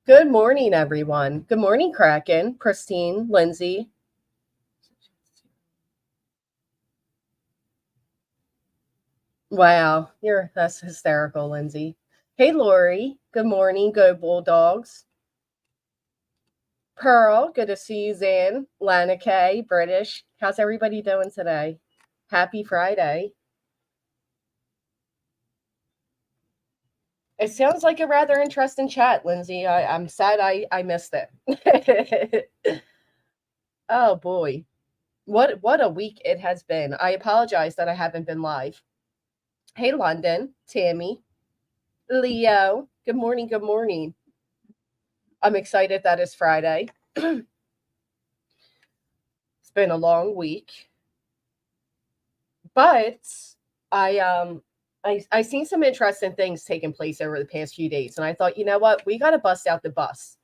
Good morning, everyone. Good morning, Kraken, Pristine, Lindsay. Wow, that's hysterical, Lindsay. Hey, Lori. Good morning, Go Bulldogs. Pearl, good to see you, Zan. Lana K, British. How's everybody doing today? Happy Friday. It sounds like a rather interesting chat, Lindsay. I'm sad I missed it. Oh boy. What a week it has been. I apologize that I haven't been live. Hey, London, Tammy, Leo. Good morning. Good morning. I'm excited that it's Friday. It's been a long week, but I I seen some interesting things taking place over the past few days, and I thought, you know what, we got to bust out the bus.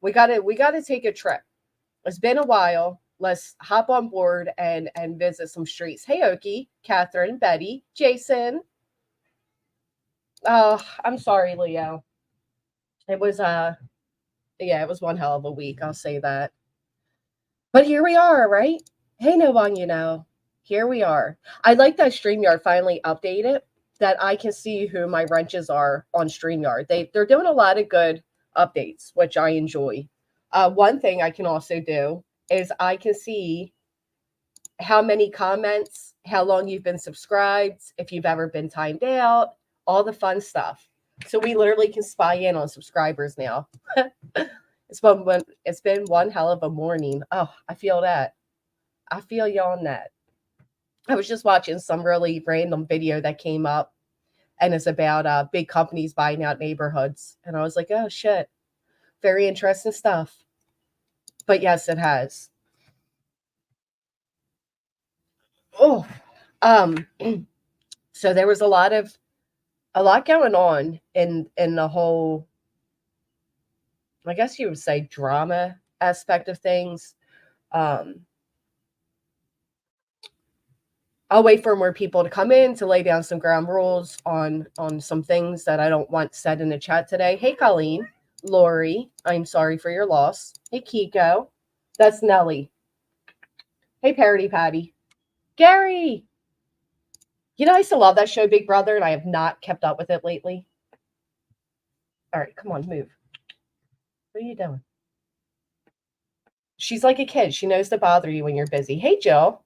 We got to take a trip. It's been a while. Let's hop on board and visit some streets. Hey, Okie, Catherine, Betty, Jason. Oh, I'm sorry, Leo. It was yeah, it was one hell of a week. I'll say that. But here we are, right? Hey, no one, here we are. I like that StreamYard finally updated that I can see who my wrenches are on StreamYard. They're doing a lot of good updates, which I enjoy. One thing I can also do is I can see how many comments, how long you've been subscribed, if you've ever been timed out, all the fun stuff. So we literally can spy in on subscribers now. It's been one hell of a morning. Oh, I feel that. I feel you on that. I was just watching some really random video that came up, and it's about big companies buying out neighborhoods. And I was like, oh shit, very interesting stuff. But yes, it has. Oh, um, so there was a lot going on in the whole, I guess you would say, drama aspect of things. Um, I'll wait for more people to come in to lay down some ground rules on some things that I don't want said in the chat today. Hey, Colleen, Lori, I'm sorry for your loss. Hey, Kiko, that's Nelly. Hey, Parody Patty, Gary. I used to love that show, Big Brother, and I have not kept up with it lately. All right, come on, move. What are you doing? She's like a kid. She knows to bother you when you're busy. Hey, Jill.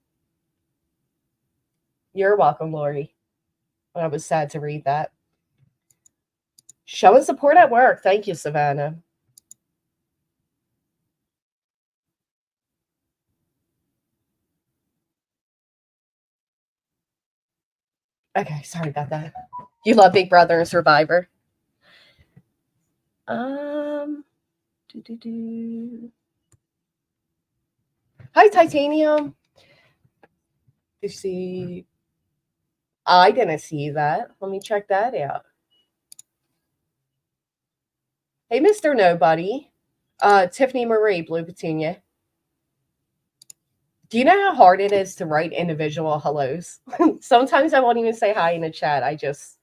You're welcome, Lori. I was sad to read that. Showing support at work. Thank you, Savannah. Okay, sorry about that. You love Big Brother and Survivor. Um, Hi, Titanium. You see, I didn't see that. Let me check that out. Hey, Mr. Nobody. Tiffany Marie, Blue Petunia. Do you know how hard it is to write individual hellos? Sometimes I won't even say hi in the chat. I just,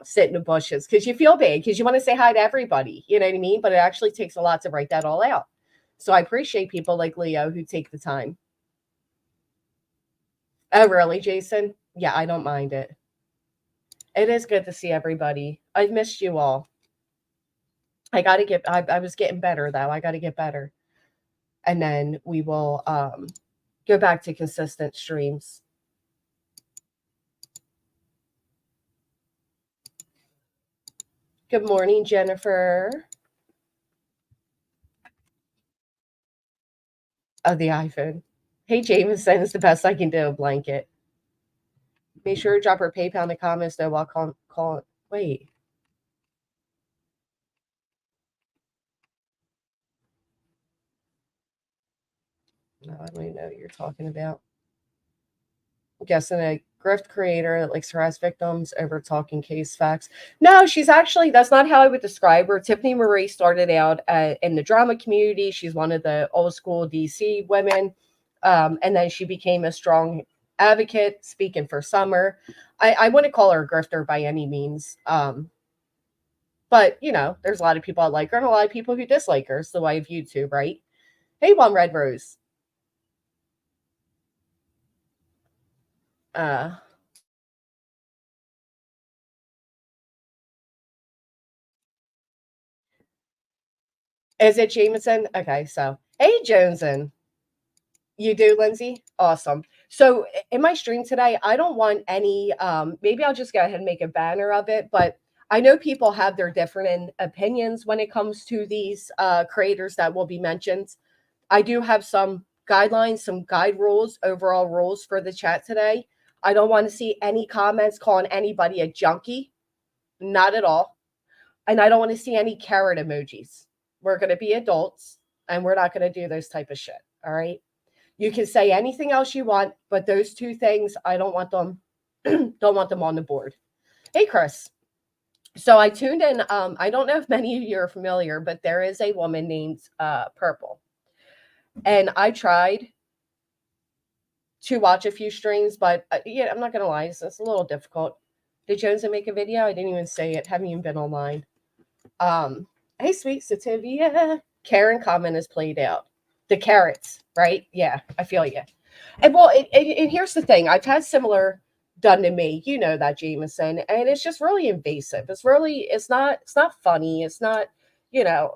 sit in the bushes because you feel big because you want to say hi to everybody. You know what I mean? But it actually takes a lot to write that all out. So I appreciate people like Leo who take the time. Oh, really, Jason? Yeah, I don't mind it. It is good to see everybody. I've missed you all. I was getting better though. I got to get better. And then we will go back to consistent streams. Good morning, Jennifer. Of the iPhone. Hey, Jameson, it's the best I can do. A blanket. Make sure to drop her PayPal in the comments though while call. Wait. No, I don't even know what you're talking about. I'm guessing a grift creator that likes to harass victims over talking case facts. No, she's actually, that's not how I would describe her. Tiffany Marie started out in the drama community. She's one of the old school DC women. And then she became a strong advocate, speaking for Summer. I wouldn't call her a grifter by any means. But, there's a lot of people that like her and a lot of people who dislike her. It's the way of YouTube, right? Hey, One Red Rose. Uh, is it Jameson? Okay, so hey, Joneson. You do, Lindsay? Awesome. So in my stream today, I don't want any, maybe I'll just go ahead and make a banner of it, but I know people have their different opinions when it comes to these creators that will be mentioned. I do have some guidelines, some guide rules, overall rules for the chat today. I don't want to see any comments calling anybody a junkie, not at all. And I don't want to see any carrot emojis. We're going to be adults and we're not going to do those type of shit. All right. You can say anything else you want, but those two things, I don't want them, don't want them on the board. Hey, Chris. So I tuned in. I don't know if many of you are familiar, but there is a woman named Purple. And I tried to watch a few streams, but yeah, I'm not going to lie. It's a little difficult. Did Jonesy make a video? I didn't even say it. Haven't even been online. Hey, sweet Sativia. Karen comment is played out. The carrots, right? Yeah, I feel you. And well, and here's the thing. I've had similar done to me. You know that, Jameson, and it's just really invasive. It's not funny. It's not,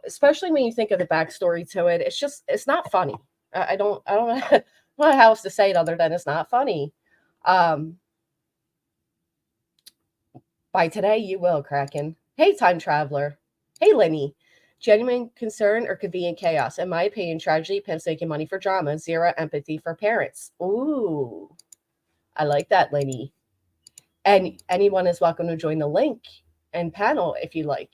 especially when you think of the backstory to it. It's not funny. I don't know, what else to say it other than it's not funny. By today, you will, Kraken. Hey, time traveler. Hey, Lenny. Genuine concern or convenient chaos. In my opinion, tragedy, pimps making money for drama, zero empathy for parents. Ooh, I like that, Lenny. And anyone is welcome to join the link and panel if you like.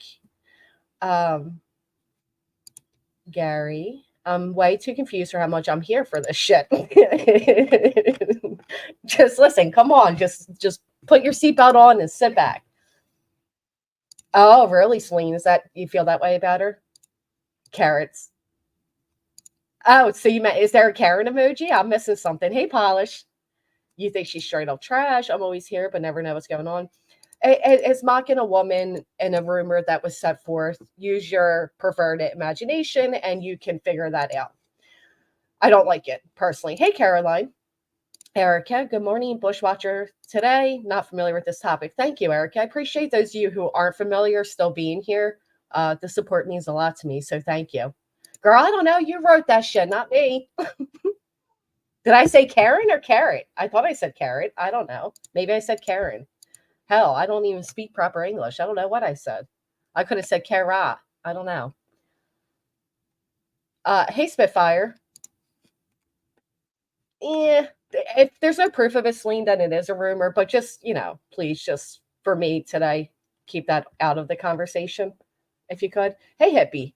Gary, I'm way too confused for how much I'm here for this shit. Just listen, come on, just put your seatbelt on and sit back. Oh, really, Celine? Is that you feel that way about her? Carrots. Oh, so is there a Karen emoji? I'm missing something. Hey, Polish. You think she's straight up trash? I'm always here, but never know what's going on. It's mocking a woman in a rumor that was set forth. Use your preferred imagination, and you can figure that out. I don't like it personally. Hey, Caroline. Erica, good morning, Bushwatcher today. Not familiar with this topic. Thank you, Erica. I appreciate those of you who aren't familiar still being here. The support means a lot to me, so thank you. Girl, I don't know. You wrote that shit, not me. Did I say Karen or carrot? I thought I said carrot. I don't know. Maybe I said Karen. Hell, I don't even speak proper English. I don't know what I said. I could have said Kara. I don't know. Hey, Spitfire. Yeah, if there's no proof of it, Celine, then it is a rumor. But just, please, just for me today, keep that out of the conversation, if you could. Hey, hippie.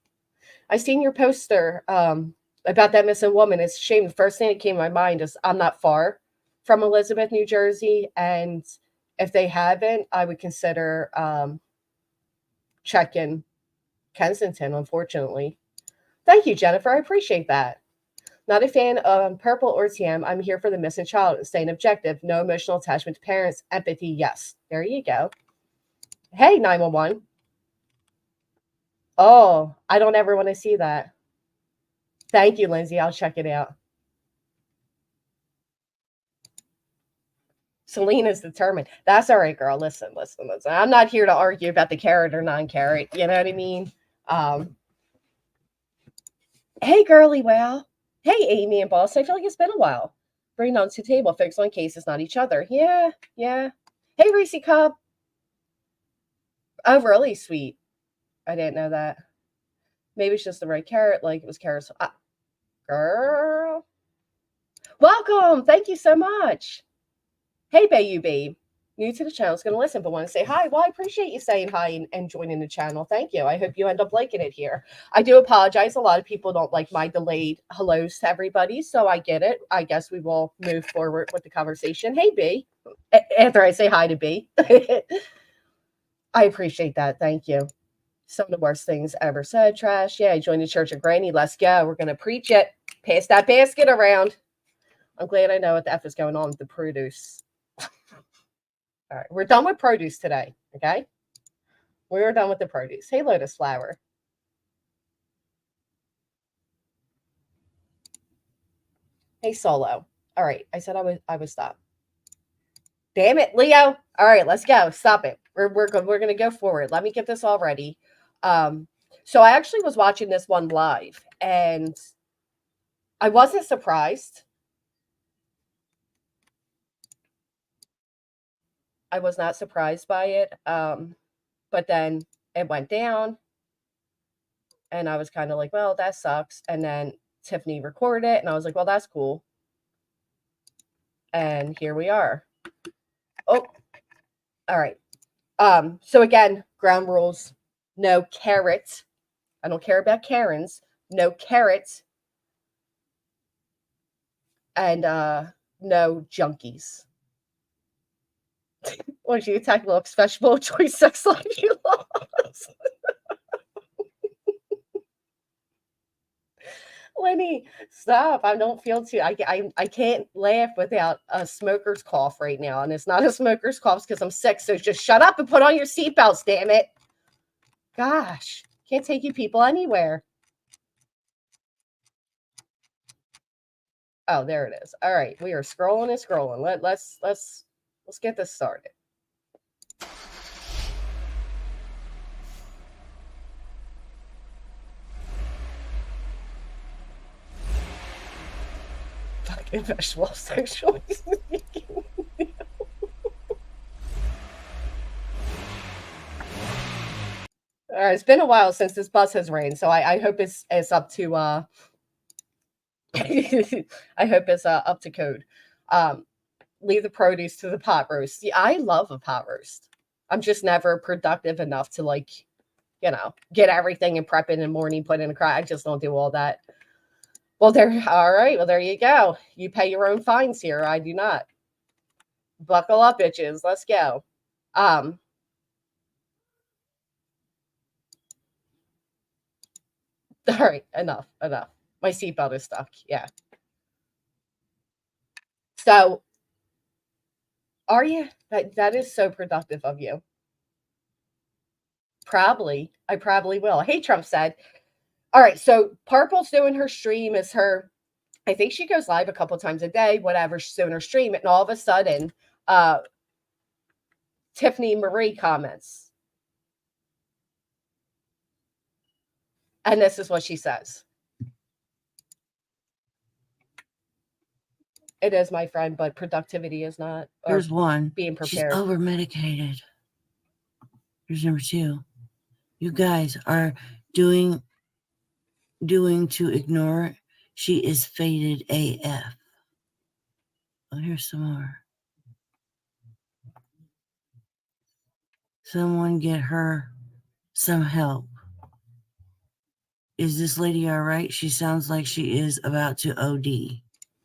I seen your poster about that missing woman. It's a shame. The first thing that came to my mind is I'm not far from Elizabeth, New Jersey, and if they haven't, I would consider checking Kensington, unfortunately. Thank you, Jennifer. I appreciate that. Not a fan of Purple or TM. I'm here for the missing child. Staying objective. No emotional attachment to parents. Empathy, yes. There you go. Hey, 911. Oh, I don't ever want to see that. Thank you, Lindsay. I'll check it out. Selena's determined. That's all right, girl. Listen. I'm not here to argue about the carrot or non-carrot. You know what I mean? Hey, girly wow. Hey, Amy and Boss. I feel like it's been a while. Bring on to table. Focus on cases, not each other. Yeah. Hey, Reese Cup. Oh, really sweet. I didn't know that. Maybe it's just the right carrot. Like it was carrots. Girl. Welcome. Thank you so much. Hey, babe. New to the channel is going to listen, but want to say hi. Well, I appreciate you saying hi and joining the channel. Thank you. I hope you end up liking it here. I do apologize. A lot of people don't like my delayed hellos to everybody, so I get it. I guess we will move forward with the conversation. Hey, B. After I say hi to B. I appreciate that. Thank you. Some of the worst things ever said. Trash. Yeah, I joined the Church of Granny. Let's go. We're going to preach it. Pass that basket around. I'm glad I know what the F is going on with the produce. All right, we're done with produce today, okay? We were done with the produce. Hey, Lotus Flower. Hey, Solo. All right. I said I would stop. Damn it, Leo. All right, let's go. Stop it. We're gonna go forward. Let me get this all ready. So I actually was watching this one live and I wasn't surprised. I was not surprised by it. But then it went down and I was kind of like, well, that sucks. And then Tiffany recorded it and I was like, well, that's cool. And here we are. Oh, all right. So again, ground rules, no carrots. I don't care about Karens, no carrots, and no junkies. When you attack looks, vegetable choice, sex life you lost. Lenny, stop. I don't feel too. I can't laugh without a smoker's cough right now. And it's not a smoker's cough because I'm sick. So just shut up and put on your seatbelts, damn it. Gosh, can't take you people anywhere. Oh, there it is. All right. We are scrolling and scrolling. Let's get this started. Fucking vegetable sexual. All right, it's been a while since this bus has rained, so I hope it's up to I hope it's up to code. Leave the produce to the pot roast. Yeah, I love a pot roast. I'm just never productive enough to like, get everything and prep it in the morning, put in a cry. I just don't do all that. Well, all right. Well, there you go. You pay your own fines here. I do not. Buckle up, bitches. Let's go. All right, enough. My seatbelt is stuck. Yeah. So, are you? That is so productive of you. Probably. I probably will. Hey, Trump said. All right. So, Purple's doing her stream. Is her? I think she goes live a couple times a day. Whatever. She's doing her stream, and all of a sudden, Tiffany Marie comments, and this is what she says. It is, my friend, but productivity is not. Here's one. Being prepared. She's over medicated. Here's number 2. You guys are doing to ignore. She is faded AF. Oh, here's some more. Someone get her some help. Is this lady all right? She sounds like she is about to OD.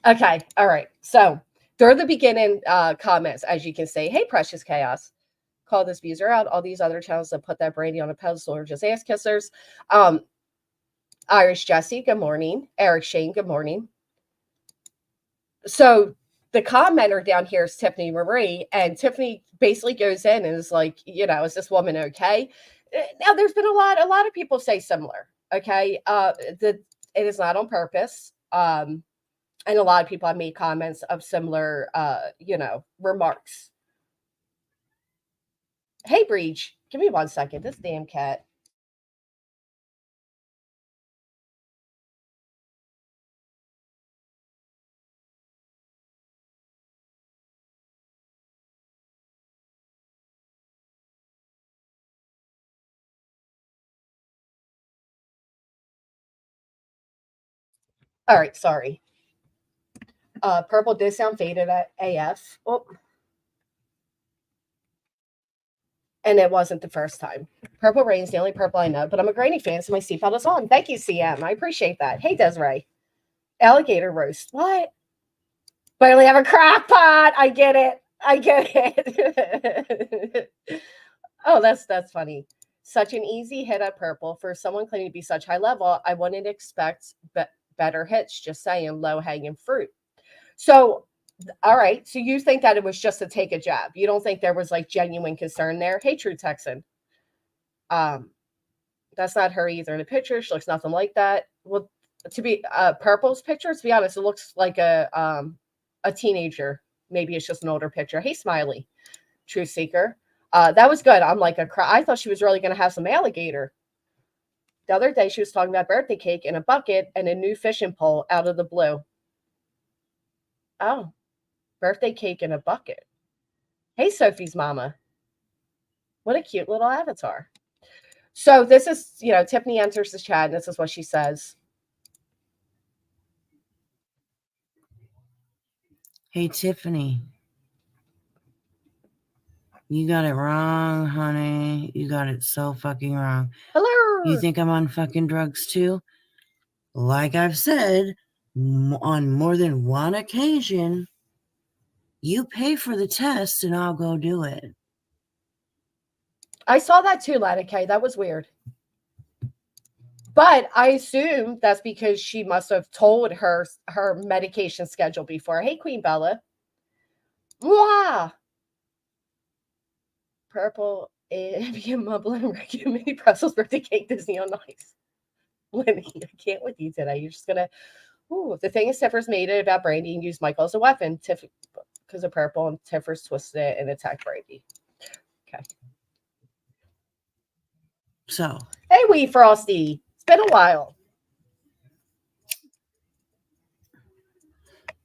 Okay. All right. So through the beginning comments, as you can see, hey, Precious Chaos, call this user out. All these other channels that put that Brandi on a pedestal are just ass kissers. Irish Jesse, good morning. Eric Shane, good morning. So the commenter down here is Tiffany Marie, and Tiffany basically goes in and is like, is this woman okay? Now there's been a lot of people say similar. Okay. It is not on purpose. And a lot of people have made comments of similar, remarks. Hey, Breach, give me 1 second. This damn cat. All right, sorry. Purple did sound faded at AF. Oh. And it wasn't the first time. Purple Rain's the only purple I know, but I'm a Granny fan, so my seatbelt is on. Thank you, CM. I appreciate that. Hey, Desiree. Alligator roast. What? But I only have a crock pot. I get it. Oh, that's funny. Such an easy hit at Purple. For someone claiming to be such high level, I wouldn't expect better hits, just saying, low hanging fruit. So, all right. So you think that it was just to take a jab. You don't think there was like genuine concern there? Hey, True Texan. That's not her either in the picture. She looks nothing like that. Well, to be Purple's picture, to be honest, it looks like a teenager. Maybe it's just an older picture. Hey, Smiley, Truth Seeker. That was good. I'm like I thought she was really going to have some alligator. The other day, she was talking about birthday cake in a bucket and a new fishing pole out of the blue. Oh, birthday cake in a bucket. Hey, Sophie's mama. What a cute little avatar. So this is, Tiffany enters the chat, and this is what she says. Hey, Tiffany. You got it wrong, honey. You got it so fucking wrong. Hello. You think I'm on fucking drugs too? Like I've said on more than one occasion, you pay for the test and I'll go do it. I saw that too, Lana K. That was weird. But I assume that's because she must have told her medication schedule before. Hey, Queen Bella. Mwah! Purple and mumbling regular mini Brussels birthday cake Disney on Ice. Lenny, I can't with you today. You're just gonna. Ooh, the thing is, Tiffer's made it about Brandi and used Michael as a weapon. Tiff, because of Purple, and Tiffer's twisted it and attacked Brandi. Okay. So. Hey, Wee Frosty. It's been a while.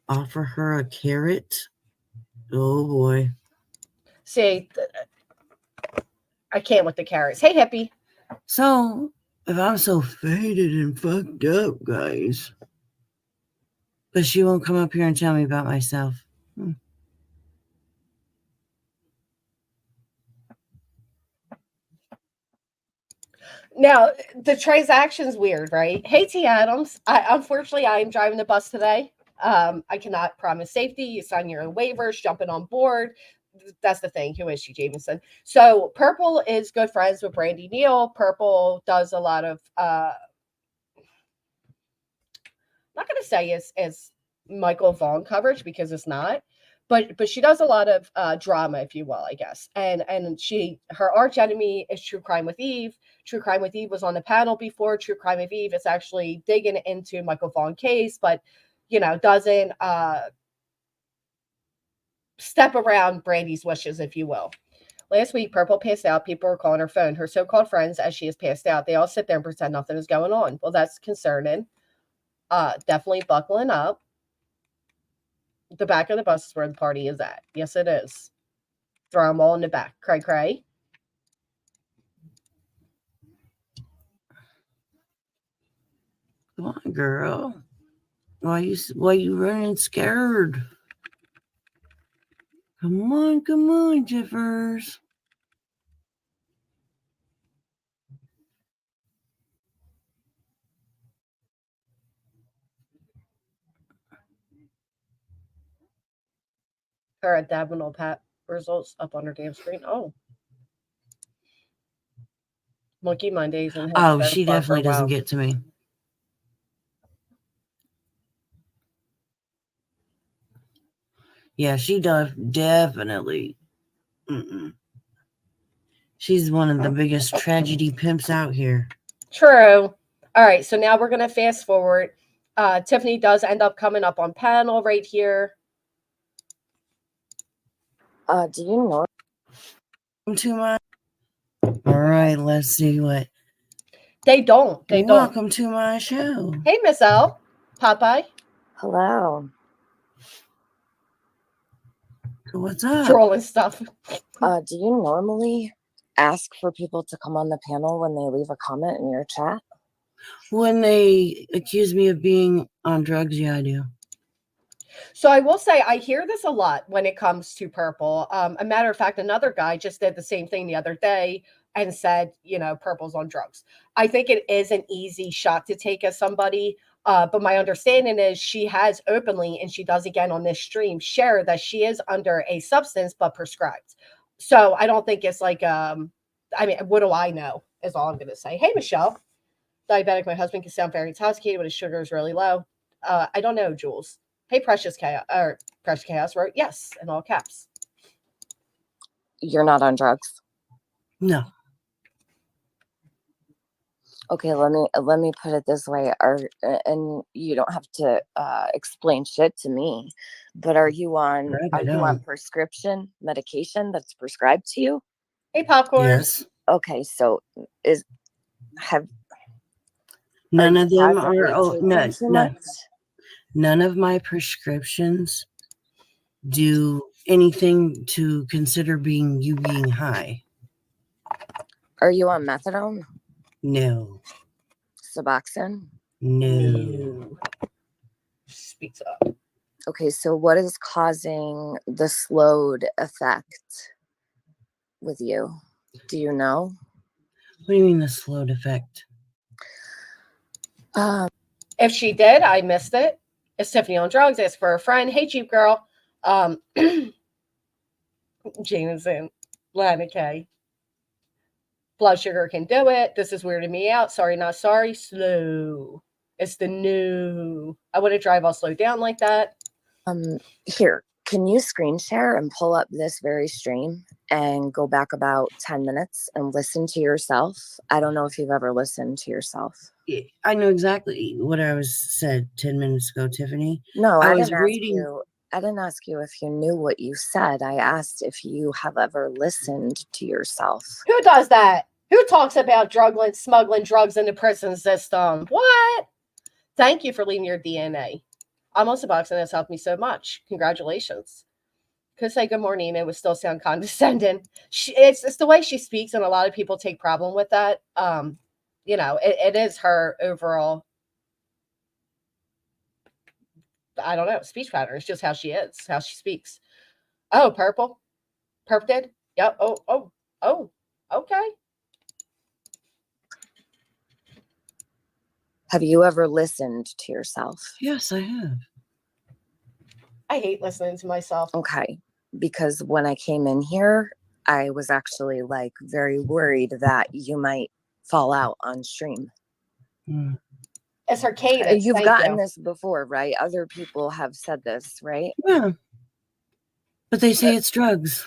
Offer her a carrot. Oh boy. See, I can't with the carrots. Hey, hippie. So, if I'm so faded and fucked up, guys, but she won't come up here and tell me about myself. Now, the transaction's weird, right? Hey, T. Adams. Unfortunately, I am driving the bus today. I cannot promise safety. You sign your own waivers, jumping on board. That's the thing. Who is she, Jameson? So Purple is good friends with Brandi Neal. Purple does a lot of I'm not gonna say is Michael Vaughn coverage because it's not, but she does a lot of drama, if you will, I guess. And her arch enemy is True Crime with Eve. True Crime with Eve was on the panel before. True Crime with Eve is actually digging into Michael Vaughn case, but doesn't step around Brandi's wishes, if you will. Last week, Purple passed out. People were calling her phone. Her so-called friends, as she is passed out, they all sit there and pretend nothing is going on. Well, that's concerning. Definitely buckling up. The back of the bus is where the party is at. Yes, it is. Throw them all in the back. Cray, cray. Come on, girl. Why you running scared? Come on, Jiffers. Her abdominal pat results up on her damn screen. Oh. Monkey Mondays and she definitely doesn't get to me. Yeah, she does definitely. She's one of the biggest tragedy pimps out here. True. All right, so now we're going to fast forward. Tiffany does end up coming up on panel right here. Do you know? Too much. All right, let's see what. They don't. Welcome to my show. Hey, Miss L. Popeye. Hello. What's up? Trolling stuff. Do you normally ask for people to come on the panel when they leave a comment in your chat? When they accuse me of being on drugs, yeah, I do. So I will say I hear this a lot when it comes to Purple. A matter of fact, another guy just did the same thing the other day and said, Purple's on drugs. I think it is an easy shot to take as somebody. But my understanding is she has openly, and she does again on this stream, share that she is under a substance, but prescribed. So I don't think it's like, what do I know is all I'm going to say. Hey, Michelle. Diabetic. My husband can sound very intoxicated when his sugar is really low. I don't know, Jules. Hey, Precious Chaos wrote yes in all caps. You're not on drugs? No. Okay, let me put it this way. And you don't have to explain shit to me, but are you on prescription medication that's prescribed to you? Hey, popcorn. Yes. Okay, so have none you of them possibly are taking too much? none of my prescriptions do anything to consider being high. Are you on methadone? No. Suboxone? No. Speaks up. Okay, so what is causing the slowed effect with you? Do you know? What do you mean the slowed effect? If she did, I missed it. It's Tiffany on drugs. It's for a friend. Hey, cheap girl. Jameson, Lana K. Blood sugar can do it. This is weirding me out. Sorry, not sorry. Slow. It's the new. I wouldn't drive all slow down like that. Here, can you screen share and pull up this very stream and go back about 10 minutes and listen to yourself? I don't know if you've ever listened to yourself. I know exactly what I was said 10 minutes ago, Tiffany. No, I was reading. I didn't ask you if you knew what you said. I asked if you have ever listened to yourself. Who does that? Who talks about smuggling drugs in the prison system? What? Thank you for leaving your DNA. Almost a box, and that's helped me so much. Congratulations. Could say good morning, it would still sound condescending. It's the way she speaks, and a lot of people take problem with that. It is her overall, I don't know, speech pattern. It's just how she is, how she speaks. Oh, purple. Perp did? Yep. Oh, okay. Have you ever listened to yourself? Yes, I have. I hate listening to myself. Okay. Because when I came in here, I was actually like very worried that you might fall out on stream. It's her cadence. You've gotten this before, right? Other people have said this, right? Yeah. But they say it's drugs.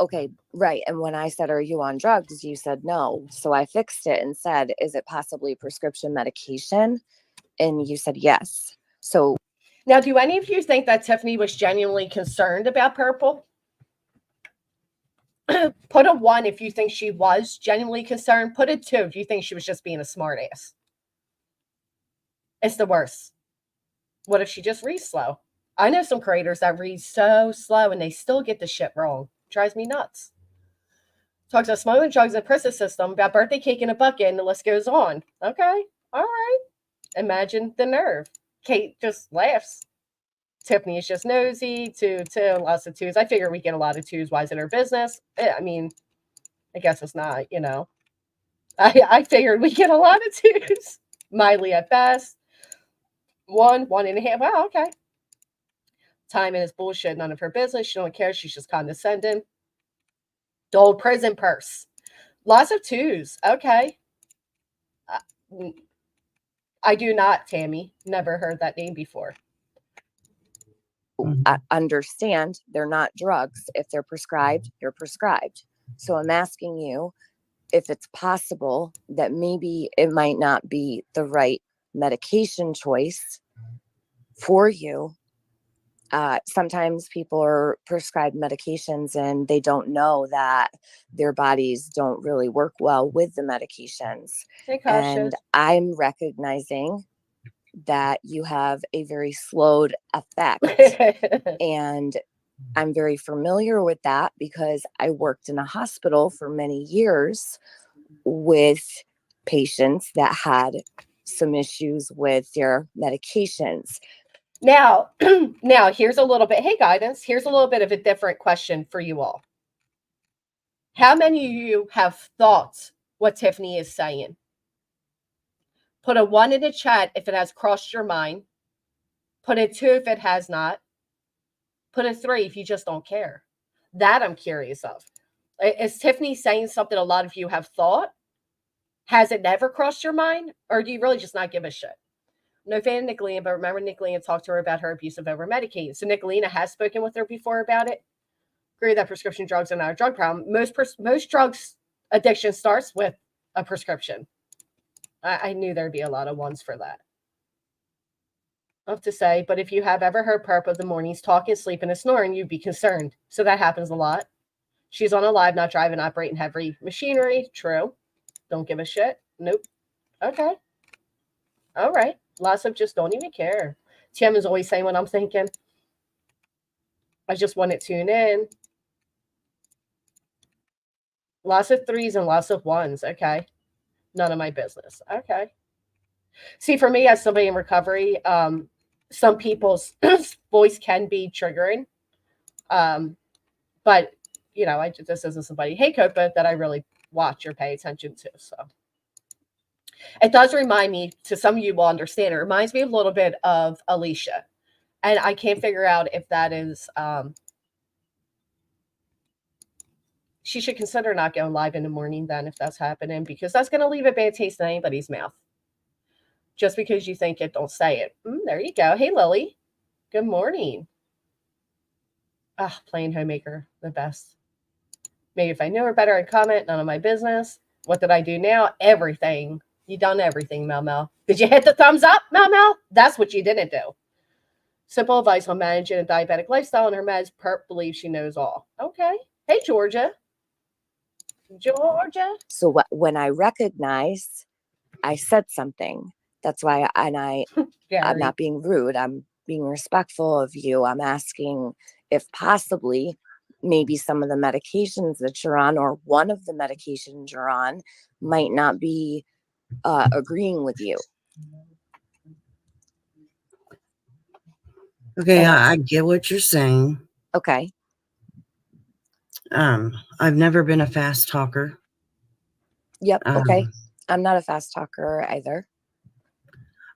Okay, right. And when I said, are you on drugs? You said no. So I fixed it and said, is it possibly prescription medication? And you said yes. So now, do any of you think that Tiffany was genuinely concerned about purple? Put a 1 if you think she was genuinely concerned. Put a 2 if you think she was just being a smartass. It's the worst. What if she just reads slow? I know some creators that read so slow and they still get the shit wrong. Drives me nuts. Talks about smuggling drugs in the prison system, about birthday cake in a bucket, and the list goes on. Okay, all right. Imagine the nerve. Kate just laughs. Tiffany is just nosy. 2, lots of 2s. I figure we get a lot of 2s. Why is it her business? I mean, I guess it's not, I figured we get a lot of 2s. Mildly at best. 1, 1.5. Wow, okay. Timing is bullshit. None of her business. She don't care. She's just condescending. The old prison purse. Lots of 2s. Okay. I do not, Tammy. Never heard that name before. I understand they're not drugs. If they're prescribed, you're prescribed. So I'm asking you if it's possible that maybe it might not be the right medication choice for you. Sometimes people are prescribed medications and they don't know that their bodies don't really work well with the medications. And I'm recognizing that you have a very slowed effect. And I'm very familiar with that because I worked in a hospital for many years with patients that had some issues with their medications. Now, here's a little bit. Hey, guidance. Here's a little bit of a different question for you all. How many of you have thought what Tiffany is saying? Put a 1 in the chat if it has crossed your mind. Put a 2 if it has not. Put a 3 if you just don't care. That I'm curious of. Is Tiffany saying something a lot of you have thought? Has it never crossed your mind? Or do you really just not give a shit? No fan of Nicolina, but remember Nicolina talked to her about her abuse of over-medicating. So Nicolina has spoken with her before about it. Agree that prescription drugs are not a drug problem. Most drugs addiction starts with a prescription. I knew there'd be a lot of ones for that. I have to say, but if you have ever heard Perp of the mornings talking, sleeping, and snoring, you'd be concerned. So that happens a lot. She's on a live, not driving, operating heavy machinery. True. Don't give a shit. Nope. Okay. All right. Lots of just don't even care. Tim is always saying what I'm thinking. I just want to tune in. Lots of threes and lots of ones. Okay. None of my business. Okay. See, for me, as somebody in recovery, some people's voice can be triggering. But, you know, this isn't somebody, hey, Copa, that I really watch or pay attention to. So it does remind me, to some of you will understand, it reminds me a little bit of Alicia. And I can't figure out if that is, she should consider not going live in the morning then if that's happening, because that's going to leave a bad taste in anybody's mouth. Just because you think it, don't say it. There you go. Hey, Lily. Good morning. Plain homemaker, the best. Maybe if I knew her better, I'd comment. None of my business. What did I do now? Everything. You done everything, Mel Mel. Did you hit the thumbs up, Mel Mel? That's what you didn't do. Simple advice on managing a diabetic lifestyle and her meds. Perp believes she knows all. Okay. Hey, Georgia. Georgia. So when I recognize I said something, that's why, and I'm not being rude. I'm being respectful of you. I'm asking if possibly maybe some of the medications that you're on or one of the medications you're on might not be agreeing with you. Okay, I get what you're saying. Okay. I've never been a fast talker. Yep. Okay. I'm not a fast talker either.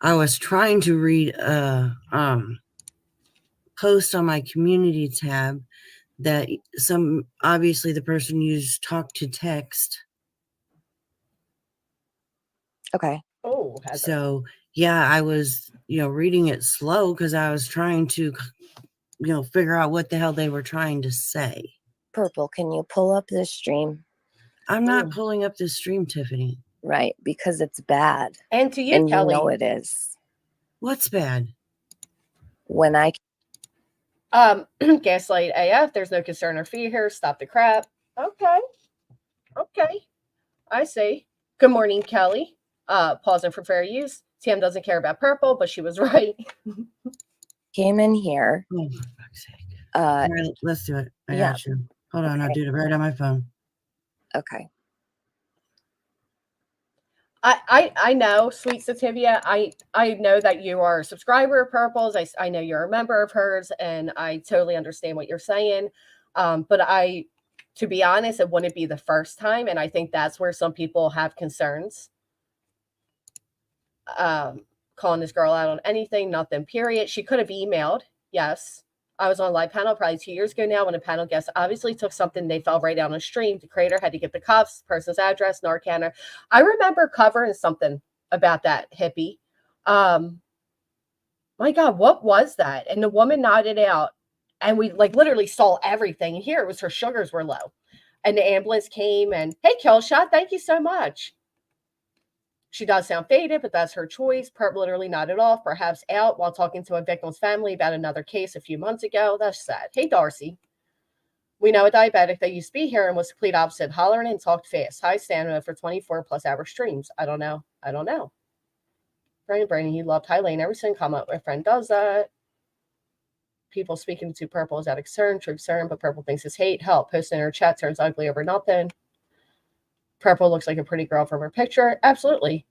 I was trying to read a post on my community tab that obviously the person used talk to text. Okay. Oh, so yeah, I was, reading it slow because I was trying to, figure out what the hell they were trying to say. Purple, can you pull up this stream? I'm not pulling up this stream, Tiffany. Right, because it's bad. And to you, and Kelly. You know it is. What's bad? When I gaslight AF, there's no concern or fear here. Stop the crap. Okay. I see. Good morning, Kelly. Pausing for fair use. Tim doesn't care about purple, but she was right. Came in here. Oh, for fuck's sake. All right, let's do it. I got you. Hold on, I'll do it right on my phone. Okay. I know, sweet Sativia. I know that you are a subscriber of Purple's. I know you're a member of hers, and I totally understand what you're saying. But to be honest, it wouldn't be the first time, and I think that's where some people have concerns. Calling this girl out on anything, nothing, period. She could have emailed. Yes. I was on a live panel probably 2 years ago now when a panel guest obviously took something they fell right down on stream. The creator had to get the cuffs, person's address, Narcan. I remember covering something about that, hippie. My God, what was that? And the woman nodded out, and we literally saw everything. And here it was her sugars were low. And the ambulance came and, hey, Killshot, thank you so much. She does sound faded, but that's her choice. Perp literally nodded off, perhaps out, while talking to a victim's family about another case a few months ago. That's sad. Hey, Darcy. We know a diabetic that used to be here and was complete opposite, hollering and talked fast. High stamina for 24+ hour streams. I don't know. Brandi, he loved highlighting every single comment. My friend does that. People speaking to Purple is out of concern, true concern, but Purple thinks it's hate. Help. Posting in her chat turns ugly over nothing. Purple looks like a pretty girl from her picture. Absolutely.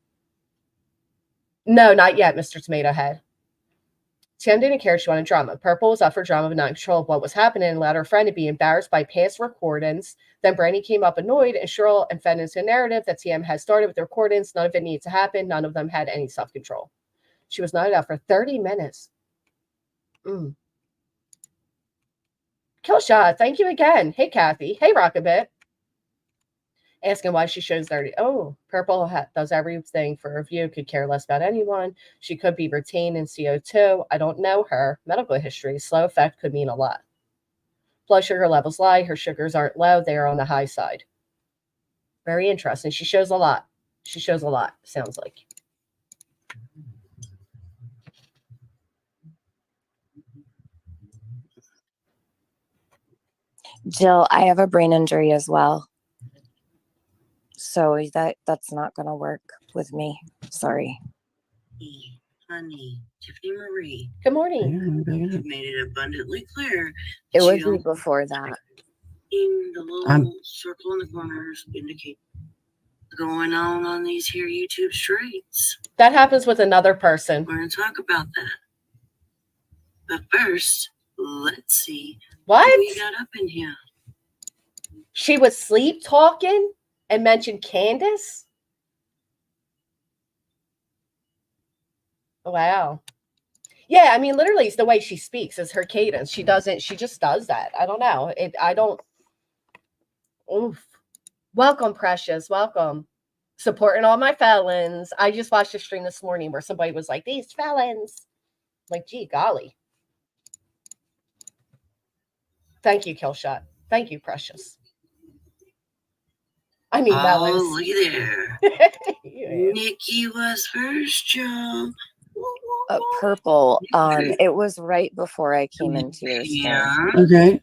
No, not yet, Mr. Tomato Head. Tim didn't care. She wanted drama. Purple was up for drama, but not in control of what was happening, and allowed her friend to be embarrassed by past recordings. Then Brandi came up annoyed and shrill and fed into a narrative that TM had started with the recordings. None of it needed to happen. None of them had any self-control. She was nodded out for 30 minutes. Killshot, thank you again. Hey, Kathy. Hey, Rockabit. Asking why she shows 30. Oh, Purple does everything for review, could care less about anyone. She could be retained in CO2. I don't know her. Medical history. Slow effect could mean a lot. Blood sugar levels lie. Her sugars aren't low. They are on the high side. Very interesting. She shows a lot. She shows a lot, sounds like. Jill, I have a brain injury as well. So that's not going to work with me. Sorry. Honey, Tiffany Marie. Good morning. You've made it abundantly clear. It would be before that. The little circle in the corners indicate going on these here YouTube streets. That happens with another person. We're going to talk about that. But first, let's see What? what we got up in here. She was sleep talking and mentioned Candace? Wow. Yeah, I mean, literally, it's the way she speaks. It's her cadence. She just does that. I don't know. Oof. Welcome, Precious. Welcome. Supporting all my felons. I just watched a stream this morning where somebody was like, these felons. Like, gee, golly. Thank you, Killshot. Thank you, Precious. I mean, felons. Oh, look there. Yeah. Nikki was first, Joe. Purple. It was right before I came into your stream. Yeah. Okay.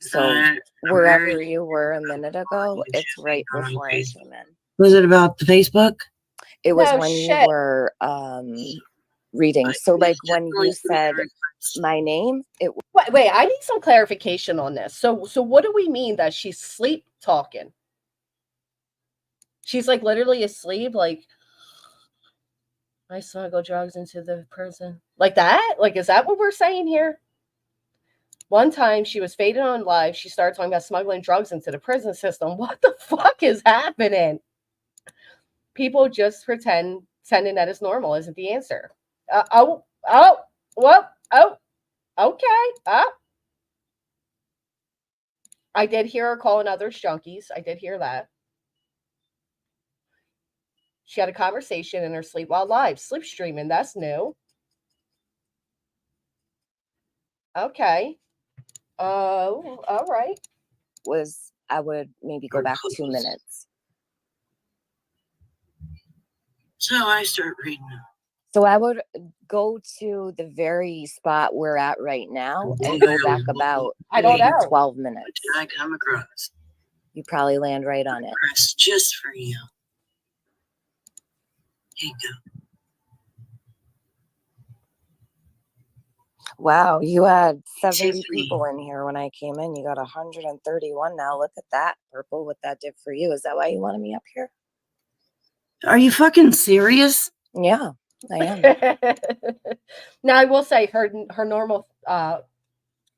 So wherever you were a minute ago, it's right before I came in. Was it about the Facebook? It was No when shit. you were reading. So like when you said my name, it Wait, I need some clarification on this. So what do we mean that she's sleep talking? She's like literally asleep, like I smuggle drugs into the prison. Like that? Like, is that what we're saying here? One time she was faded on live. She started talking about smuggling drugs into the prison system. What the fuck is happening? People just pretending that it's normal isn't the answer. Okay. I did hear her calling others junkies. I did hear that. She had a conversation in her sleep while live. Sleep streaming. That's new. Okay. Oh, all right. I would maybe go back 2 minutes. So I start reading them. So I would go to the very spot we're at right now and go back about I don't know. 12 minutes. What did I come across? You probably land right on it. Press just for you. Here you go. Wow, you had 70 Tiffany. people in here when I came in. You got 131 now. Look at that, Purple, what that did for you. Is that why you wanted me up here? Are you fucking serious? Yeah, I am. Now I will say her normal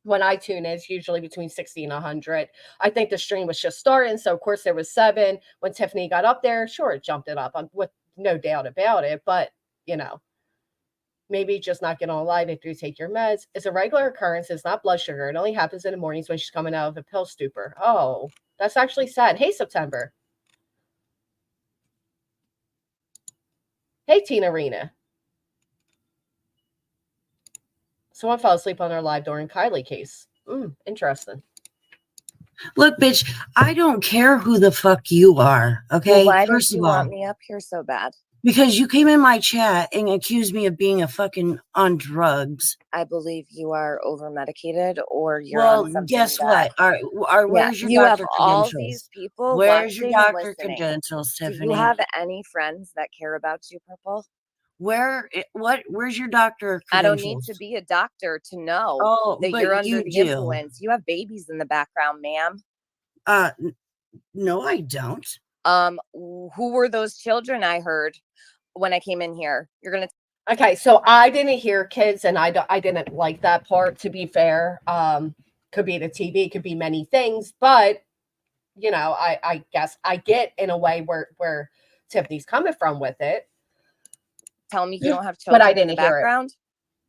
when I tune is usually between 60 and 100. I think the stream was just starting, so of course there was 7. When Tiffany got up there, sure, it jumped it up. With no doubt about it, but you know, maybe just not get on live after you take your meds. It's a regular occurrence. It's not blood sugar. It only happens in the mornings when she's coming out of a pill stupor. Oh, that's actually sad. Hey, September. Hey, Tina Rena. Someone fell asleep on their live during Kylie case. Interesting. Look, bitch, I don't care who the fuck you are. Okay. Well, why First did you of all, want me up here so bad? because you came in my chat and accused me of being a fucking on drugs. I believe you are over medicated, or you're Well, on something guess that- what? Where's your you have doctor all credentials? these people. Where's your watching and doctor listening. credentials, Do Tiffany? you have any friends that care about you, Purple? Where's your doctor credentials? I don't need to be a doctor to know that but you're under you the do. influence. You have babies in the background, ma'am. No, I don't. Who were those children I heard when I came in here? You're gonna Okay, so I didn't hear kids, and I didn't like that part. To be fair, could be the TV, could be many things, but you know, I guess I get in a way where Tiffany's coming from with it. tell me you don't have children But I in the didn't hear it. background.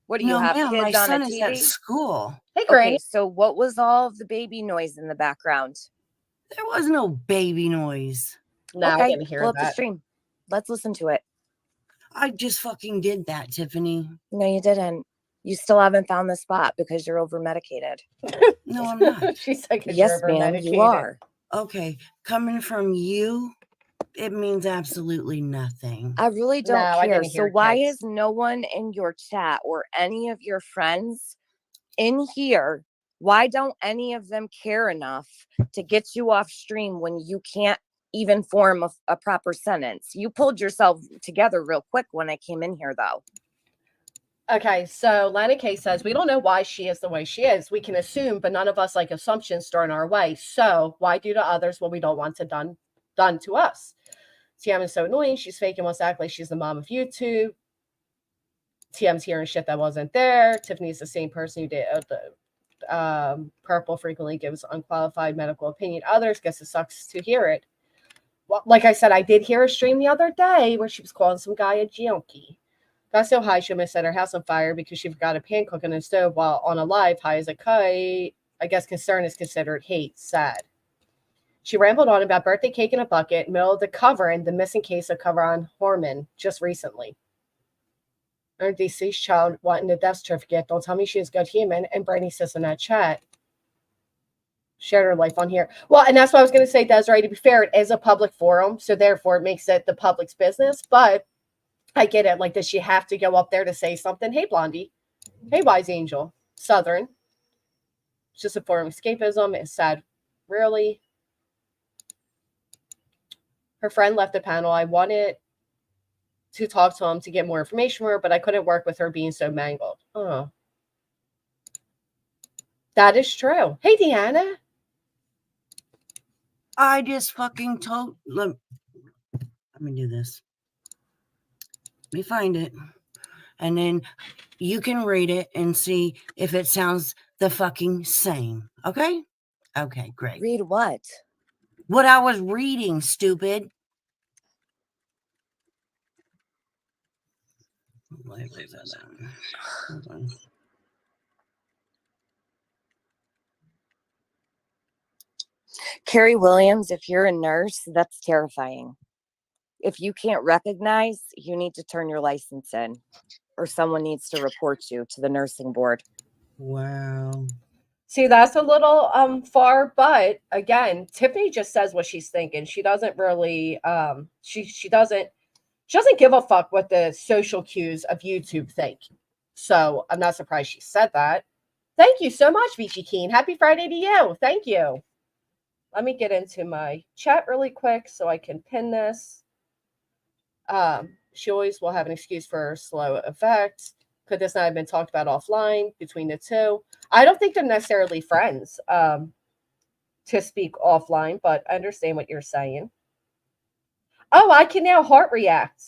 What do you No, have? ma'am, my Kids on a son is at TV? school. Hey, Okay, Grace. so what was all of the baby noise in the background? There was no baby noise. No, I Okay, didn't hear pull up the that. stream. Let's listen to it. I just fucking did that, Tiffany. No, you didn't. You still haven't found the spot because you're over medicated. No, I'm not. She's like, Yes, ma'am, you are. Okay, coming from you, It means absolutely nothing. I really No, don't I care. didn't So hear why kids. is no one in your chat or any of your friends in here? Why don't any of them care enough to get you off stream when you can't even form a proper sentence? You pulled yourself together real quick when I came in here, though. Okay, so Lana K says, we don't know why she is the way she is. We can assume, but none of us like assumptions thrown our way. So why do to others what we don't want to done to us? TM is so annoying. She's faking wants to act like she's the mom of YouTube. TM's hearing shit that wasn't there. Tiffany's the same person who did Purple frequently gives unqualified medical opinion. Others, guess it sucks to hear it. Well, like I said, I did hear a stream the other day where she was calling some guy a junkie. Got so high she almost set her house on fire because she forgot a pan cooking in the stove while on a live, high as a kite. I guess concern is considered hate. Sad. She rambled on about birthday cake in a bucket, middle of the cover, and the missing case of cover on Horman just recently. Our deceased child wanting a death certificate. Don't tell me she is good human. And Brandi says in that chat, shared her life on here. Well, and that's what I was going to say, Desiree. To be fair, it is a public forum, so therefore it makes it the public's business. But I get it. Like, does she have to go up there to say something? Hey, Blondie. Hey, Wise Angel. Southern. It's just a form of escapism. It's sad. Really. Her friend left the panel. I wanted to talk to him to get more information from her, but I couldn't work with her being so mangled. Oh. That is true. Hey, Deanna. I just fucking told. Let me do this. Let me find it. And then you can read it and see if it sounds the fucking same. Okay? Okay, great. Read what? What I was reading, stupid. Hold on. Carrie Williams, if you're a nurse, that's terrifying. If you can't recognize, you need to turn your license in, or someone needs to report you to the nursing board. Wow. See, that's a little far, but again, Tiffany just says what she's thinking. She doesn't really she doesn't give a fuck what the social cues of YouTube think. So I'm not surprised she said that. Thank you so much, Vici Keen. Happy Friday to you. Thank you. Let me get into my chat really quick so I can pin this. She always will have an excuse for her slow effect. Could this not have been talked about offline between the two? I don't think they're necessarily friends to speak offline, but I understand what you're saying. Oh, I can now heart react.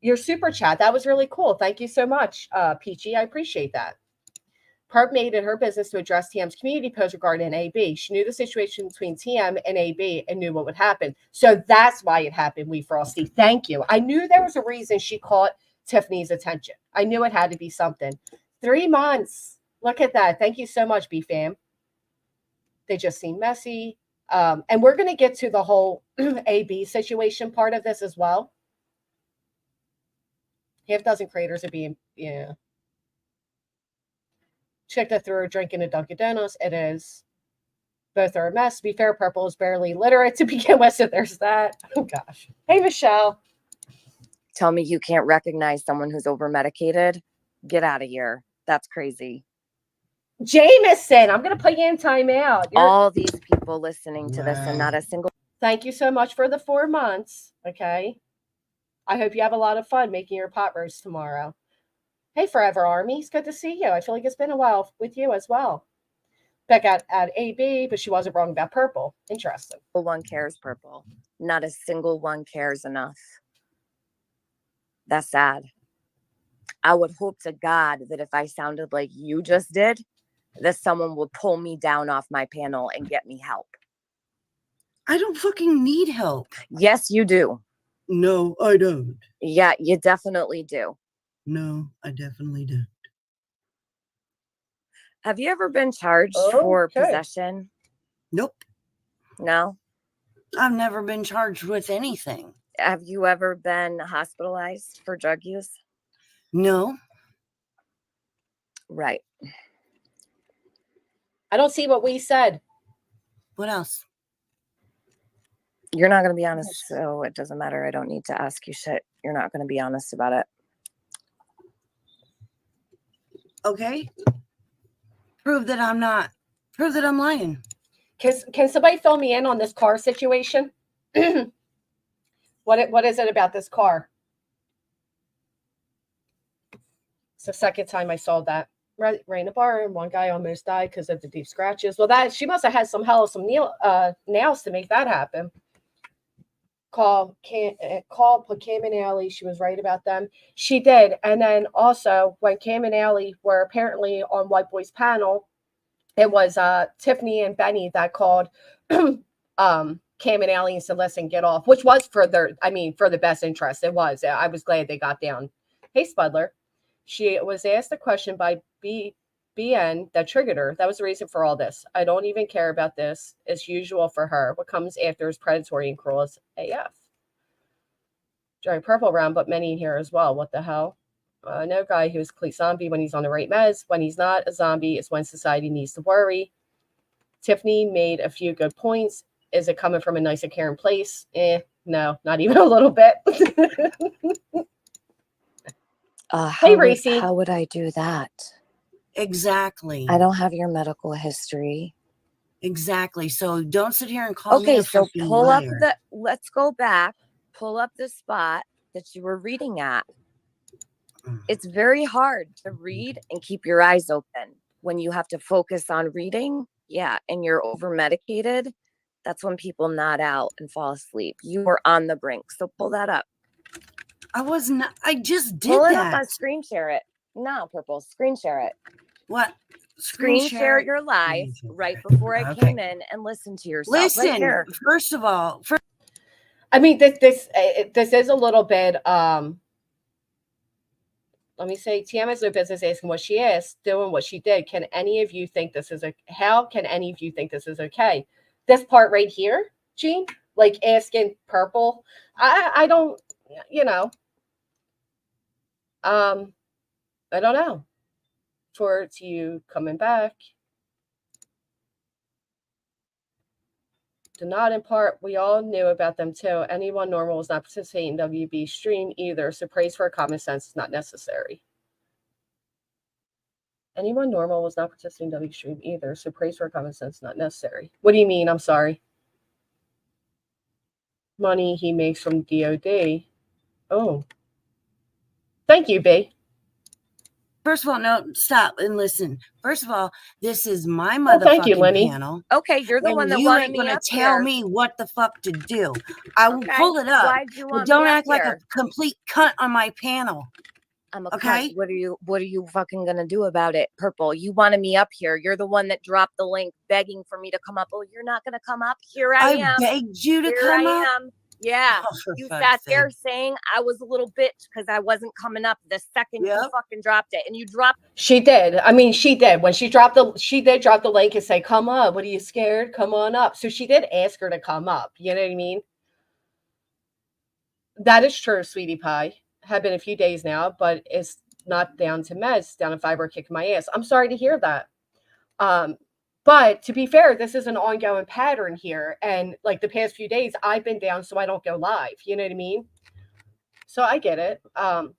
Your super chat. That was really cool. Thank you so much, Peachy. I appreciate that. Perp made it her business to address TM's community post regarding AB. She knew the situation between TM and AB and knew what would happen. So that's why it happened, Wee Frosty. Thank you. I knew there was a reason she caught Tiffany's attention. I knew it had to be something. 3 months. Look at that. Thank you so much, B-Fam. They just seem messy. And we're going to get to the whole AB situation part of this as well. Half a dozen creators are being, yeah. Check that through drinking a Dunkin' Donuts. It is. Both are a mess. To be fair, Purple is barely literate to begin with, so there's that. Oh, gosh. Hey, Michelle. Tell me you can't recognize someone who's over medicated? Get out of here. That's crazy. Jameson, I'm going to put you in timeout. All these people listening to this and not a single. Thank you so much for the 4 months. Okay. I hope you have a lot of fun making your pot roast tomorrow. Hey, Forever Army. It's good to see you. I feel like it's been a while with you as well. Back at AB, but she wasn't wrong about Purple. Interesting. One cares, Purple. Not a single one cares enough. That's sad. I would hope to God that if I sounded like you just did, that someone would pull me down off my panel and get me help. I don't fucking need help. Yes, you do. No, I don't. Yeah, you definitely do. No, I definitely don't. Have you ever been charged for possession? Nope. No? I've never been charged with anything. Have you ever been hospitalized for drug use? No. Right. I don't see what we said. What else? You're not going to be honest, so it doesn't matter. I don't need to ask you shit. You're not going to be honest about it. Okay. Prove that I'm not. Prove that I'm lying. Can somebody fill me in on this car situation? What is it about this car? It's the second time I saw that. Right in a bar, and one guy almost died because of the deep scratches. Well, that she must have had some nails to make that happen. Call put Cam and Allie. She was right about them. She did. And then also when Cam and Allie were apparently on White Boy's panel, it was Tiffany and Benny that called Cam and Allie and said, listen, get off, which was for the best interest. It was. I was glad they got down. Hey, Spudler. She was asked a question by BN that triggered her. That was the reason for all this. I don't even care about this. It's usual for her. What comes after is predatory and cruel as AF. Jerry Purple around, but many here as well. What the hell? No guy who's a complete zombie when he's on the right meds. When he's not a zombie is when society needs to worry. Tiffany made a few good points. Is it coming from a nice and caring place? No, not even a little bit. Hey, Racy. How would I do that? Exactly. I don't have your medical history. Exactly. So don't sit here and call me a so fucking pull liar. up let's go back. Pull up the spot that you were reading at. It's very hard to read and keep your eyes open when you have to focus on reading. Yeah, and you're over medicated. That's when people nod out and fall asleep. You were on the brink. So pull that up. I was not. I just did pull it that. up on screen share it. No, Purple. Screen share it. What? Screen share your live right before I came in and listen to yourself. Listen, right here. First of all, I mean, this is a little bit. Let me say, TM has no business asking what she asked, doing what she did. Can any of you think this is how can any of you think this is okay? This part right here, Gene, like asking Purple. I don't, I don't know. For to you coming back. The not in part, we all knew about them too. Anyone normal was not participating in WB stream either, so praise for common sense is not necessary. Anyone normal was not participating in WB stream either, so praise for common sense is not necessary. What do you mean? I'm sorry. Money he makes from DOD. Oh. Thank you, B. First of all, no, stop and listen. First of all, this is my motherfucking thank you, Lenny. panel. Okay, you're the one that you wanted ain't me gonna up tell here. me what the fuck to do. I will pull it up. Why'd you want but don't me up act like here? a complete cunt on my panel. I'm a okay. cunt. What are you fucking gonna do about it, Purple? You wanted me up here. You're the one that dropped the link, begging for me to come up. Oh, you're not gonna come up. Here I am. Begged you to here come I up. am. Yeah, Oh, you sat there saying I was a little bitch because I wasn't coming up the second you fucking dropped it, and you dropped. She did. I mean, she did. When she did drop the link and say, "Come up. What are you scared? Come on up." So she did ask her to come up. You know what I mean? That is true, sweetie pie. Have been a few days now, but it's not down to meds, down to fiber kicking my ass. I'm sorry to hear that. But to be fair, this is an ongoing pattern here. And like the past few days, I've been down so I don't go live. You know what I mean? So I get it. Brandi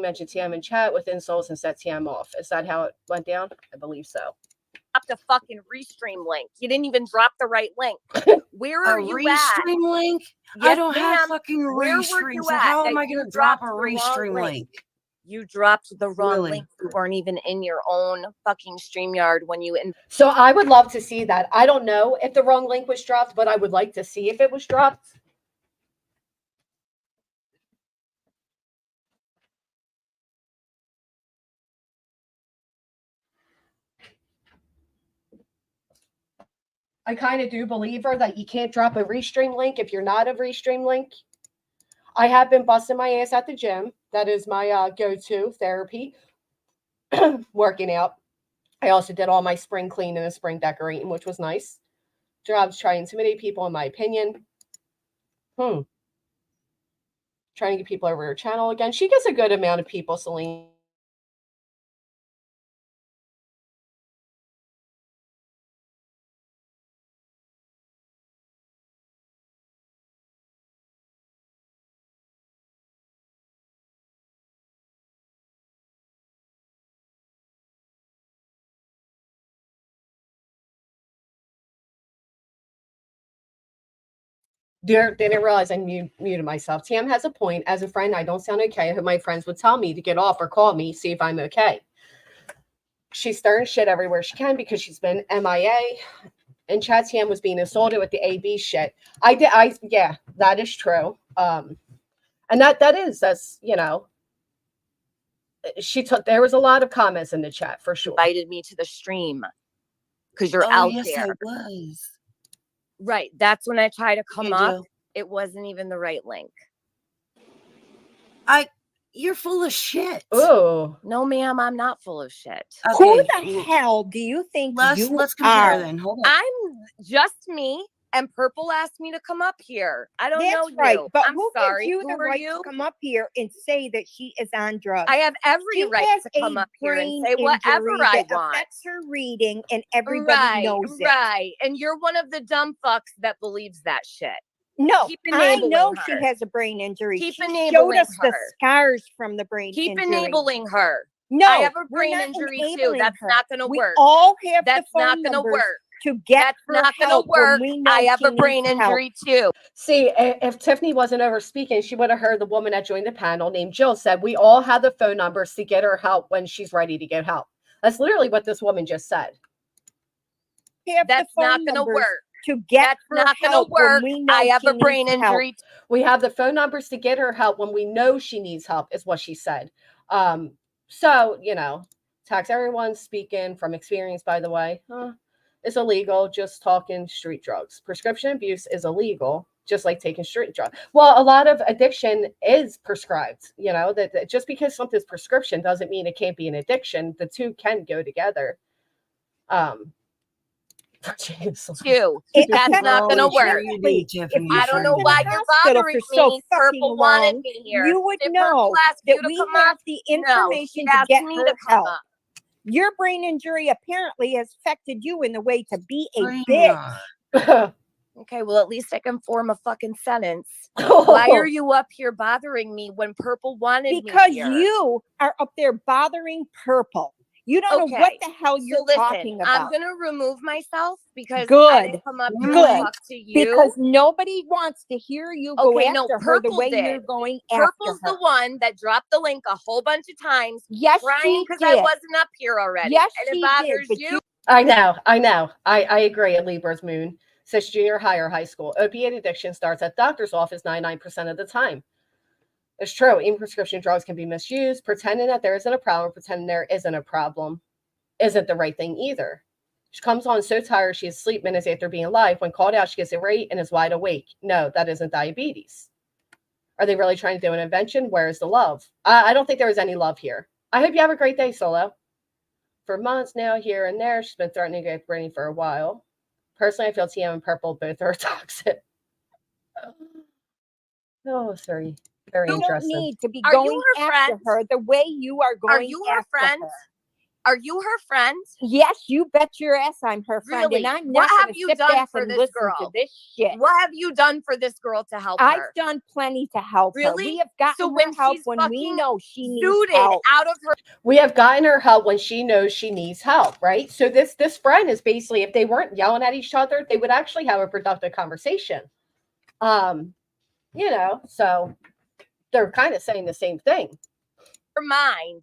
mentioned TM in chat with insults and set TM off. Is that how it went down? I believe so. Dropped a fucking restream link. You didn't even drop the right link. Where are you at? A restream link? Yes, I don't have fucking restreams. So how am I going to drop a restream link? You dropped the wrong link. You weren't even in your own fucking StreamYard when you. So I would love to see that. I don't know if the wrong link was dropped, but I would like to see if it was dropped. I kind of do believe her that you can't drop a restream link if you're not a restream link. I have been busting my ass at the gym. That is my go-to therapy. Working out. I also did all my spring cleaning and spring decorating, which was nice. Jobs try to intimidate people, in my opinion. Trying to get people over her channel again. She gets a good amount of people, Celine. Didn't realize I muted myself. Tam has a point. As a friend, I don't sound okay. I hope my friends would tell me to get off or call me, see if I'm okay. She's stirring shit everywhere she can because she's been MIA. And Chad Tam was being assaulted with the AB shit. Yeah, that is true. And that's, you know, there was a lot of comments in the chat for sure. Invited me to the stream because you're Oh, out yes, there. I was. Right. That's when I try to come You up. do. It wasn't even the right link. You're full of shit. Oh, No, ma'am, I'm not full of shit. Who Okay, the hell do you think you let's compare are? then. Hold on. I'm just me, and Purple asked me to come up here. I don't know That's right. you. But I'm who sorry. gives you Who the are right you? to come up here and say that she is on drugs? I have every She right has to come a up here and brain say whatever injury I that want. affects her reading, and everybody Right, knows it. right. And you're one of the dumb fucks that believes that shit. No, Keep I enabling know her. she has a brain injury. Keep She showed enabling us the her. scars from the brain Keep injury. enabling her. No, I have a we're brain not injury too. enabling That's her. not going to We work. all have That's the not phone going to numbers work. to get That's her not going help to work. when we know I have she a brain needs help. injury too. see, if Tiffany wasn't over speaking, she would have heard the woman that joined the panel named Jill said, we all have the phone numbers to get her help when she's ready to get help. That's literally what this woman just said. Have That's the phone not going to numbers work. to get That's her not going help to work. when we know I have she a brain needs help. injury. We have the phone numbers to get her help when we know she needs help, is what she said. So, you know, tax everyone speaking from experience, by the way. It's illegal, just talking street drugs. Prescription abuse is illegal, just like taking street drugs. Well, a lot of addiction is prescribed, you know, that just because something's prescription doesn't mean it can't be an addiction. The two can go together. Too. That's not going to work. If you I don't know worked in why a you're hospital bothering for so me. fucking Purple wanted long, me here. you would Did know Purple ask you that to we come have up? the No, information she to asked get me her to come help. up. Your brain injury apparently has affected you in the way to be a Brain bitch. rot. Okay, well, at least I can form a fucking sentence. Why are you up here bothering me when Purple wanted me Because here? you are up there bothering Purple. You don't know what the hell you're so listen, talking about. I'm gonna remove myself because I Good. didn't come up here Good. to talk to you. Because nobody wants to hear you go Okay, no, after her the Purple way did. you're going Purple's after her. the one that dropped the link a whole bunch of times, Yes, crying she because I did. wasn't up here already. Yes, and she it bothers did, but you. I know. I agree. At Libra's Moon says junior high or high school. Opiate addiction starts at doctor's office 99% of the time. It's true. Even prescription drugs can be misused. Pretending that there isn't a problem, pretending there isn't a problem, isn't the right thing either. She comes on so tired she is asleep minutes after being live. When called out, she gets irate and is wide awake. No, that isn't diabetes. Are they really trying to do an invention? Where is the love? I don't think there is any love here. I hope you have a great day, Solo. For months now, here and there, she's been threatening to get Brandi for a while. Personally, I feel TM and Purple both are toxic. Oh, sorry. Very You don't interesting. need to be Are going you her after friend? her the way you are going Are you her after friend? her. Are you her friend? Yes, you bet your ass I'm her friend. Really? And I'm What not have going to you sit done back for and this listen girl? to this shit. What have you done for this girl to help I've her? done plenty to help her. Really? We have gotten So her when help she's when we fucking know she needs Zooted help. out of her. We have gotten her help when she knows she needs help, right? So this friend is basically, if they weren't yelling at each other, they would actually have a productive conversation. You know, so they're kind of saying the same thing. Her mind.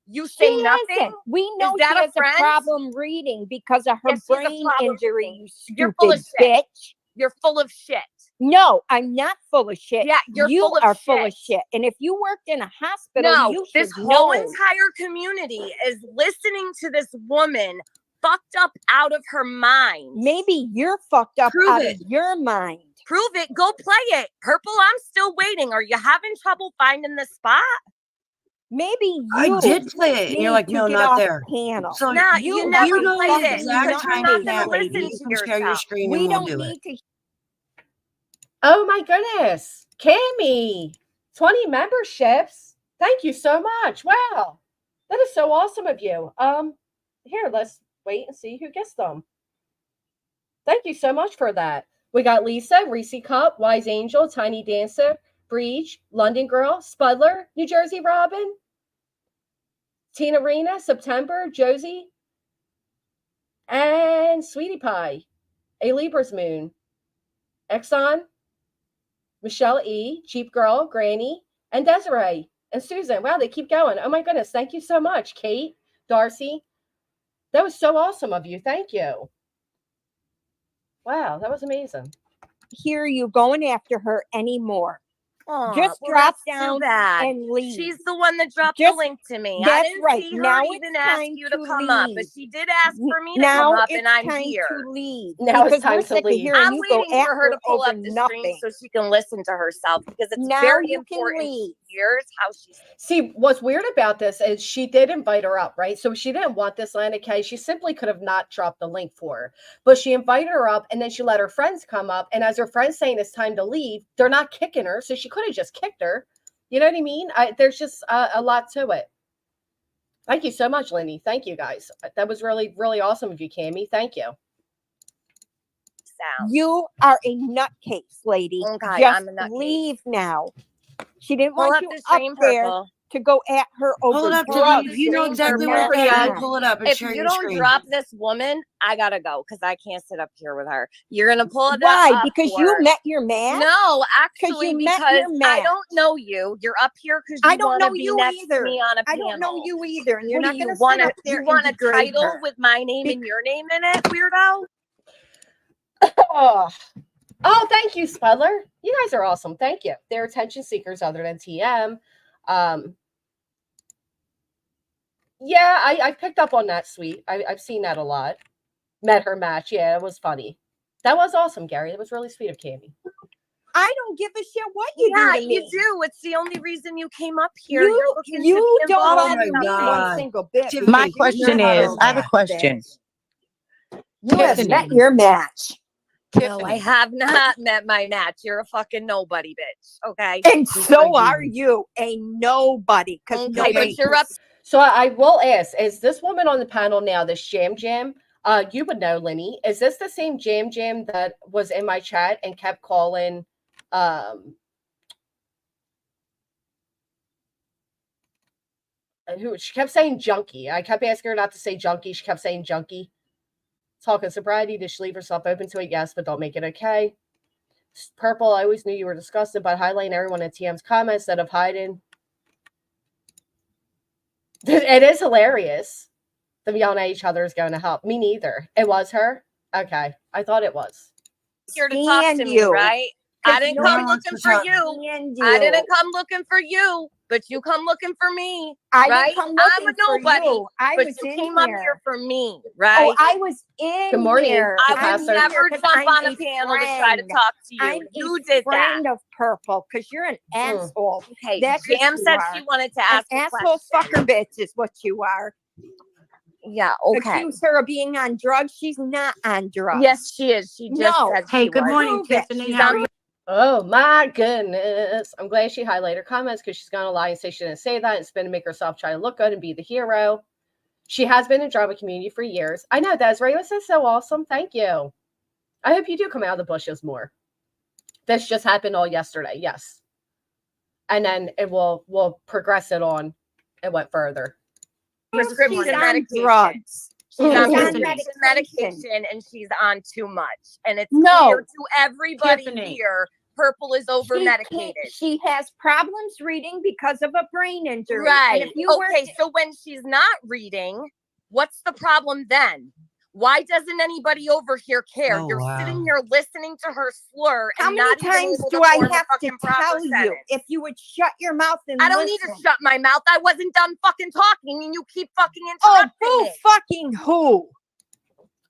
You say She nothing. isn't. We know Is that she a has friend? a problem reading because of her Yes, she has a brain problem injury, reading. you You're full of stupid shit. bitch. You're full of shit. No, I'm not full of shit. Yeah, you're you full of are shit. full of shit. And if you worked in a hospital, No, you this should whole know. entire community is listening to this woman fucked up out of her mind. Maybe you're fucked up Prove out it. of your mind. Prove it. Go play it. Purple, I'm still waiting. Are you having trouble finding the spot? Maybe you I did play it, and you're like, need no, to get not off there. panel. So Nah, you you have never you know played the it exact because you're time not to going to play. listen You to can share your yourself. screen We and we'll don't do need it. to. Oh my goodness. Cammy, 20 memberships. Thank you so much. Wow. That is so awesome of you. Here, let's wait and see who gets them. Thank you so much for that. We got Lisa, Reese Cup, Wise Angel, Tiny Dancer, Breach, London Girl, Spudler, New Jersey Robin, Tina Rena, September, Josie, and Sweetie Pie, A Libra's Moon, Exxon, Michelle E, Cheap Girl, Granny, and Desiree, and Susan. Wow, they keep going. Oh my goodness. Thank you so much, Kate, Darcy. That was so awesome of you. Thank you. Wow, that was amazing. Hear you going after her anymore. Aw, Just well, drop that's too down bad. and leave. She's the one that dropped Just- the link to me. that's I didn't right. see her Now even it's ask time you to to come up, but leave. she did ask for me to Now come up, it's and I'm time here. to leave. Now it's because time we're to sick of leave. hearing I'm you go waiting for her to pull over up the nothing. stream so she can listen to herself, because it's Now very you can important. leave. Here's how she's. See, what's weird about this is she did invite her up, right? So she didn't want this Lana K. She simply could have not dropped the link for her. But she invited her up, and then she let her friends come up. And as her friends saying it's time to leave, they're not kicking her. So she could have just kicked her. You know what I mean? There's just a lot to it. Thank you so much, Lenny. Thank you, guys. That was really, really awesome of you, Cammie. Thank you. Sound. You are a nutcase, lady. Okay, Just I'm a nutcase. leave now. She didn't Pull want up you the up stream, there Purple. to go at her over Hold up, drugs. Tiffany. You know Stream exactly for where it's Maria. at. Pull it up and If share you your don't screen. drop this woman, I gotta go because I can't sit up here with her. You're gonna pull that Why? up Because for you her. met your man? No, actually, you met because your I match. don't know you. You're up here because I you don't want to know be you next either. to me on a I panel. don't know you either, and you're What not do you going to want? sit up there You want a and degrade title her. with my name and your name in it, weirdo? Oh, thank you, Spudler. You guys are awesome. Thank you. They're attention seekers other than TM. Yeah, I picked up on that, sweet. I've seen that a lot. Met her match. Yeah, it was funny. That was awesome, Gary. It was really sweet of Cammie. I don't give a shit what you Yeah, do to me. you do. It's the only reason you came up here. You, You're looking you to be don't involved Oh bother my me one God. single bit. Tiffany, My you question know is, I have a that, question. You have Tiffany. met your match. No, I have not met my match. You're a fucking nobody, bitch. Okay. And Just so like are you, a nobody. Because Okay, but you're up. So I will ask, is this woman on the panel now, this Jam Jam? You would know, Lenny. Is this the same Jam Jam that was in my chat and kept calling who she kept saying junkie? I kept asking her not to say junkie. She kept saying junkie. Talking sobriety, did she leave herself open to it? Yes, but don't make it okay. Purple, I always knew you were disgusted by highlighting everyone in TM's comments instead of hiding. It is hilarious. Them yelling at each other is going to help. Me neither. It was her? Okay. I thought it was. Here to talk to me, right? I didn't come looking for you. I didn't come looking for you, but you come looking for me. I right? didn't come looking I'm a nobody. for you. I but was you in came here. up here for me, right? Oh, I was in Good morning, here. I Pastor. would never because jump I'm on a panel to try to friend. talk to you. I'm You a did that. friend of Purple because you're an asshole. Okay, That's what Jam you said are. she wanted to An ask a asshole question. fucker bitch is what you are. Yeah, okay. Accuse her of being on drugs. She's not on drugs. Yes, she is. She just No. said Hey, she good was. morning, Prove it. Tiffany. She's How are on you? Oh my goodness. I'm glad she highlighted her comments because she's going to lie and say she didn't say that and spin to make herself try to look good and be the hero. She has been in drama community for years. I know, Desiree, this is so awesome. Thank you. I hope you do come out of the bushes more. This just happened all yesterday. Yes. And then we'll progress it on. It went further. Prescription She's on medication. drugs. She's on Tiffany. prescription medication and she's on too much. And it's No. clear to everybody Tiffany. here, Purple is over medicated. She has problems reading because of a brain injury. Right. And if you Okay, so when she's not reading, what's the problem then? Why doesn't anybody over here care? Oh, You're wow. sitting here listening to her slur how and many not even times able do to I form a have to fucking proper tell you sentence. if you would shut your mouth and I don't need to listen? shut my mouth. I wasn't done fucking talking and you keep fucking Oh, interrupting boo me. fucking who?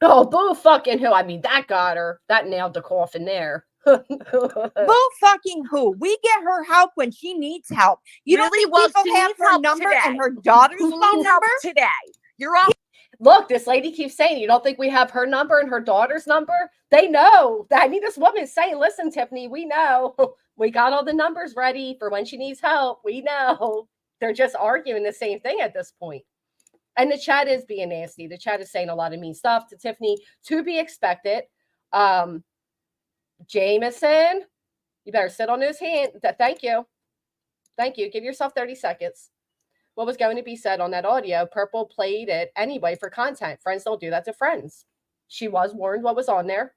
Oh, boo fucking who? I mean, that got her. That nailed the coffin there. Boo fucking who? We get her help when she needs help. You don't Really? think Well, people she have needs her help number today. and her daughter's She phone needs help number? today. You're all Look, this lady keeps saying, you don't think we have her number and her daughter's number? They know. I mean, this woman's saying, listen, Tiffany, we know. We got all the numbers ready for when she needs help. We know. They're just arguing the same thing at this point. And the chat is being nasty. The chat is saying a lot of mean stuff to Tiffany, to be expected. Jameson, you better sit on his hand. Thank you. Thank you. Give yourself 30 seconds. What was going to be said on that audio? Purple played it anyway for content. Friends don't do that to friends. She was warned what was on there.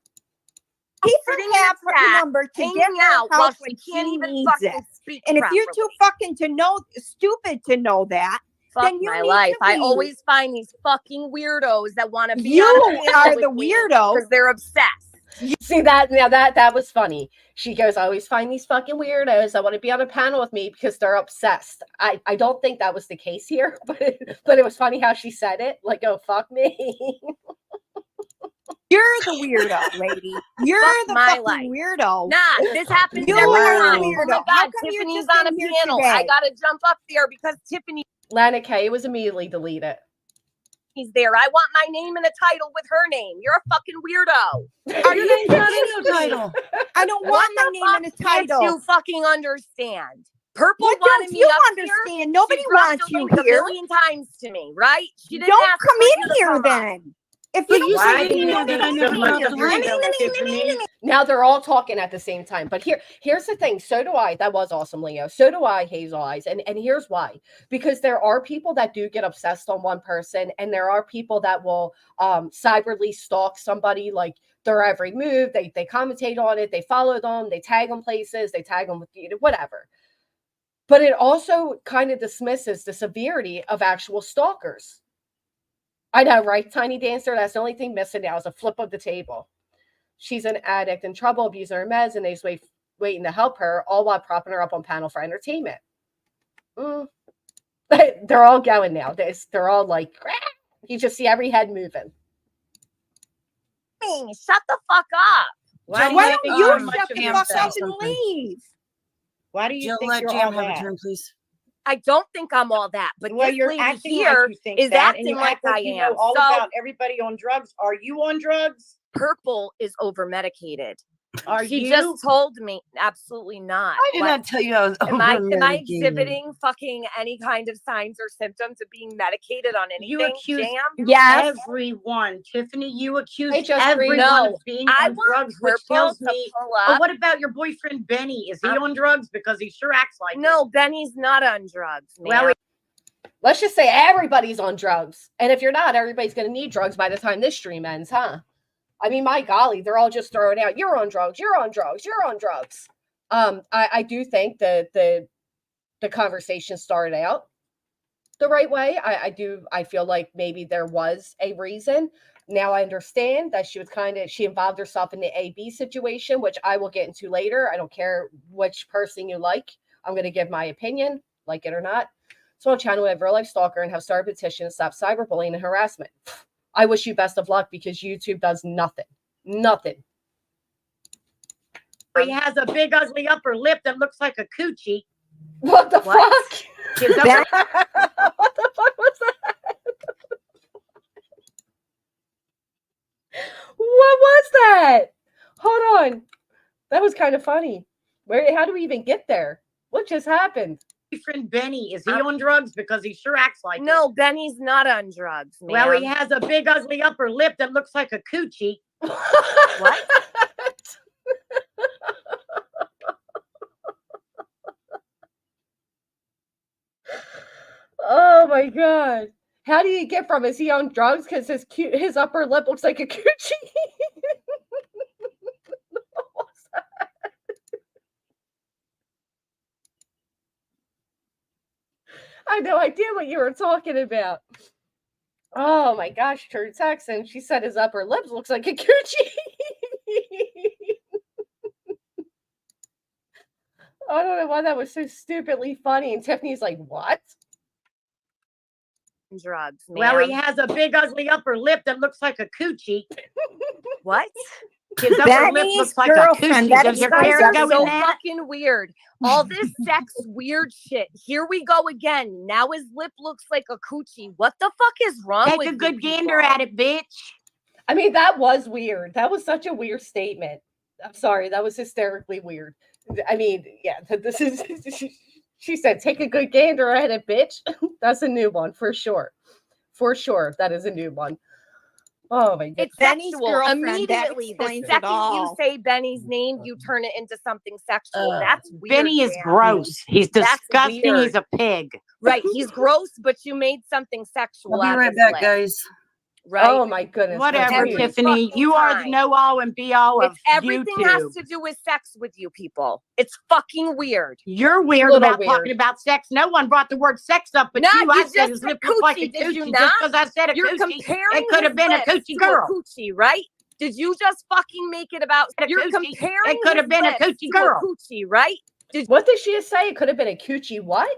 Keep sitting her in a half chat, number to hanging get her out while help she when can't she even needs fucking it. speak And if you're too properly. fucking stupid to know that, Fuck then you my need life. to I leave. always find these fucking weirdos that want to be You on a panel are with the me weirdo. because they're obsessed. See that now that was funny. She goes, I always find these fucking weirdos that want to be on a panel with me because they're obsessed. I don't think that was the case here, but it was funny how she said it. Like, oh fuck me. You're the weirdo, lady. You're Fuck the my fucking life. weirdo. Nah, this happens You every are time. the Oh weirdo. my How God, come you're Tiffany's just on a in here panel. today? I gotta jump up there because Tiffany's Lana K, it was immediately deleted. there. I want my name in a title with her name. You're a fucking weirdo. Are Your you name's not in kidding the me? title. I don't What want my the name fuck in a can't title. you fucking understand? Purple What wanted don't me you up understand? here. Nobody She dropped wants the you link here. a million times to me, right? She didn't Don't ask come for you in to here come up. then. If But you you don't said want in me, here don't that I come never in dropped here. the link. Now they're all talking at the same time. But here's the thing. So do I. That was awesome, Leo. So do I, Hazel Eyes. And here's why. Because there are people that do get obsessed on one person, and there are people that will cyberly stalk somebody, like their every move. They commentate on it, they follow them, they tag them places, they tag them with whatever. But it also kind of dismisses the severity of actual stalkers. I know, right? Tiny Dancer, that's the only thing missing now is a flip of the table. She's an addict in trouble, abusing her meds, and they just waiting to help her, all while propping her up on panel for entertainment. They're all going now. They're all like, you just see every head moving. Shut the fuck up. Why don't you shut the fuck up and leave? Why do you Jill, think let you're Jam all have a that? turn, please. I don't think I'm all that, but Well, this you're lady acting here like you think is that, and acting you like act like I you am. know all So about everybody on drugs. Are you on drugs? Purple is over medicated. Are She you? just told me absolutely not. I did not tell you I was Am I over-medicated. exhibiting fucking any kind of signs or symptoms of being medicated on anything? You accuse Jam? Yes. everyone, Tiffany. You accuse Hey, just everyone No, of being I on want drugs, which Purple tells to me. pull Oh, up. what about your boyfriend Benny? Is he on drugs? Because he sure acts like it. No, Benny's not on drugs, man. Well, Let's just say everybody's on drugs. And if you're not, everybody's going to need drugs by the time this stream ends, huh? I mean, my golly, they're all just throwing out, you're on drugs, you're on drugs, you're on drugs. I do think that the conversation started out the right way. I feel like maybe there was a reason. Now I understand that she involved herself in the AB situation, which I will get into later. I don't care which person you like. I'm going to give my opinion, like it or not. So on channel, we have real life stalker and have started a petition to stop cyberbullying and harassment. I wish you best of luck because YouTube does nothing. Nothing. he has a big ugly upper lip that looks like a coochie. What the What? fuck? His upper What the fuck was that? What was that? Hold on. That was kind of funny. How do we even get there? What just happened? boyfriend Benny, is he on drugs? Because he sure acts like it. No, Benny's not on drugs, man. Well, he has a big ugly upper lip that looks like a coochie. What? Oh my god. How do you get from, is he on drugs because his upper lip looks like a coochie? What was that? I had no idea what you were talking about. Oh my gosh, turned Texan. She said his upper lip looks like a coochie. I don't know why that was so stupidly funny. And Tiffany's like, what? Drugs, man. Well, he has a big ugly upper lip that looks like a coochie. What? His upper lip looks like a girlfriend, coochie. that Does your explains hair Guys are go so in that? fucking weird. All this sex weird shit. Here we go again. Now his lip looks like a coochie. What the fuck is wrong Take with a you good people? gander at it, bitch. I mean, that was weird. That was such a weird statement. I'm sorry. That was hysterically weird. I mean, yeah, this is, she said, take a good gander at it, bitch. That's a new one for sure. For sure. That is a new one. Oh my god. It's Benny's sexual. girlfriend, that Immediately, the explains it second you all. say Benny's name, you turn it into something sexual. That's weird. Benny is Sam. gross. He's That's disgusting. weird. He's a pig. Right. He's gross, but you made something sexual. I'll be out of right his back, lip. guys. right? Oh my goodness. Whatever, Every confused. Tiffany. fucking You are the time. know all and be all of It's everything has YouTube. to do with sex with you people. It's fucking weird. You're weird Little about weird. talking about sex. No one brought the word sex up but Not you. I you said just his said lip looked like a coochie, did you coochie not? just because I said a You're coochie. comparing It could have his been a lips coochie to girl. a coochie, right? Did you just fucking make it about A you're coochie. comparing It could have his been a lips coochie to girl. a coochie, right? What did she just say? It could have been a coochie what?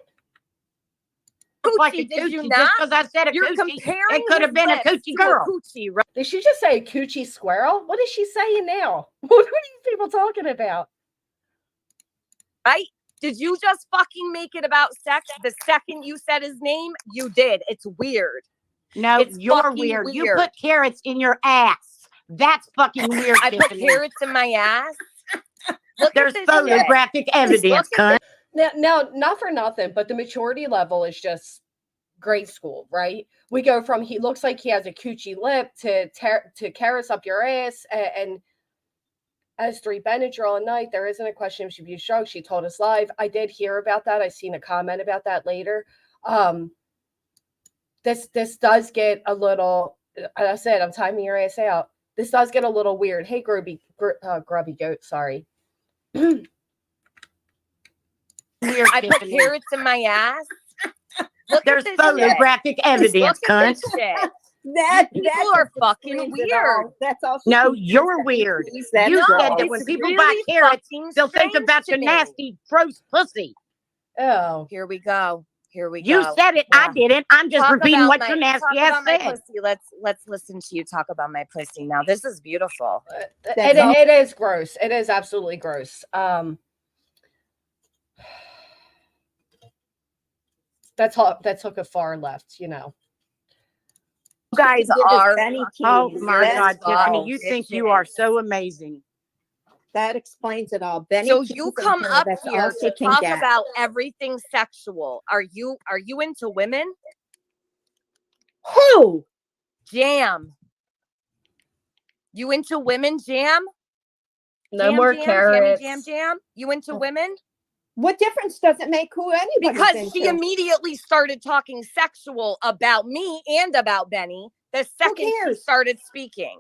Looked like a Coochie, did you coochie not? just because I said a You're coochie. comparing It could have his been a lips coochie to girl. a coochie, right? Did she just say a coochie squirrel? What is she saying now? What are these people talking about? Right? Did you just fucking make it about sex the second you said his name? You did. It's weird. No, It's you're fucking weird. You weird. put carrots in your ass. That's fucking weird, I put Tiffany. carrots in my ass. Look There's at this shit. photographic evidence, Look at cunt. Now, not for nothing, but the maturity level is just grade school, right? We go from he looks like he has a coochie lip to carrots up your ass and as 3 Benadryl a night. There isn't a question if she abused drugs. She told us live. I did hear about that. I seen a comment about that later. This does get a little. I said I'm timing your ass out. This does get a little weird. Hey, grubby goat. Sorry. Weird, I put Tiffany. carrots in my ass. Look There's at this shit. photographic evidence, Look at cunt. this shit. That People that are just fucking explains it weird. all. That's all. she No, can do is you're say weird. cookies. That's You said all. that when It's people really buy carrots, fucking they'll think strange about to your me. nasty, gross pussy. Oh, Here we go. Here we You go. said it. Yeah. I didn't. I'm just Talk repeating about what my your nasty talk ass about my said. pussy. Let's listen to you talk about my pussy now. This is beautiful. it is gross. It is absolutely gross. That took a far left, you know. You guys Give us are. Benny Oh Keys. my That's God, Tiffany, all. you think you are so amazing. That explains it all. Benny So Keys you and come her, up that's all here she to can talk get. about everything sexual. Are you into women? Who? Jam. You into women, Jam? No Jam, more jam, carrots. Jam. You into women? What difference does it make who anybody's Because into? she immediately started talking sexual about me and about Benny the second she cares? started speaking.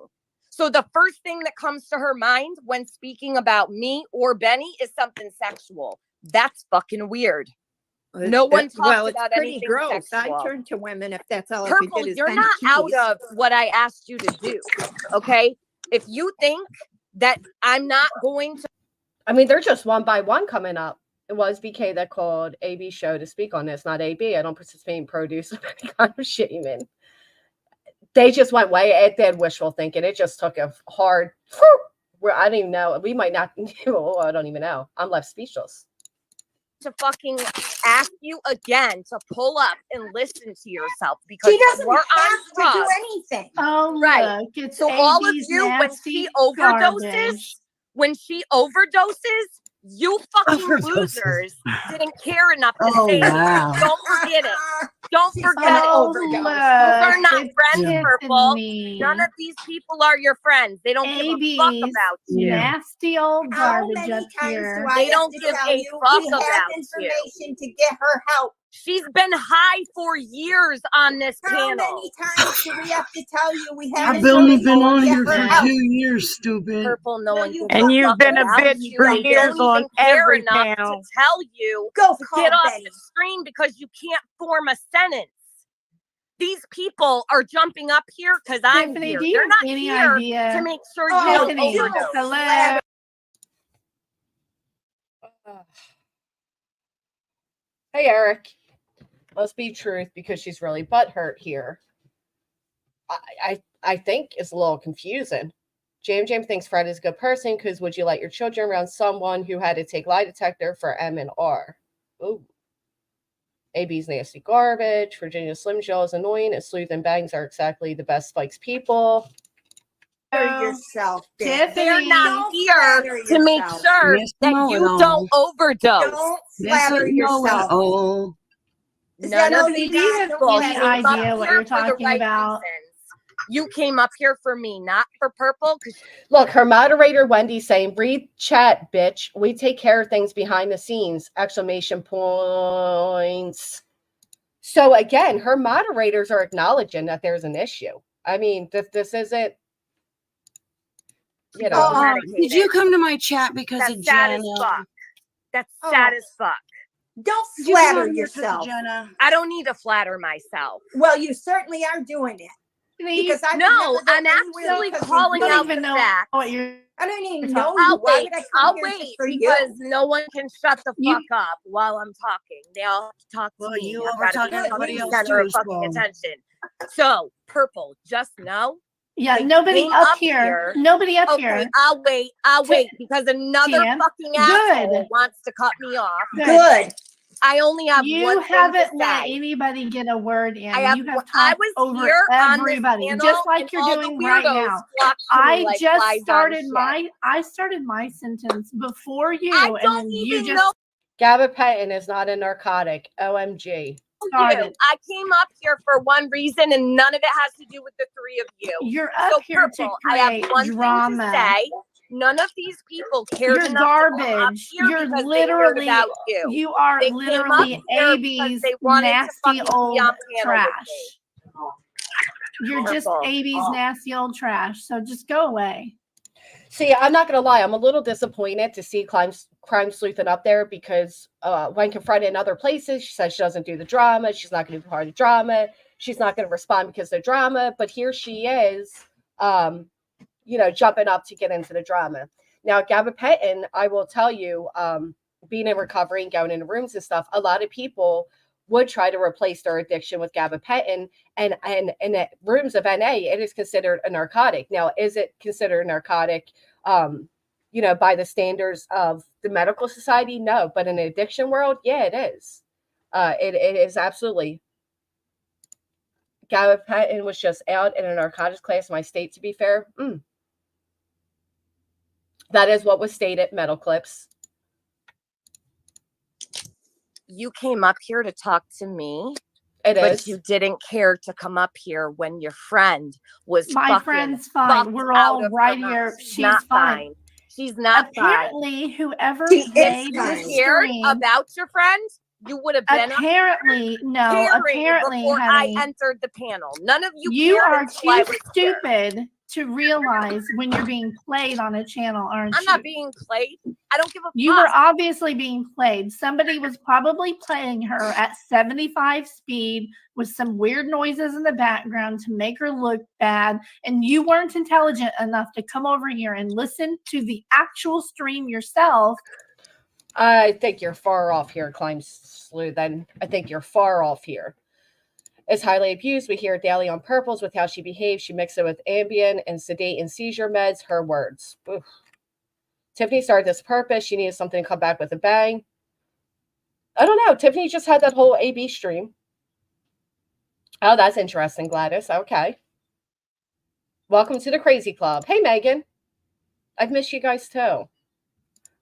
So the first thing that comes to her mind when speaking about me or Benny is something sexual. That's fucking weird. No one talks well, it's about pretty anything gross. sexual. I turn to women if that's all I Purple, could get is you're Benny not out Keys. of what I asked you to do. Okay. If you think that I'm not going to. I mean, they're just one by one coming up. It was BK that called AB show to speak on this, not AB. I don't participate in produce of any kind of shaming. They just went way at that wishful thinking. It just took a hard where I don't even know. We might not. Oh, I don't even know. I'm left speechless. To fucking ask you again to pull up and listen to yourself because She doesn't we're have on to drugs. do anything. Oh, Right. look, it's So all of AB's you, nasty garbage. when she overdoses, you fucking losers didn't care enough to Oh, say anything. wow. Don't forget it. Don't She's forget gonna it. Oh, overdose. look, Those are not it's friends, Purple. Tiffany. None of these people are your friends. They don't give a fuck AB's about you. nasty old How garbage many up times here. do I They have don't to give tell a you fuck we have about you. information to get her help? She's been high for years on this How panel. many times do we have to tell you we have I've only information been on to here get her for help? 2 years, stupid. Purple, no Well, one you gives And a you've fuck been a about bitch you. for They years don't on even care every enough to panel. tell you Go to call get off Benny. the screen because you can't form a sentence. These people are jumping up here because I'm Tiffany, here. do you They're have not any here idea? to make sure you Oh, don't Tiffany, overdose. hello. Hey, Eric. Must be truth because she's really butthurt here. I think it's a little confusing. Jam thinks Fred is a good person because would you let your children around someone who had to take lie detector for M&R? Ooh. AB's nasty garbage. Virginia Slim Jill is annoying. And Sleuth and Bangs are exactly the best Spike's people. Yourself, Tiffany. They're not Don't here flatter to make yourself. sure Yes, that know you it don't all. overdose. Don't Yes, flatter I know it yourself. all. None of Tiffany, these do you have people any came up idea what here you're for the talking right about? reasons. You came up here for me, not for Purple. Look, her moderator, Wendy, saying, read chat, bitch. We take care of things behind the scenes. Exclamation points. So again, her moderators are acknowledging that there's an issue. I mean, this isn't, you know. Did you come to my chat because That's of sad Jenna? as fuck. That's sad as fuck. Don't Did you come flatter on here 'cause of yourself. Jenna? I don't need to flatter myself. Well, you certainly are doing it. Because I No, I'm actually calling out the fact. what you're I don't even talking- know you. I'll Why wait. would I come I'll here wait just for because you? no one can shut the You- fuck up while I'm talking. They all have to talk to Well, me. you I've over gotta talking be everybody the else center too, of fucking so. attention. So, Purple, just know. Yeah, They nobody came up up here. here. Nobody up Okay, here. I'll wait because another Jan, fucking good. asshole wants to cut me off. Good. I only have You one haven't thing to let say. anybody get a word in. I You have I talked was over here on this everybody, panel, just like and you're all doing the right weirdos now. flocked to me I like just flies on started shit. I started my sentence before you, I and don't then even you just know Gabapentin is not a narcotic. OMG. started. you. I came up here for one reason, and none of it has to do with the three of you. You're up So, here Purple, to I have create one thing drama. to say. None of these people cared You're enough to come up garbage. here You're because they literally cared about you. you are They came up literally here because AB's they wanted to nasty fucking be old on panel with trash. me. You're just Purple. AB's nasty old trash. So just go away. See, I'm not going to lie. I'm a little disappointed to see crime sleuthing up there because when confronted in other places, she says she doesn't do the drama. She's not going to be part of the drama. She's not going to respond because of the drama. But here she is, jumping up to get into the drama. Now, gabapentin, I will tell you, being in recovery and going into rooms and stuff, a lot of people would try to replace their addiction with gabapentin. And in the rooms of NA, it is considered a narcotic. Now, is it considered a narcotic, by the standards of the medical society? No. But in the addiction world, yeah, it is. It is absolutely. Gabapentin was just out in a narcotics class in my state, to be fair. That is what was stated, Metal Clips. You came up here to talk to me, It but is. you didn't care to come up here when your friend was My friend's fine. We're all right here. She's not fine. She's not Apparently, whoever She is made fine. this cared stream, about your friend. You would have been apparently, no, apparently, before honey, I entered the panel. None of you you cared are until I too was here. stupid to realize when you're being played on a channel, aren't I'm you? not being played. I don't give a You fuck. were obviously being played. Somebody was probably playing her at 75 speed with some weird noises in the background to make her look bad. And you weren't intelligent enough to come over here and listen to the actual stream yourself. I think you're far off here, Climb Sleuth. Then I think you're far off here. Is highly abused. We hear it daily on Purples with how she behaves. She mixed it with Ambien and sedate and seizure meds. Her words. Oof. Tiffany started this purpose. She needed something to come back with a bang. I don't know. Tiffany just had that whole AB stream. Oh, that's interesting, Gladys. Okay. Welcome to the Crazy Club. Hey, Megan. I've missed you guys too.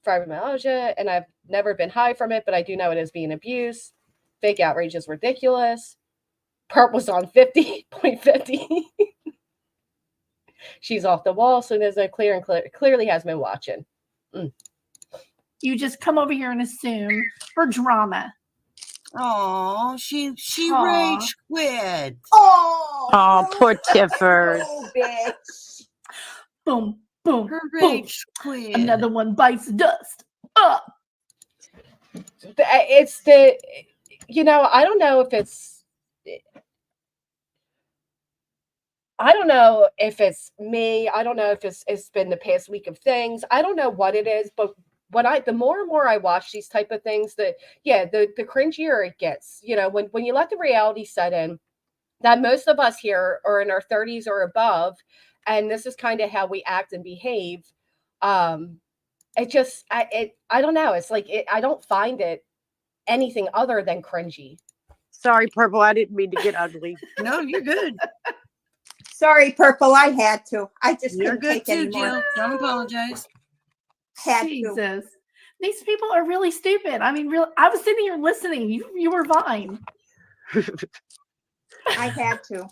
Fibromyalgia, and I've never been high from it, but I do know it is being abused. Fake outrage is ridiculous. Perp was on 50.50. She's off the wall, so there's no clearly has been watching. You just come over here and assume for drama. Oh, she Aw. rage quit. Oh, poor Tiffers. bitch. Boom, boom, Her boom. rage quit. Another one bites dust. It's the, I don't know if it's, me. I don't know if it's been the past week of things. I don't know what it is, but the more and more I watch these type of things, the cringier it gets. When you let the reality set in, that most of us here are in our 30s or above, and this is kind of how we act and behave. It just, I don't know. It's like I don't find it anything other than cringy. Sorry, Purple. I didn't mean to get ugly. No, you're good. Sorry, Purple. I had to. I just You're couldn't good take too, anymore. Jill. Don't apologize. Had to. Jesus. These people are really stupid. I mean, I was sitting here listening. You were fine. I had to.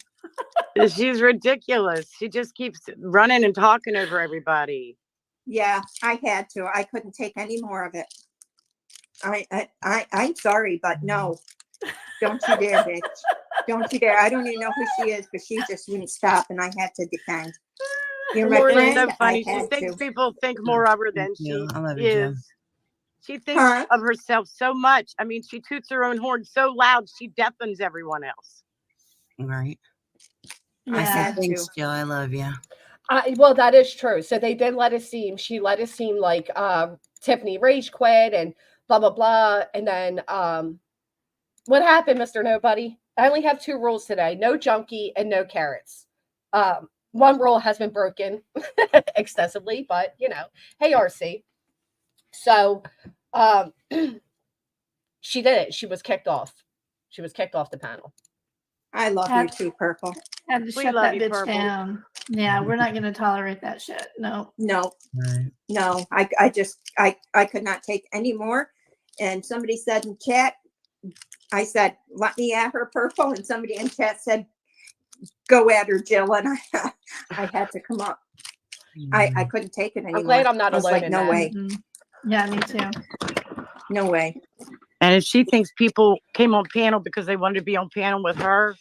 She's ridiculous. She just keeps running and talking over everybody. Yeah, I had to. I couldn't take any more of it. I'm sorry, but no. Don't you dare, bitch. Don't you dare. I don't even know who she is, but she just wouldn't stop, and I had to defend. You're my Morning. It's friend. so funny. I She had thinks to. people think more of her than Thank you. she I love you, Jim. is. She thinks Huh? of herself so much. I mean, she toots her own horn so loud she deafens everyone else. Right. I Yeah. said had thanks, to. Jill. I love you. Well, that is true. So they did let it seem. She let it seem like Tiffany rage quit and blah blah blah. And then what happened, Mr. Nobody? I only have 2 rules today: no junkie and no carrots. One rule has been broken extensively, but hey, RC. So she did it. She was kicked off. She was kicked off the panel. I love you too, Purple. Had to We shut love that you, bitch Purple. down. Yeah, we're not going to tolerate that shit. No. No, Right. no. I could not take any more. And somebody said in chat, I said, let me at her, Purple. And somebody in chat said, go at her, Jill. And I had to come up. I couldn't take it anymore. I'm glad I'm not I was alone like, in no that. way. Yeah, me too. No way. And if she thinks people came on panel because they wanted to be on panel with her,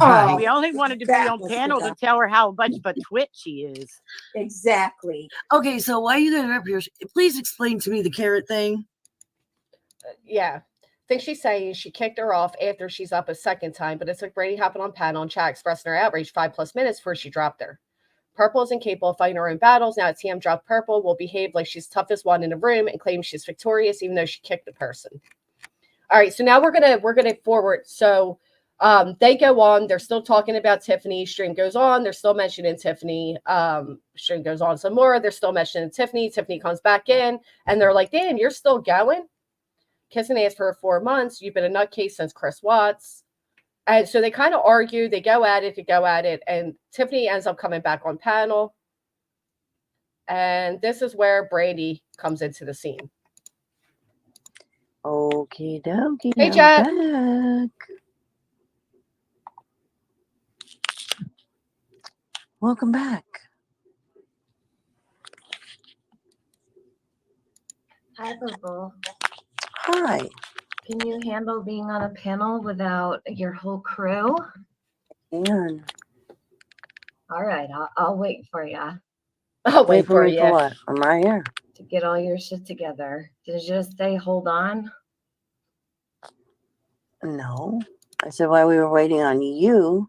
Oh, we only wanted to be that on was panel to the- tell her how much of a twit she is. exactly. Okay, so why you guys are up here? Please explain to me the carrot thing. Yeah. I think she's saying she kicked her off after she's up a second time, but it took Brady hopping on panel and chat expressing her outrage 5+ minutes before she dropped her. Purple is incapable of fighting her own battles. Now TM dropped Purple, will behave like she's toughest one in the room and claim she's victorious even though she kicked the person. All right, so now we're gonna forward. So they go on, they're still talking about Tiffany. Stream goes on, they're still mentioning Tiffany. Stream goes on some more, they're still mentioning Tiffany. Tiffany comes back in and they're like, damn, you're still going? Kissing ass for 4 months. You've been a nutcase since Chris Watts. And so they kind of argue, they go at it, and Tiffany ends up coming back on panel. And this is where Brandi comes into the scene. Okie dokie. Hey, Jet. Back. Welcome back. Hi, Purple. Hi. Can you handle being on a panel without your whole crew? And All right, I'll wait for you I'll wait for me you. for what? I'm right here. to get all your shit together. Did you just say hold on? No. I said while we were waiting on you.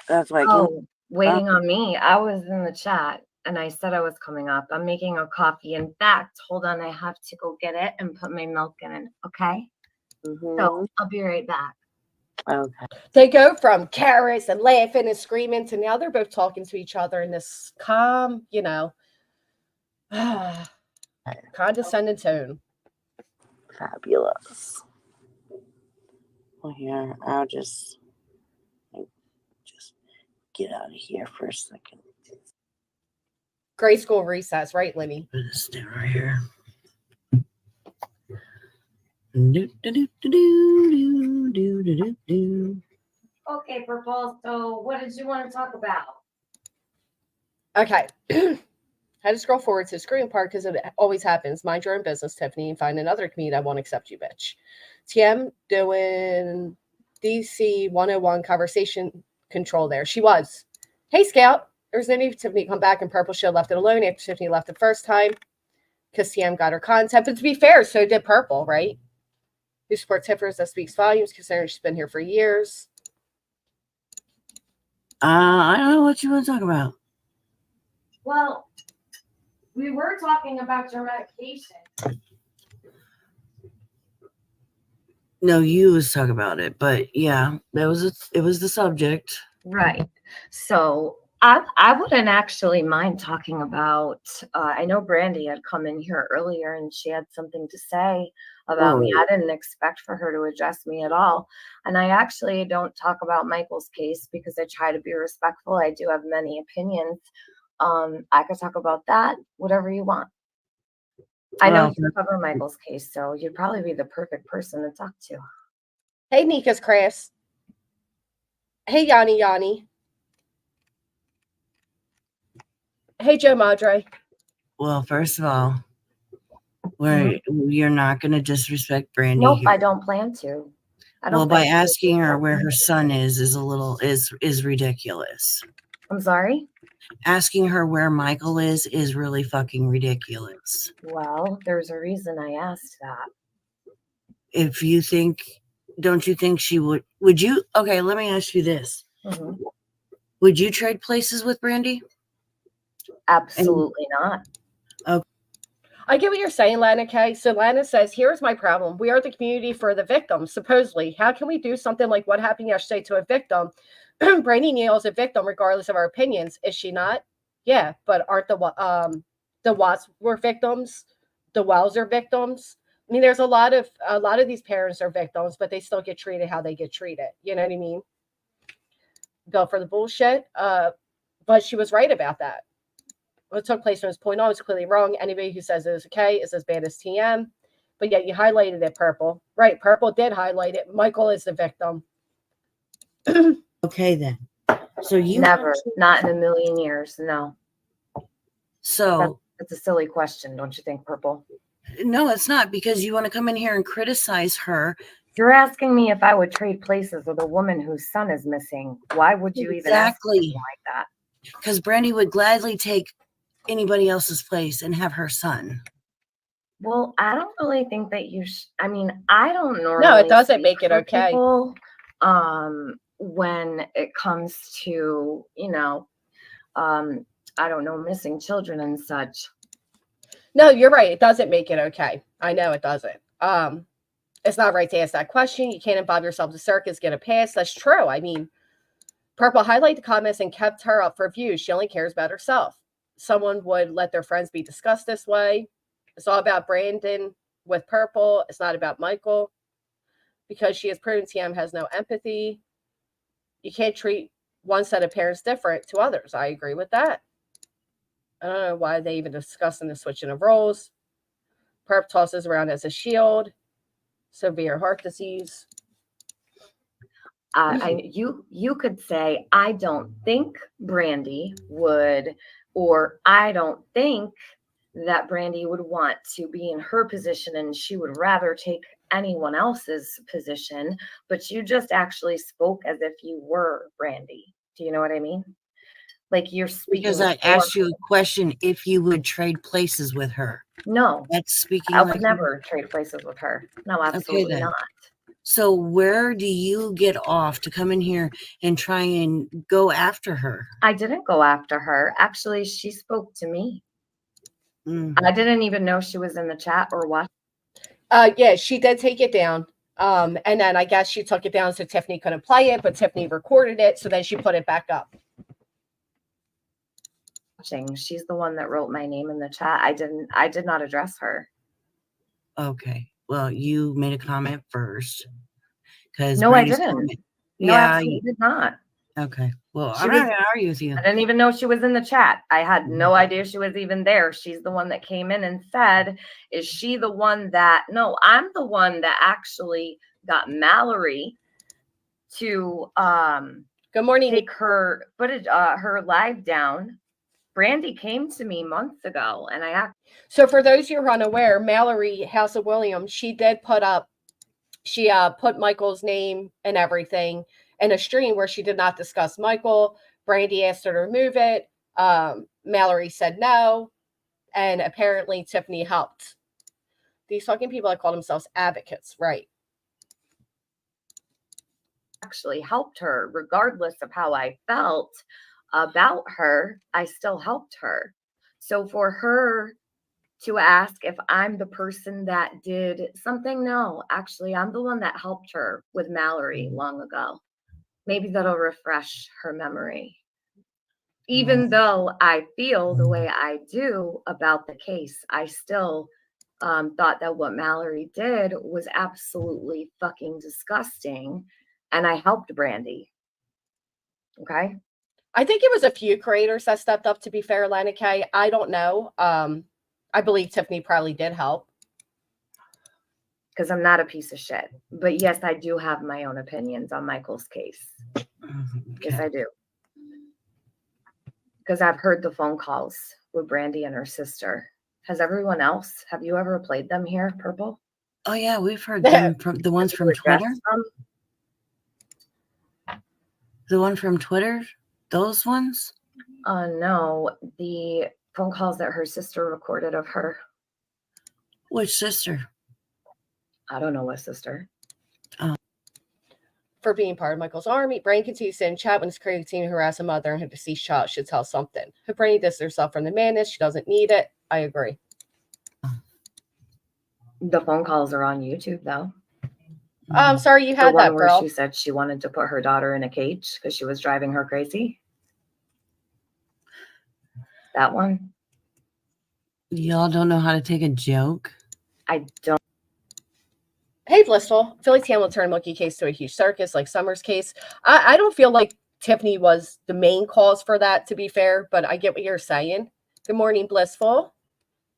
That's why I came. Oh, waiting on me. I was in the chat and I said I was coming up. I'm making a coffee. In fact, hold on, I have to go get it and put my milk in it. Okay. So I'll be right back. Okay. They go from carrots and laughing and screaming to now they're both talking to each other in this calm, condescending tone. Fabulous. Well, here, I'll just get out of here for a second. Grade school recess, right, Lenny? Stay right here. Do, do, do, do, do, do, do, do. Okay, Purple. So what did you want to talk about? Okay. I had to scroll forward to the screen part because it always happens. Mind your own business, Tiffany, and find another comedian that won't accept you, bitch. TM doing DC 101 conversation control there. She was. Hey, Scout. There's no need for Tiffany to come back, and Purple Shield left it alone after Tiffany left the first time because TM got her content. But to be fair, so did Purple, right? Who supports hippers that speaks volumes considering she's been here for years. I don't know what you want to talk about. Well, we were talking about your medication. No, you was talking about it, but yeah, it was the subject. Right. So I wouldn't actually mind talking about, I know Brandi had come in here earlier and she had something to say about me. I didn't expect for her to address me at all. And I actually don't talk about Michael's case because I try to be respectful. I do have many opinions. I could talk about that, whatever you want. I know you cover Michael's case, so you'd probably be the perfect person to talk to. Hey, Nika's Crafts. Hey, Yanni. Hey, Joe Madre. Well, first of all, you're not going to disrespect Brandi. Nope, here. I don't plan to. I don't Well, by think asking her where her son is a little is ridiculous. I'm sorry. Asking her where Michael is really fucking ridiculous. Well, there's a reason I asked that. If you think, don't you think she would you, okay, let me ask you this. Mhm. Would you trade places with Brandi? Absolutely not. I get what you're saying, Lana Kay. So Lana says, here's my problem. We are the community for the victims, supposedly. How can we do something like what happened yesterday to a victim? Brandi Neal is a victim regardless of our opinions. Is she not? Yeah, but aren't the Watts were victims? The Wells are victims. I mean, there's a lot of these parents are victims, but they still get treated how they get treated. You know what I mean? Go for the bullshit. But she was right about that. What took place from his point on was clearly wrong. Anybody who says it is okay is as bad as TM. But yet you highlighted it, Purple. Right, Purple did highlight it. Michael is the victim. Okay, then. So you Never, not in a million years. No. So It's a silly question, don't you think, Purple? no, it's not, because you want to come in here and criticize her. You're asking me if I would trade places with a woman whose son is missing. Why would you even ask Exactly. something like that? Because Brandi would gladly take anybody else's place and have her son. Well, I don't really think that you I mean, I don't normally No, it doesn't speak make it for okay. people, when it comes to, I don't know, missing children and such. No, you're right. It doesn't make it okay. I know it doesn't. It's not right to ask that question. You can't involve yourself in the circus, get a pass. That's true. I mean, Purple highlighted the comments and kept her up for views. She only cares about herself. Someone would let their friends be discussed this way. It's all about Brandon with Purple. It's not about Michael. Because she has proven TM has no empathy. You can't treat one set of parents different to others. I agree with that. I don't know why they even discussing the switching of roles. Perp tosses around as a shield. Severe heart disease. You could say, I don't think Brandi would, or I don't think that Brandi would want to be in her position and she would rather take anyone else's position, but you just actually spoke as if you were Brandi. Do you know what I mean? Like you're speaking. Because I asked you a question if you would trade places with her. No, That's speaking. I would never trade places with her. No, absolutely then. not. So where do you get off to come in here and try and go after her? I didn't go after her. Actually, she spoke to me. Mm. I didn't even know she was in the chat or what. Yeah, she did take it down. And then I guess she took it down so Tiffany couldn't play it, but Tiffany recorded it, so then she put it back up. She's the one that wrote my name in the chat. I did not address her. Okay. Well, you made a comment first. No, I didn't. No, Yeah, absolutely did not. Okay. Well, She I'm was- not gonna argue with you. I didn't even know she was in the chat. I had no idea she was even there. She's the one that came in and said, is she the one that, no, I'm the one that actually got Mallory to Good morning. take her footage, her live down. Brandi came to me months ago and So for those who are unaware, Mallory House of Williams, she did put up, she put Michael's name and everything in a stream where she did not discuss Michael. Brandi asked her to remove it. Mallory said no. And apparently Tiffany helped. These fucking people that call themselves advocates, right? actually helped her regardless of how I felt about her. I still helped her. So for her to ask if I'm the person that did something, no, actually I'm the one that helped her with Mallory long ago. Maybe that'll refresh her memory. Even though I feel the way I do about the case, I still thought that what Mallory did was absolutely fucking disgusting. And I helped Brandi. Okay. I think it was a few creators that stepped up, to be fair, Lana Kay. I don't know. I believe Tiffany probably did help. Because I'm not a piece of shit. But yes, I do have my own opinions on Michael's case. Yes, I do. Because I've heard the phone calls with Brandi and her sister. Has everyone else? Have you ever played them here, Purple? Oh yeah, we've heard them from the ones from Twitter. The one from Twitter? Those ones? No, the phone calls that her sister recorded of her. Which sister? I don't know what sister. For being part of Michael's army, Brandi continues to chat when his crazy team harass a mother and her deceased child should tell something. If Brandi distances herself from the madness, she doesn't need it. I agree. The phone calls are on YouTube, though. I'm sorry you The had one that, where girl. she said she wanted to put her daughter in a cage because she was driving her crazy. That one. Y'all don't know how to take a joke? I don't. Hey, Blissful. I feel like Tam will turn Monkey case to a huge circus like Summer's case. I don't feel like Tiffany was the main cause for that, to be fair, but I get what you're saying. Good morning, Blissful.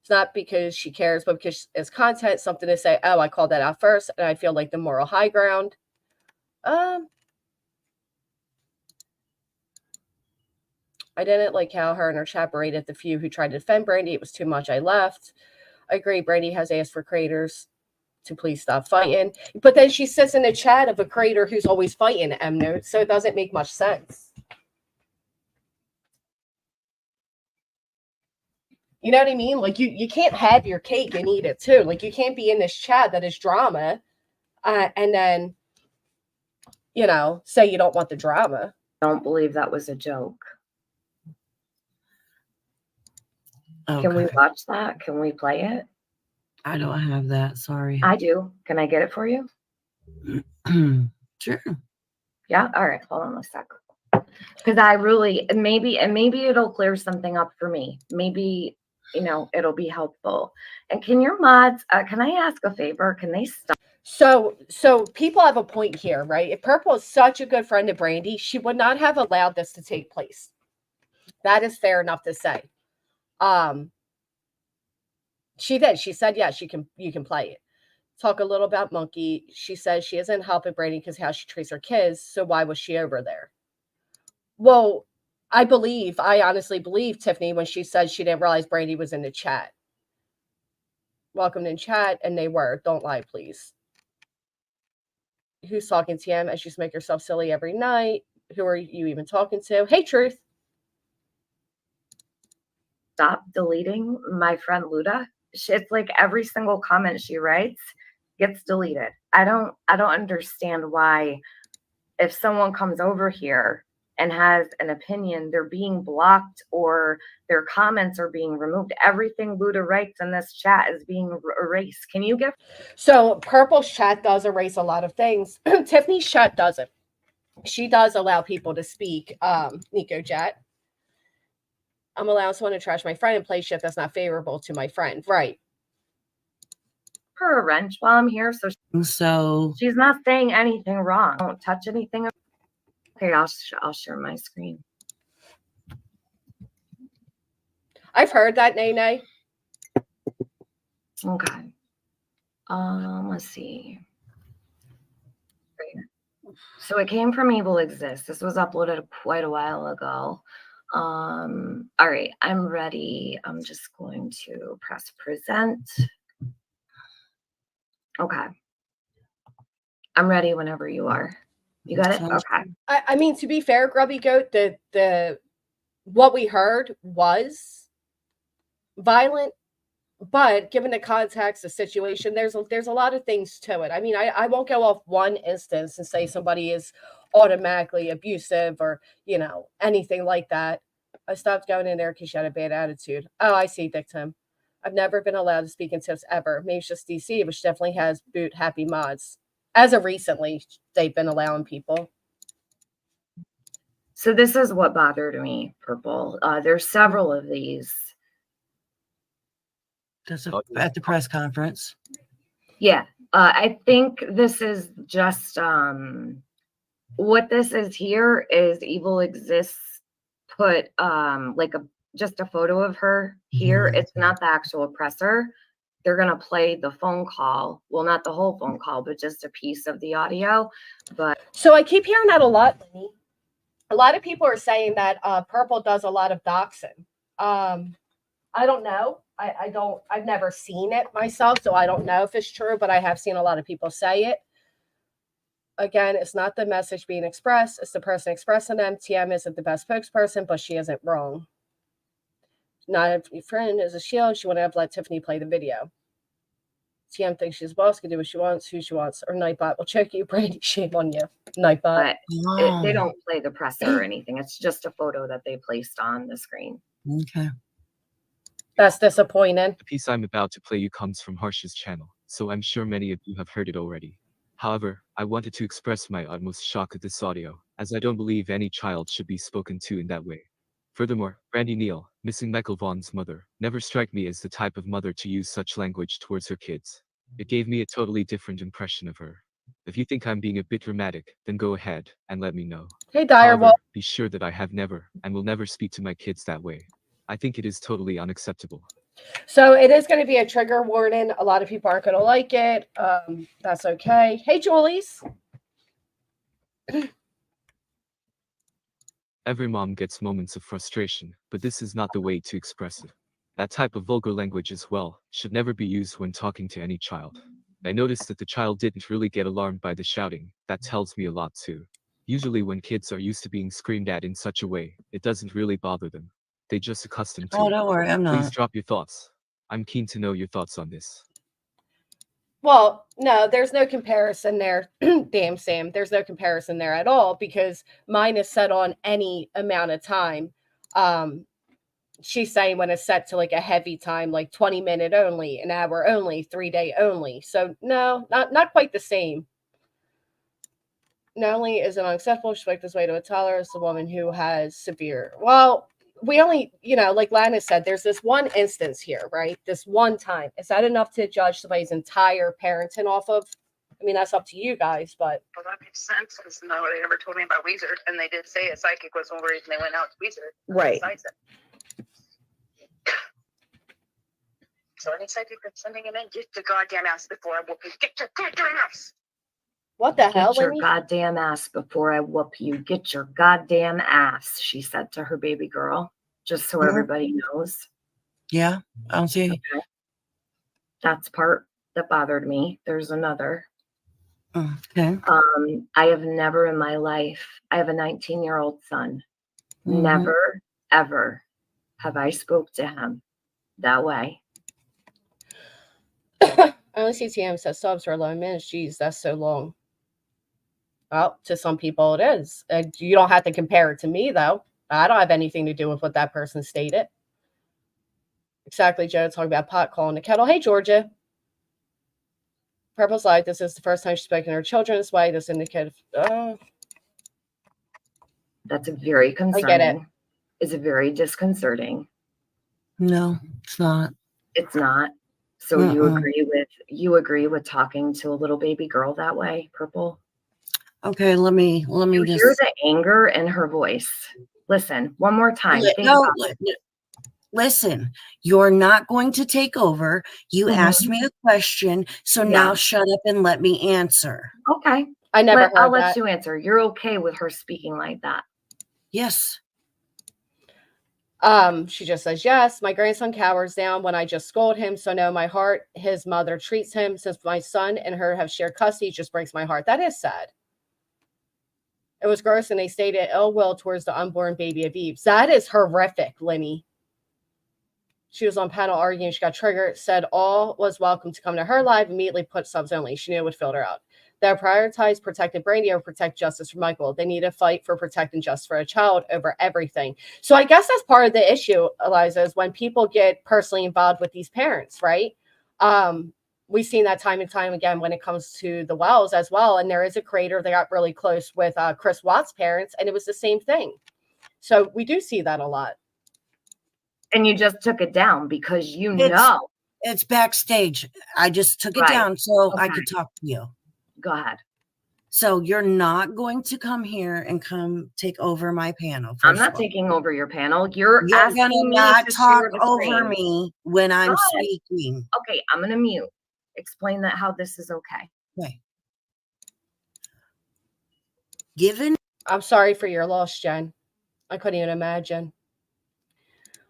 It's not because she cares, but because it's content, something to say, oh, I called that out first, and I feel like the moral high ground. I didn't like how her and her chat berated the few who tried to defend Brandi. It was too much. I left. I agree. Brandi has asked for creators to please stop fighting. But then she sits in the chat of a creator who's always fighting M Note, so it doesn't make much sense. You know what I mean? Like you can't have your cake and eat it too. Like you can't be in this chat that is drama, and then say you don't want the drama. I don't believe that was a joke. Okay. Can we watch that? Can we play it? I don't have that. Sorry. I do. Can I get it for you? Sure. Yeah. All right. Hold on a sec. Because I really maybe it'll clear something up for me. Maybe it'll be helpful. And can your mods? Can I ask a favor? Can they stop? So people have a point here, right? If Purple is such a good friend of Brandi, she would not have allowed this to take place. That is fair enough to say. She did. She said, yes, you can play it. Talk a little about Monkey. She says she isn't helping Brandi because how she treats her kids. So why was she over there? Well, I honestly believe Tiffany when she said she didn't realize Brandi was in the chat. Welcome in chat, and they were. Don't lie, please. Who's talking to him? As you make yourself silly every night. Who are you even talking to? Hey, Truth. Stop deleting my friend Luda. It's like every single comment she writes gets deleted. I don't understand why if someone comes over here and has an opinion, they're being blocked or their comments are being removed. Everything Luda writes in this chat is being erased. Can you get? So Purple's chat does erase a lot of things. Tiffany's chat doesn't. She does allow people to speak. Nico Chat. I'm allowing someone to trash my friend and play shit that's not favorable to my friend. Right. Her a wrench while I'm here, So she's not saying anything wrong. Don't touch anything. Okay, I'll share my screen. I've heard that, Nene. Okay. Let's see. So it came from Evil Exists. This was uploaded quite a while ago. All right, I'm ready. I'm just going to press present. Okay. I'm ready whenever you are. You got it? Okay. I mean, to be fair, Grubby Goat, the what we heard was violent, but given the context, the situation, there's a lot of things to it. I mean, I won't go off one instance and say somebody is automatically abusive or anything like that. I stopped going in there because she had a bad attitude. Oh, I see, Dictum. I've never been allowed to speak in tips ever. Maybe it's just DC, which definitely has boot happy mods. As of recently, they've been allowing people. So this is what bothered me, Purple. There's several of these. That's at the press conference. Yeah. I think this is just what this is here is Evil Exists put just a photo of her here. It's not the actual oppressor. They're going to play the phone call. Well, not the whole phone call, but just a piece of the audio. But so I keep hearing that a lot, Lenny. A lot of people are saying that Purple does a lot of doxing. I don't know. I've never seen it myself, so I don't know if it's true, but I have seen a lot of people say it. Again, it's not the message being expressed, it's the person expressing them. TM isn't the best spokesperson, but she isn't wrong. Not every friend is a shield. She wouldn't have let Tiffany play the video. TM thinks she's boss, can do what she wants, who she wants, or Nightbot will check you. Brandi, shame on you. Nightbot. But they Oh, don't play the presser or anything. It's just a photo that they placed on the screen. okay. That's disappointing. The piece I'm about to play you comes from Harsh's channel, so I'm sure many of you have heard it already. However, I wanted to express my utmost shock at this audio, as I don't believe any child should be spoken to in that way. Furthermore, Brandi Neal, missing Michael Vaughn's mother, never struck me as the type of mother to use such language towards her kids. It gave me a totally different impression of her. If you think I'm being a bit dramatic, then go ahead and let me know. Hey, However, Direwolf. be sure that I have never and will never speak to my kids that way. I think it is totally unacceptable. So it is going to be a trigger warning. A lot of people aren't going to like it. That's okay. Hey, Julie's. Every mom gets moments of frustration, but this is not the way to express it. That type of vulgar language as well should never be used when talking to any child. I noticed that the child didn't really get alarmed by the shouting. That tells me a lot too. Usually when kids are used to being screamed at in such a way, it doesn't really bother them. They just accustomed to Oh, it. don't worry, I'm Please not. drop your thoughts. I'm keen to know your thoughts on this. Well, no, there's no comparison there. Damn, Sam. There's no comparison there at all because mine is set on any amount of time. She's saying when it's set to like a heavy time, like 20-minute only, an hour only, 3-day only. So no, not quite the same. Not only is it unacceptable, she spoke this way to a toddler as a woman who has severe. Well, we only, like Lana said, there's this one instance here, right? This one time. Is that enough to judge somebody's entire parenting off of? I mean, that's up to you guys, but. Well, that makes sense because nobody ever told me about Weezer, and they did say a psychic was one reason they went out to Weezer. Right. Besides it. So any psychic that's sending him in, get your goddamn ass before I whoop you. Get your goddamn ass. What the hell, Get your Lenny? goddamn ass before I whoop you. Get your goddamn ass, she said to her baby girl, just so everybody knows. Yeah, I'll see. Okay. That's part that bothered me. There's another. Okay. I have never in my life, I have a 19-year-old son. Mhm. Never, ever have I spoke to him that way. I only see TM says subs for 11 minutes. Jeez, that's so long. Well, to some people it is. You don't have to compare it to me, though. I don't have anything to do with what that person stated. Exactly, Joe, talking about pot calling the kettle. Hey, Georgia. Purple's like, this is the first time she's spoken to her children this way. This indicated. That's very concerning. I get it. It's very disconcerting. No, it's not. It's not. So you agree with talking to a little baby girl that way, Purple? Okay, let me You just hear the anger in her voice. Listen, one more time. Think about it. Listen, you're not going to take over. You asked me a question, so now shut up and let me answer. Okay. I never heard I'll that. let you answer. You're okay with her speaking like that? Yes. She just says, yes, my grandson cowers down when I just scold him. So no, my heart, his mother treats him. Since my son and her have shared custody, just breaks my heart. That is sad. It was gross, and they stated ill will towards the unborn baby of Eve. That is horrific, Lenny. She was on panel arguing. She got triggered, said all was welcome to come to her live, immediately put subs only. She knew it would filter her out. They prioritized protecting Brandi over protect justice for Michael. They need to fight for protecting justice for a child over everything. So I guess that's part of the issue, Eliza, is when people get personally involved with these parents, right? We've seen that time and time again when it comes to the Wells as well. And there is a creator that got really close with Chris Watts' parents, and it was the same thing. So we do see that a lot. And you just took it down because you know. It's backstage. I just took it down so I could talk to you. Go ahead. So you're not going to come here and come take over my panel. I'm not taking over your panel. You're asking gonna me not to talk share the over screen. me when I'm speaking. Okay, I'm gonna mute. Explain that how this is okay. Okay. Given. I'm sorry for your loss, Jen. I couldn't even imagine.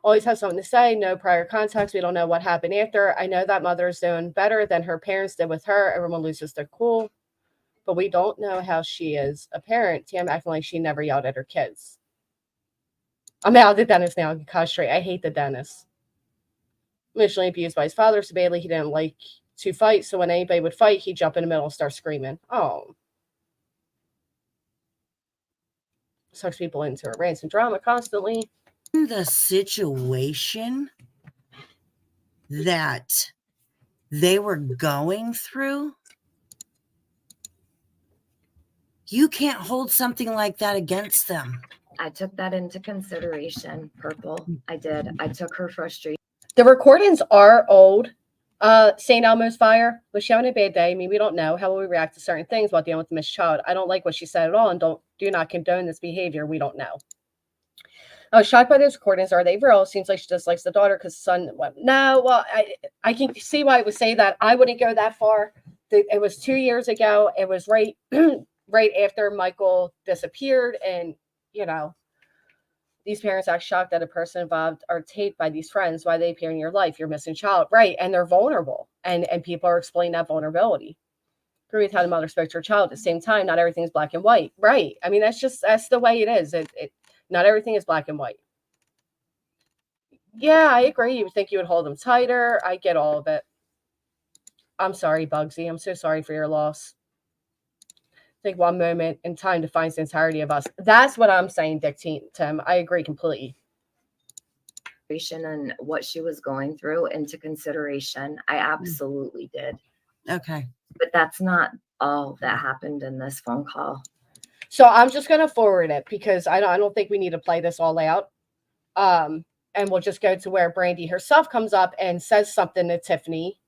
Always have something to say. No prior context. We don't know what happened after. I know that mother is doing better than her parents did with her. Everyone loses their cool. but we don't know how she is a parent. Tam acting like she never yelled at her kids. I'm out of the dentist now. Concentrate. I hate the dentist. Emotionally abused by his father so badly he didn't like to fight. So when anybody would fight, he'd jump in the middle and start screaming. Oh. Sucks people into her rants and drama constantly. In the situation that they were going through, you can't hold something like that against them. I took that into consideration, Purple. I did. I took her frustration. The recordings are old. St. Elmo's fire. Was she having a bad day? I mean, we don't know. How will we react to certain things while dealing with the missed child? I don't like what she said at all and do not condone this behavior. We don't know. I was shocked by those recordings. Are they real? Seems like she just likes the daughter because son went. No, well, I can see why it would say that. I wouldn't go that far. It was 2 years ago. It was right right after Michael disappeared. And, you know, these parents act shocked that a person involved are taped by these friends. Why they appear in your life? Your missing child. Right. And they're vulnerable. And people are explaining that vulnerability. Agree with how the mother spoke to her child. At the same time, not everything's black and white. Right. I mean, that's the way it is. Not everything is black and white. Yeah, I agree. You would think you would hold them tighter. I get all of it. I'm sorry, Bugsy. I'm so sorry for your loss. Take one moment in time to find the entirety of us. That's what I'm saying, Dick Tim. I agree completely. And what she was going through into consideration. I absolutely did. Okay. But that's not all that happened in this phone call. So I'm just going to forward it because I don't think we need to play this all out. And we'll just go to where Brandi herself comes up and says something to Tiffany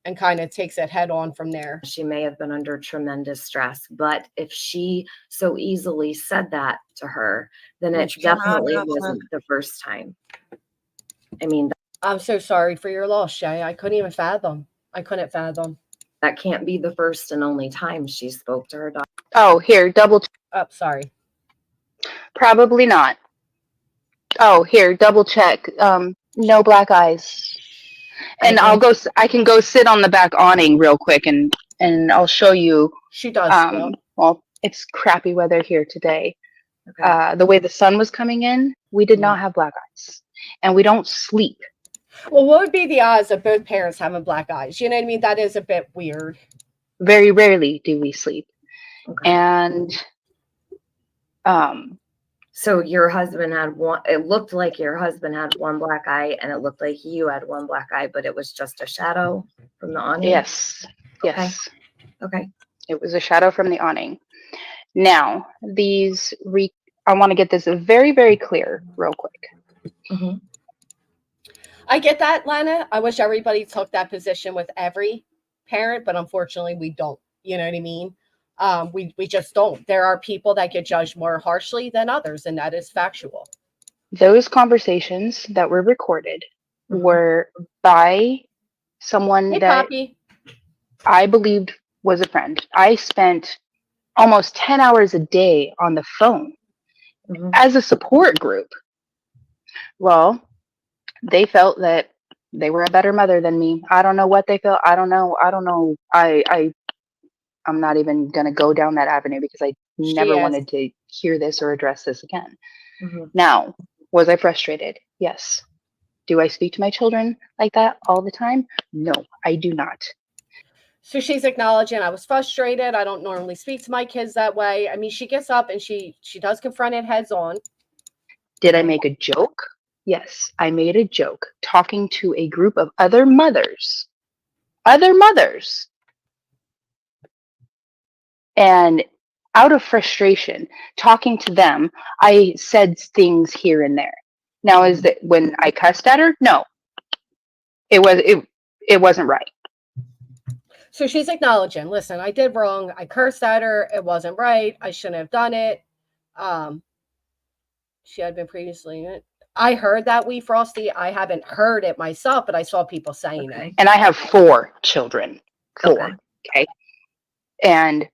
and kind of takes it head on from there. She may have been under tremendous stress, but if she so easily said that to her, then it definitely wasn't the first time. I mean, I'm so sorry for your loss, Shay. I couldn't even fathom. I couldn't fathom. That can't be the first and only time she spoke to her daughter. Oh, here, double. Oh, sorry. Probably not. Oh, here, double check. No black eyes. And I can go sit on the back awning real quick and I'll show you. She does. Well, it's crappy weather here today. Okay. The way the sun was coming in, we did not have black eyes. And we don't sleep. Well, what would be the odds of both parents having black eyes? You know what I mean? That is a bit weird. Very rarely do we sleep. Okay. And so your husband had one, it looked like your husband had one black eye and it looked like you had one black eye, but it was just a shadow from the awning? Yes. Okay. Yes. Okay. It was a shadow from the awning. Now, I want to get this very, very clear real quick. Mm-hmm. I get that, Lana. I wish everybody took that position with every parent, but unfortunately we don't. You know what I mean? We just don't. There are people that get judged more harshly than others, and that is factual. Those conversations that were recorded were by someone that Poppy. I believed was a friend. I spent almost 10 hours a day on the phone as a support group. Well, they felt that they were a better mother than me. I don't know what they felt. I don't know. I'm not even going to go down that avenue because I never wanted to hear this or address this again. Now, was I frustrated? Yes. Do I speak to my children like that all the time? No, I do not. So she's acknowledging I was frustrated. I don't normally speak to my kids that way. I mean, she gets up and she does confront it heads on. Did I make a joke? Yes, I made a joke talking to a group of other mothers. And out of frustration, talking to them, I said things here and there. Now, is that when I cussed at her? No, it wasn't right. So she's acknowledging, listen, I did wrong. I cursed at her. It wasn't right. I shouldn't have done it. She had been previously. I heard that wee Frosty. I haven't heard it myself, but I saw people saying it. And I have 4 children. 4. Okay. And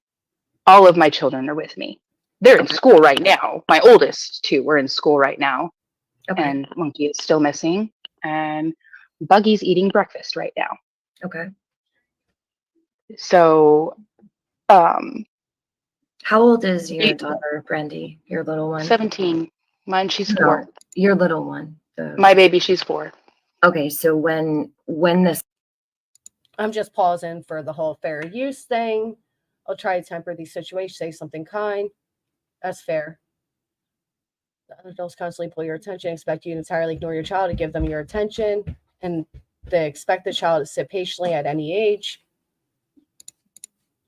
all of my children are with me. They're in school right now. My oldest 2 are in school right now. Okay. And Monkey is still missing. And Buggy's eating breakfast right now. Okay. So How old is your It- daughter, Brandi? Your little one? 17. Mine, she's No, 4. your little one. My baby, she's 4. Okay, so when this I'm just pausing for the whole fair use thing. I'll try to temper these situations, say something kind. That's fair. Adults constantly pull your attention, expect you to entirely ignore your child to give them your attention, and they expect the child to sit patiently at any age.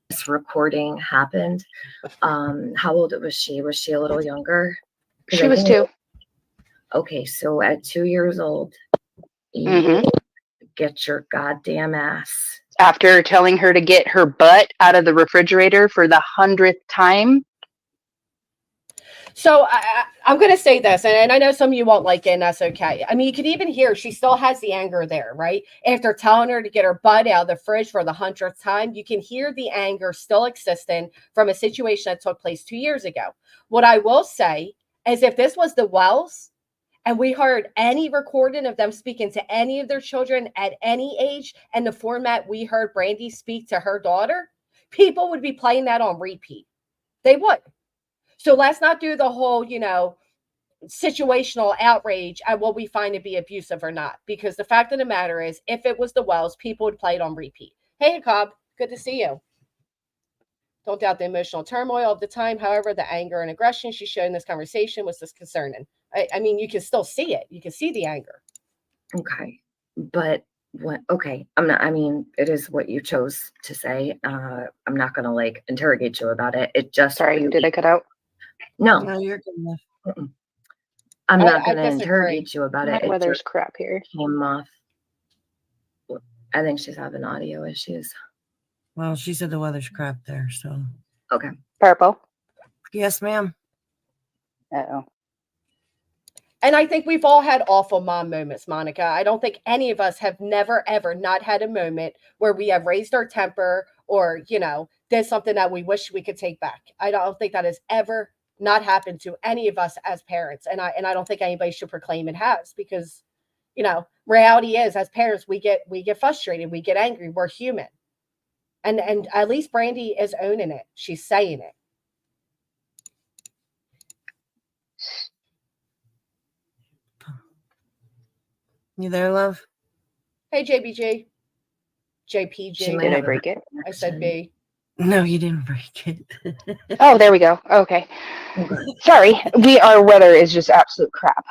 this recording happened, how old was she? Was she a little younger? 'Cause She I was think- 2. Okay, so at 2 years old, Mhm. you get your goddamn ass. After telling her to get her butt out of the refrigerator for the 100th time. So I'm going to say this, and I know some of you won't like it, and that's okay. I mean, you could even hear she still has the anger there, right? After telling her to get her butt out of the fridge for the 100th time, you can hear the anger still existing from a situation that took place 2 years ago. What I will say is if this was the Wells, and we heard any recording of them speaking to any of their children at any age and the format we heard Brandi speak to her daughter, people would be playing that on repeat. They would. So let's not do the whole, situational outrage at what we find to be abusive or not. Because the fact of the matter is, if it was the Wells, people would play it on repeat. Hey, Cobb, good to see you. Don't doubt the emotional turmoil of the time. However, the anger and aggression she showed in this conversation was disconcerting. I mean, you can still see it. You can see the anger. Okay, but okay, I'm not, I mean, it is what you chose to say. I'm not gonna like interrogate you about it. It just Sorry, really- did I cut out? No, No, you're good enough. I'm not I gonna disagree. interrogate you about My it. It weather's just crap here. came off. I think she's having audio issues. Well, she said the weather's crap there, so Okay. Purple. yes, ma'am. Uh-oh. And I think we've all had awful mom moments, Monica. I don't think any of us have never, ever not had a moment where we have raised our temper or, did something that we wish we could take back. I don't think that has ever not happened to any of us as parents. And I don't think anybody should proclaim it has because, reality is as parents, we get frustrated, we get angry, we're human. And at least Brandi is owning it. She's saying it. You there, love? Hey, JBG. JPG. She might Did I have a break it? I said B. No, you didn't break it. Oh, there we go. Okay. Sorry, our weather is just absolute crap.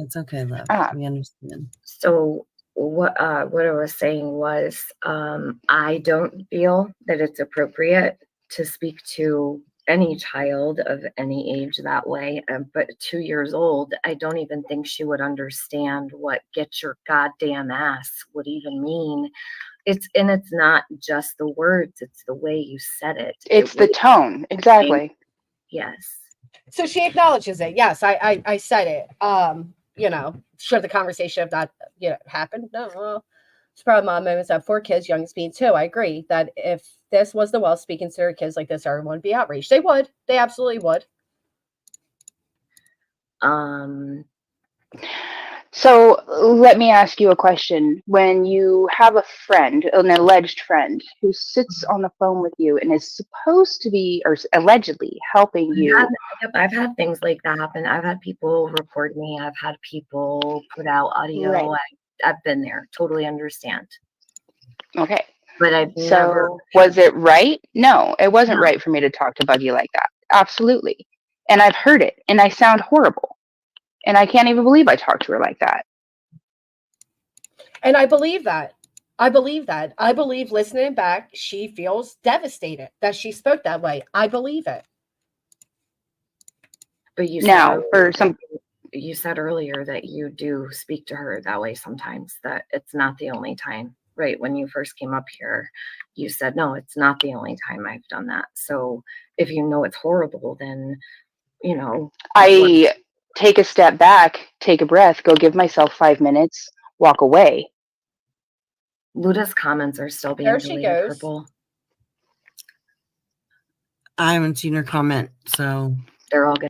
It's okay, love. Ah. We understand. So what I was saying was, I don't feel that it's appropriate to speak to any child of any age that way. But 2 years old, I don't even think she would understand what "get your goddamn ass" would even mean. It's not just the words; it's the way you said it. It's the tone. Exactly. Yes. So she acknowledges it. Yes, I said it. Should the conversation have not happened? No. It's probably mom moments have 4 kids, youngest being 2. I agree that if this was the Wells speaking to their kids like this, everyone would be outraged. They would. They absolutely would. So let me ask you a question. When you have a friend, an alleged friend, who sits on the phone with you and is supposed to be, or allegedly helping you. I've had things like that happen. I've had people record me. I've had people put out audio. Right. I've been there. Totally understand. Okay. But I've never. Was it right? No, it wasn't No. right for me to talk to Buggy like that. Absolutely. And I've heard it and I sound horrible. And I can't even believe I talked to her like that. And I believe that. I believe listening back, she feels devastated that she spoke that way. I believe it. But you said earlier that you do speak to her that way sometimes, that it's not the only time, right? When you first came up here, you said, no, it's not the only time I've done that. So if you know it's horrible, then, I take a step back, take a breath, go give myself 5 minutes, walk away. Luda's comments are still being There she deleted, goes. Purple. I haven't seen her comment, so They're all good.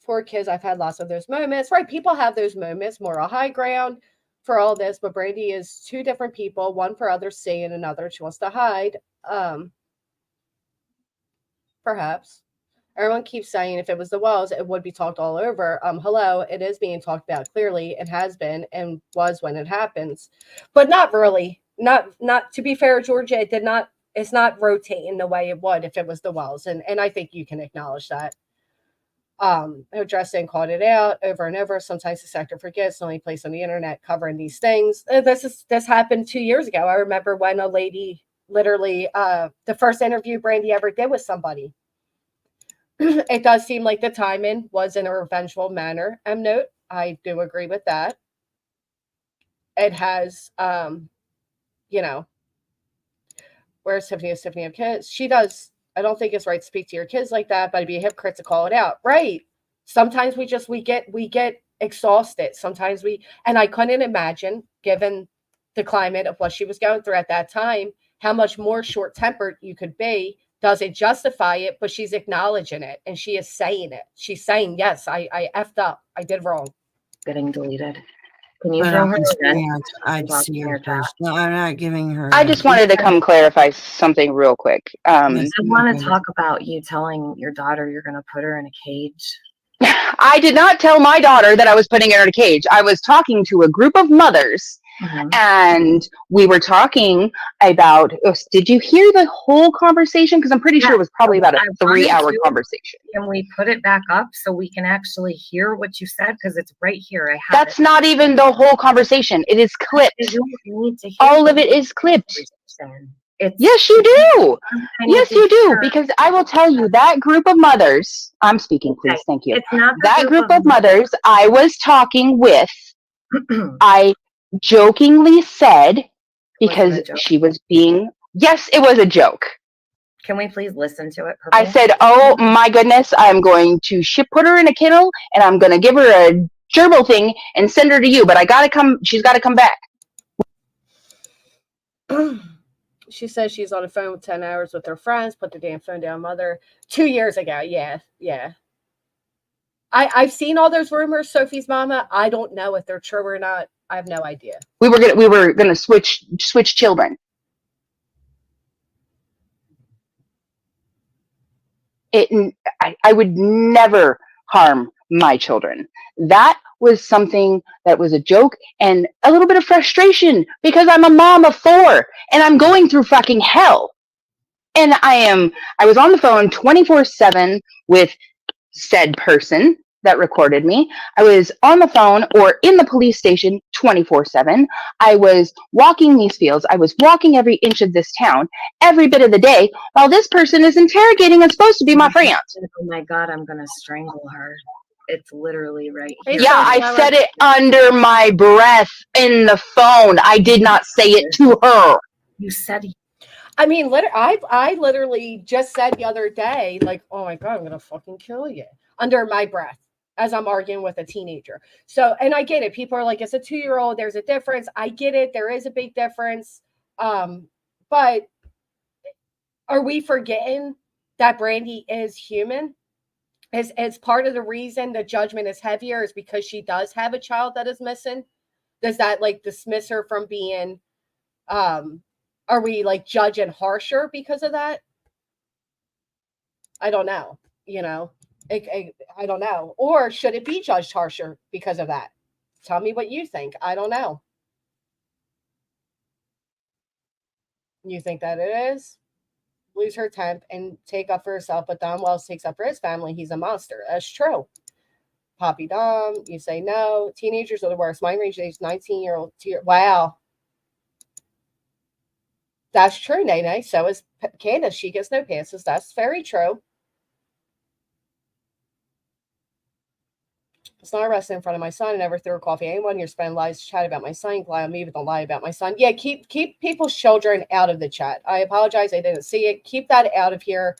4 kids, I've had lots of those moments, right? People have those moments, moral high ground. for all this, but Brandi is two different people, one for others to see and another she wants to hide. Perhaps. Everyone keeps saying if it was the Wells, it would be talked all over. Hello, it is being talked about clearly. It has been and was when it happens, but not really. Not to be fair, Georgia, it did not. It's not rotating the way it would if it was the Wells, and I think you can acknowledge that. Addressed and called it out over and over. Sometimes the sector forgets the only place on the internet covering these things. This happened 2 years ago. I remember when a lady literally the first interview Brandi ever did with somebody. It does seem like the timing was in a revengeful manner. Note, I do agree with that. It has, you know, where's Tiffany? Is Tiffany have kids? She does. I don't think it's right to speak to your kids like that, but I'd be a hypocrite to call it out. Right. Sometimes we get exhausted. Sometimes and I couldn't imagine, given the climate of what she was going through at that time, how much more short-tempered you could be. Doesn't justify it, but she's acknowledging it and she is saying it. She's saying, yes, I effed up. I did wrong. Getting deleted. Can you But throw I'm her again? I'd see her first. No, I'm not giving her. I just wanted to come clarify something real quick. I want to talk about you telling your daughter you're going to put her in a cage. I did not tell my daughter that I was putting her in a cage. I was talking to a group of mothers, and we were talking about. Did you hear the whole conversation? Because I'm pretty sure it was probably about a 3-hour conversation. Can we put it back up so we can actually hear what you said? Because it's right here. I have That's not even the whole conversation. It is clipped. You don't need to hear all of it is clipped. Yes, you do. Yes, you do. Because I will tell you that group of mothers. I'm speaking, please. Thank you. It's not that group of mothers I was talking with. I jokingly said because she was being. Yes, it was a joke. Can we please listen to it? Purple? I said, "Oh my goodness, I'm going to put her in a kennel, and I'm going to give her a gerbil thing and send her to you. But I gotta come. She's got to come back." She says she's on the phone with 10 hours with her friends, put the damn phone down, mother. 2 years ago. Yeah. I've seen all those rumors, Sophie's mama. I don't know if they're true or not. I have no idea. We were gonna switch children. I would never harm my children. That was something that was a joke and a little bit of frustration because I'm a mom of 4 and I'm going through fucking hell. And I was on the phone 24/7 with said person that recorded me. I was on the phone or in the police station 24/7. I was walking these fields. I was walking every inch of this town, every bit of the day, while this person is interrogating and supposed to be my friend. Oh my God, I'm going to strangle her. It's literally right here. Yeah, I said it under my breath in the phone. I did not say it to her. You said it. I mean, I literally just said the other day, like, oh my God, I'm going to fucking kill you under my breath as I'm arguing with a teenager. So, and I get it. People are like, it's a 2-year-old. There's a difference. I get it. There is a big difference. But are we forgetting that Brandi is human? As part of the reason the judgment is heavier is because she does have a child that is missing. Does that like dismiss her from being, are we like judging harsher because of that? I don't know. I don't know. Or should it be judged harsher because of that? Tell me what you think. I don't know. You think that it is? Lose her temp and take up for herself, but Don Wells takes up for his family. He's a monster. That's true. Poppy Dom, you say no. Teenagers are the worst. Mine range age 19-year-old. Wow. That's true, Nene. So is Candace. She gets no passes. That's very true. It's not arrested in front of my son. I never threw a coffee at anyone. You're spending lies to chat about my son. Lie on me, but don't lie about my son. Yeah, keep people's children out of the chat. I apologize. I didn't see it. Keep that out of here.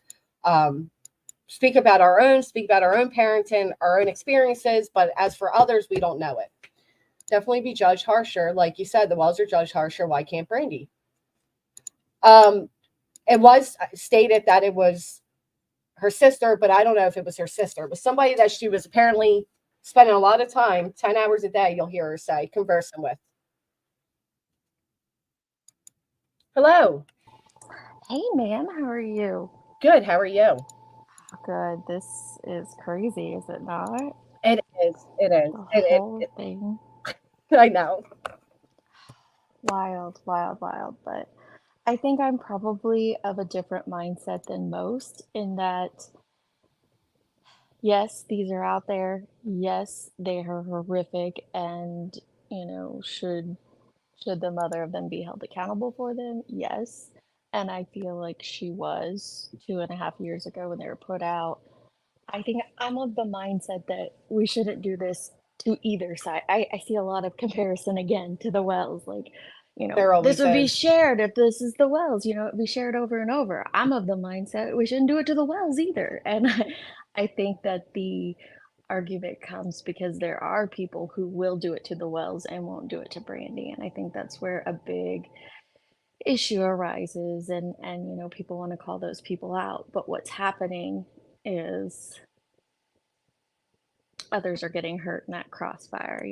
Speak about our own parenting, our own experiences. But as for others, we don't know it. Definitely be judged harsher. Like you said, the Wells are judged harsher. Why can't Brandi? It was stated that it was her sister, but I don't know if it was her sister. It was somebody that she was apparently spending a lot of time, 10 hours a day, you'll hear her say, conversing with. Hello. Hey, ma'am, how are you? Good. How are you? Good. This is crazy, is it not? It is. It is. The whole thing. I know. Wild, wild, wild. But I think I'm probably of a different mindset than most in that, yes, these are out there. Yes, they are horrific and, should the mother of them be held accountable for them? Yes. And I feel like she was 2.5 years ago when they were put out. I think I'm of the mindset that we shouldn't do this to either side. I see a lot of comparison again to the Wells, like, There this always would be is. shared if this is the Wells, it'd be shared over and over. I'm of the mindset we shouldn't do it to the Wells either. And I think that the argument comes because there are people who will do it to the Wells and won't do it to Brandi. And I think that's where a big issue arises and people want to call those people out. But what's happening is others are getting hurt in that crossfire,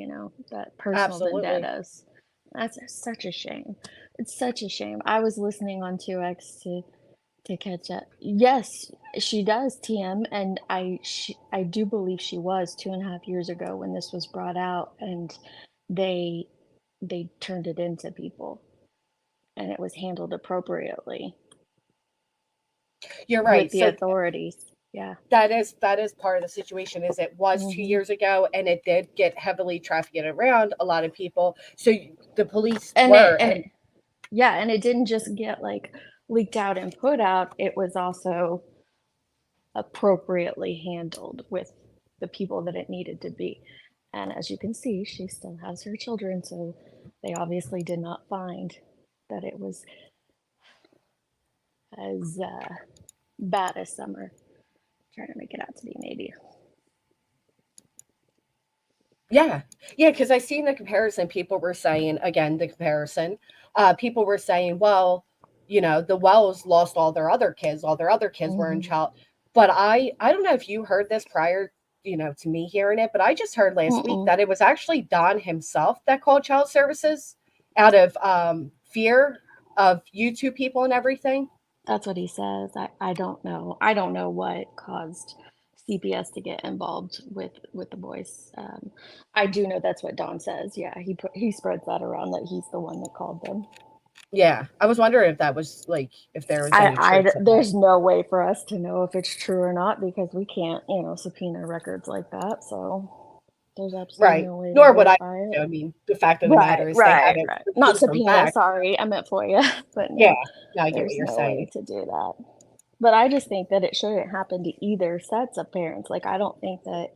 that personal Absolutely. vendettas. That's such a shame. It's such a shame. I was listening on 2X to catch up. Yes, she does, TM, and I do believe she was 2.5 years ago when this was brought out, and they turned it into people, and it was handled appropriately You're with right. the So authorities. Yeah. that is part of the situation. Is it was 2 years ago, and it did get heavily trafficked around a lot of people. So the police And were, and it didn't just get like leaked out and put out, it was also appropriately handled with the people that it needed to be. And as you can see, she still has her children, so they obviously did not find that it was as bad as some are trying to make it out to be, maybe. yeah, yeah. Because I seen the comparison. People were saying again the comparison. People were saying, well, the Wells lost all their other kids. All their other kids were in child. But I don't know if you heard this prior, to me hearing it. But I just heard last week Mm-mm. that it was actually Don himself that called child services out of fear of YouTube people and everything. That's what he says. I don't know. I don't know what caused CPS to get involved with the boys. I do know that's what Don says. Yeah, he spreads that around that he's the one that called them. Yeah, I was wondering if that was like if there was any truth to that. There's no way for us to know if it's true or not because we can't, subpoena records like that. So there's absolutely Right. no way to Nor would I. verify it. I mean, the fact of the Right, matter is they right, haven't right. Not released them subpoena, back. sorry. I meant FOIA, but Yeah, no, no, I get what there's you're no way saying. to do that. But I just think that it shouldn't happen to either sets of parents. Like I don't think that,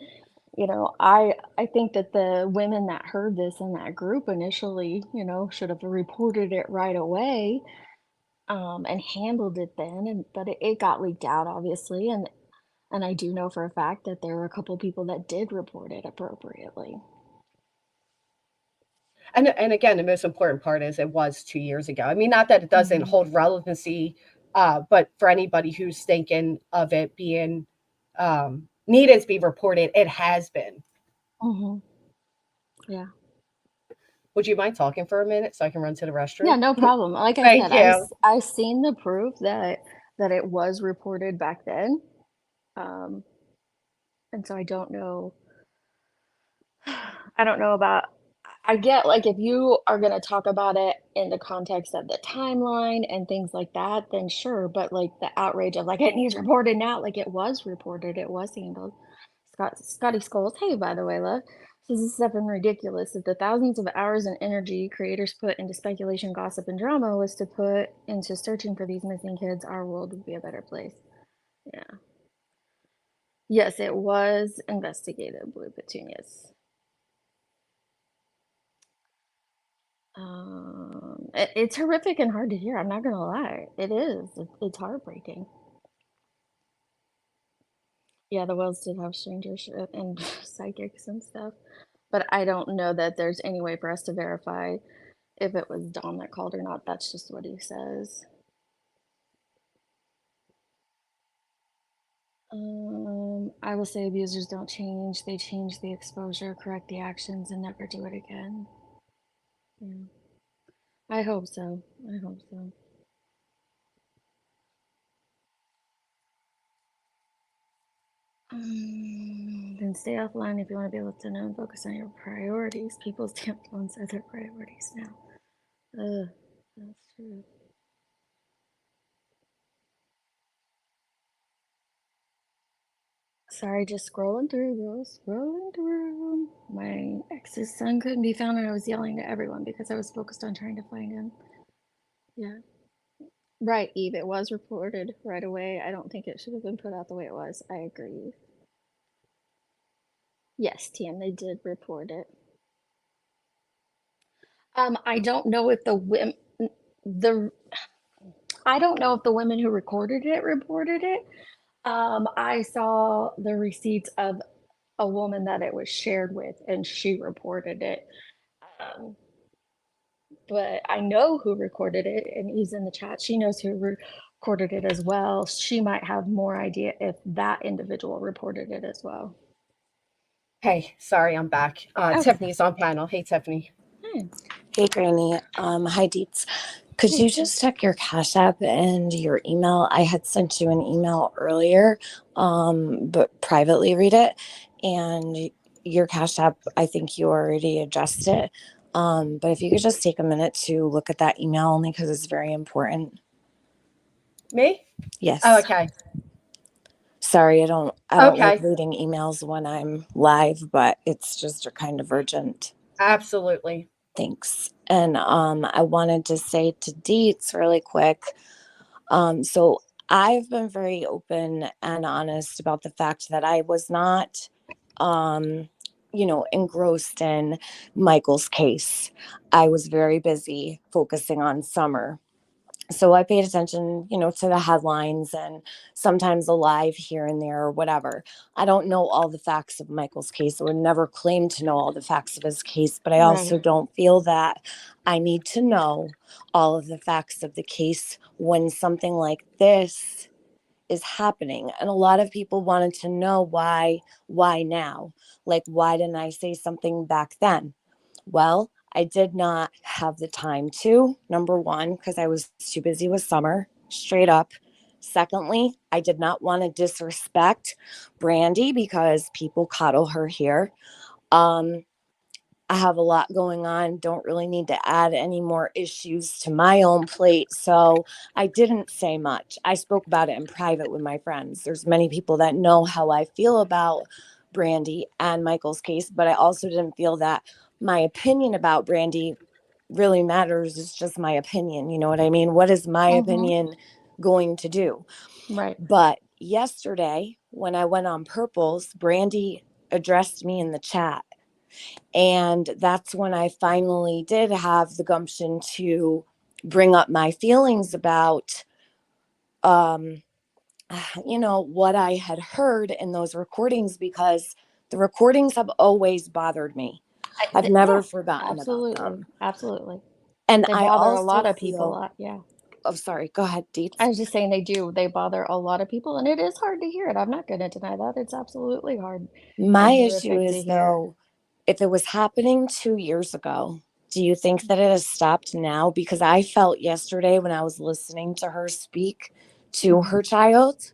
I think that the women that heard this in that group initially, should have reported it right away, and handled it then. But it got leaked out, obviously, and I do know for a fact that there were a couple people that did report it appropriately. And again, the most important part is it was 2 years ago. I mean, not that it doesn't hold relevancy, but for anybody who's thinking of it being needed to be reported, it has been. Mm-hmm. Yeah. Would you mind talking for a minute so I can run to the Yeah, restroom? no problem. Like I Thank said, you. I seen the proof that it was reported back then. Um, and so I don't know. I don't know about. I get like if you are going to talk about it in the context of the timeline and things like that, then sure. But like the outrage of like it needs reported now, like it was reported, it was handled. Scotty Skulls, hey, by the way, love. This is effing ridiculous. If the thousands of hours and energy creators put into speculation, gossip, and drama was to put into searching for these missing kids, our world would be a better place. Yeah. Yes, it was investigated, Blue Petunias. It's horrific and hard to hear. I'm not gonna lie. It is. It's heartbreaking. Yeah, the Wells did have stranger shit and psychics and stuff, but I don't know that there's any way for us to verify if it was Dom that called or not. That's just what he says. I will say abusers don't change. They change the exposure, correct the actions, and never do it again. Yeah. I hope so. I hope so. Then stay offline if you want to be left alone. Focus on your priorities. People's damn phones are their priorities now. That's true. Sorry, just scrolling through, girls. Scrolling through. My ex's son couldn't be found, and I was yelling at everyone because I was focused on trying to find him. Yeah. Right, Eve. It was reported right away. I don't think it should have been put out the way it was. I agree. Yes, TM, they did report it. I don't know if I don't know if the women who recorded it reported it. I saw the receipts of a woman that it was shared with, and she reported it. But I know who recorded it, and he's in the chat. She knows who recorded it as well. She might have more idea if that individual reported it as well. Hey, sorry, I'm back. Tiffany's on panel. Hey, Tiffany. Hey, Granny. Hi, Deets. Could you just check your Cash App and your email? I had sent you an email earlier, but privately read it. And your Cash App, I think you already addressed it. But if you could just take a minute to look at that email, only because it's very important. Me? Yes. Oh, okay. Sorry, I don't like reading emails when I'm live, but it's just kind of urgent. Absolutely. Thanks. And I wanted to say to Deets really quick. So I've been very open and honest about the fact that I was not, engrossed in Michael's case. I was very busy focusing on Summer. So I paid attention, to the headlines and sometimes a live here and there or whatever. I don't know all the facts of Michael's case. I would never claim to know all the facts of his case, but I also don't feel that I need to know all of the facts of the case when something like this is happening. And a lot of people wanted to know why now? Like, why didn't I say something back then? Well, I did not have the time to, number one, because I was too busy with Summer, straight up. Secondly, I did not want to disrespect Brandi because people coddle her here. I have a lot going on, don't really need to add any more issues to my own plate. So I didn't say much. I spoke about it in private with my friends. There's many people that know how I feel about Brandi and Michael's case, but I also didn't feel that my opinion about Brandi really matters. It's just my opinion. You know what I mean? What is my opinion going to do? Right. But yesterday, when I went on Purple's, Brandi addressed me in the chat. And that's when I finally did have the gumption to bring up my feelings about, what I had heard in those recordings, because the recordings have always bothered me. I've never forgotten about them. Absolutely. And they I bother also a lot of feel, people. Yeah. Oh, sorry. Go ahead, Deets. I was just saying they bother a lot of people, and it is hard to hear it. I'm not going to deny that. It's absolutely hard. My issue is, though, if it was happening 2 years ago, do you think that it has stopped now? Because I felt yesterday when I was listening to her speak to her child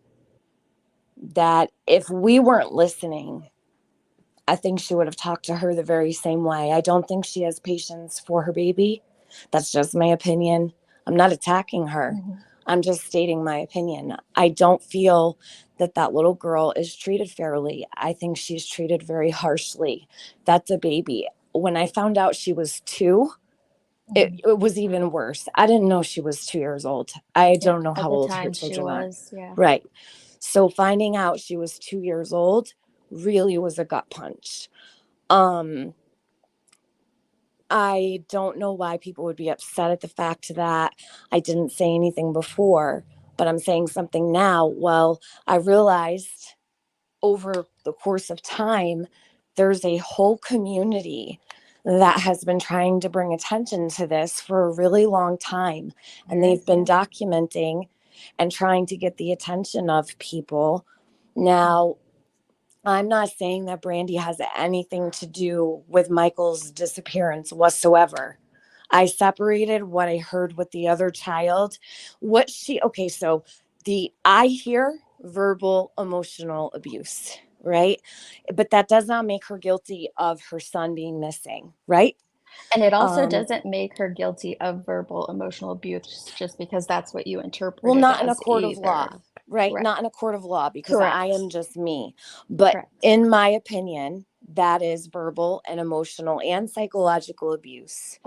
that if we weren't listening, I think she would have talked to her the very same way. I don't think she has patience for her baby. That's just my opinion. I'm not attacking her. I'm just stating my opinion. I don't feel that little girl is treated fairly. I think she's treated very harshly. That's a baby. When I found out she was 2, it was even worse. I didn't know she was 2 years old. I don't know how old her children are. Yeah. Right. So finding out she was 2 years old really was a gut punch. I don't know why people would be upset at the fact that I didn't say anything before, but I'm saying something now. Well, I realized over the course of time, there's a whole community that has been trying to bring attention to this for a really long time. And they've been documenting and trying to get the attention of people. Now, I'm not saying that Brandi has anything to do with Michael's disappearance whatsoever. I separated what I heard with the other child. So I hear verbal emotional abuse. right? But that does not make her guilty of her son being missing, right? And it also Um, doesn't make her guilty of verbal emotional abuse just because that's what you interpret well, it not in a as court of law, either. right? Right. Not in a court of law, because I Correct. am just me. But Correct. in my opinion, that is verbal and emotional and psychological abuse.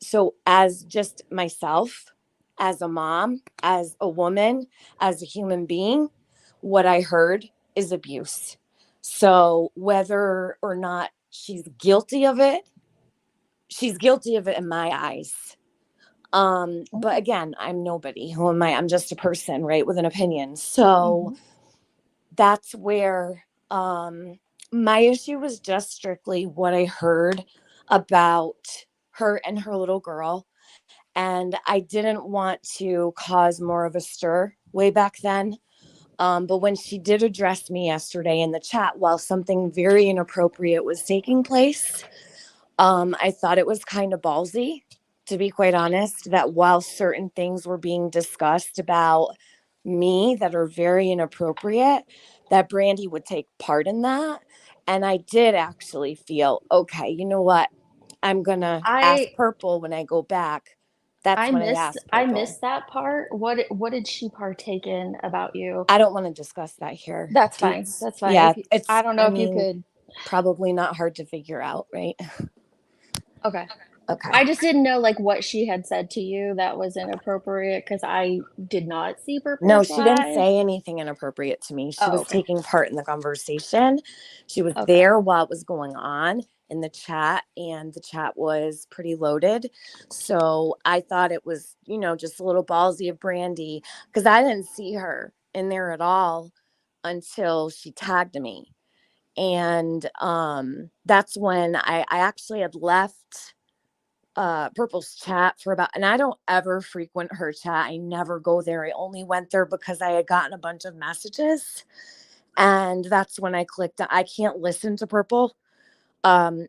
So as just myself, as a mom, as a woman, as a human being, what I heard is abuse. So whether or not she's guilty of it, she's guilty of it in my eyes. But again, I'm nobody. Who am I? I'm just a person, right, with an opinion. So that's where my issue was just strictly what I heard about her and her little girl. And I didn't want to cause more of a stir way back then. But when she did address me yesterday in the chat while something very inappropriate was taking place, I thought it was kind of ballsy, to be quite honest, that while certain things were being discussed about me that are very inappropriate, that Brandi would take part in that. And I did actually feel, okay, you know what? I'm going to ask I Purple when I go back. That's I when I missed asked I Purple. missed that part. What did she partake in about you? I don't want to discuss that here. That's fine. It's, That's fine. yeah, If you, it's, I don't know I if you mean, could. probably not hard to figure out, right? Okay. Okay. I just didn't know like what she had said to you that was inappropriate because I did not see No, Purple's she didn't live. say anything inappropriate to me. She Oh, was okay. taking part in the conversation. She was Okay. there while it was going on in the chat, and the chat was pretty loaded. So I thought it was, just a little ballsy of Brandi, because I didn't see her in there at all until she tagged me. And that's when I actually had left Purple's chat for about, and I don't ever frequent her chat. I never go there. I only went there because I had gotten a bunch of messages. And that's when I clicked. I can't listen to Purple. Um,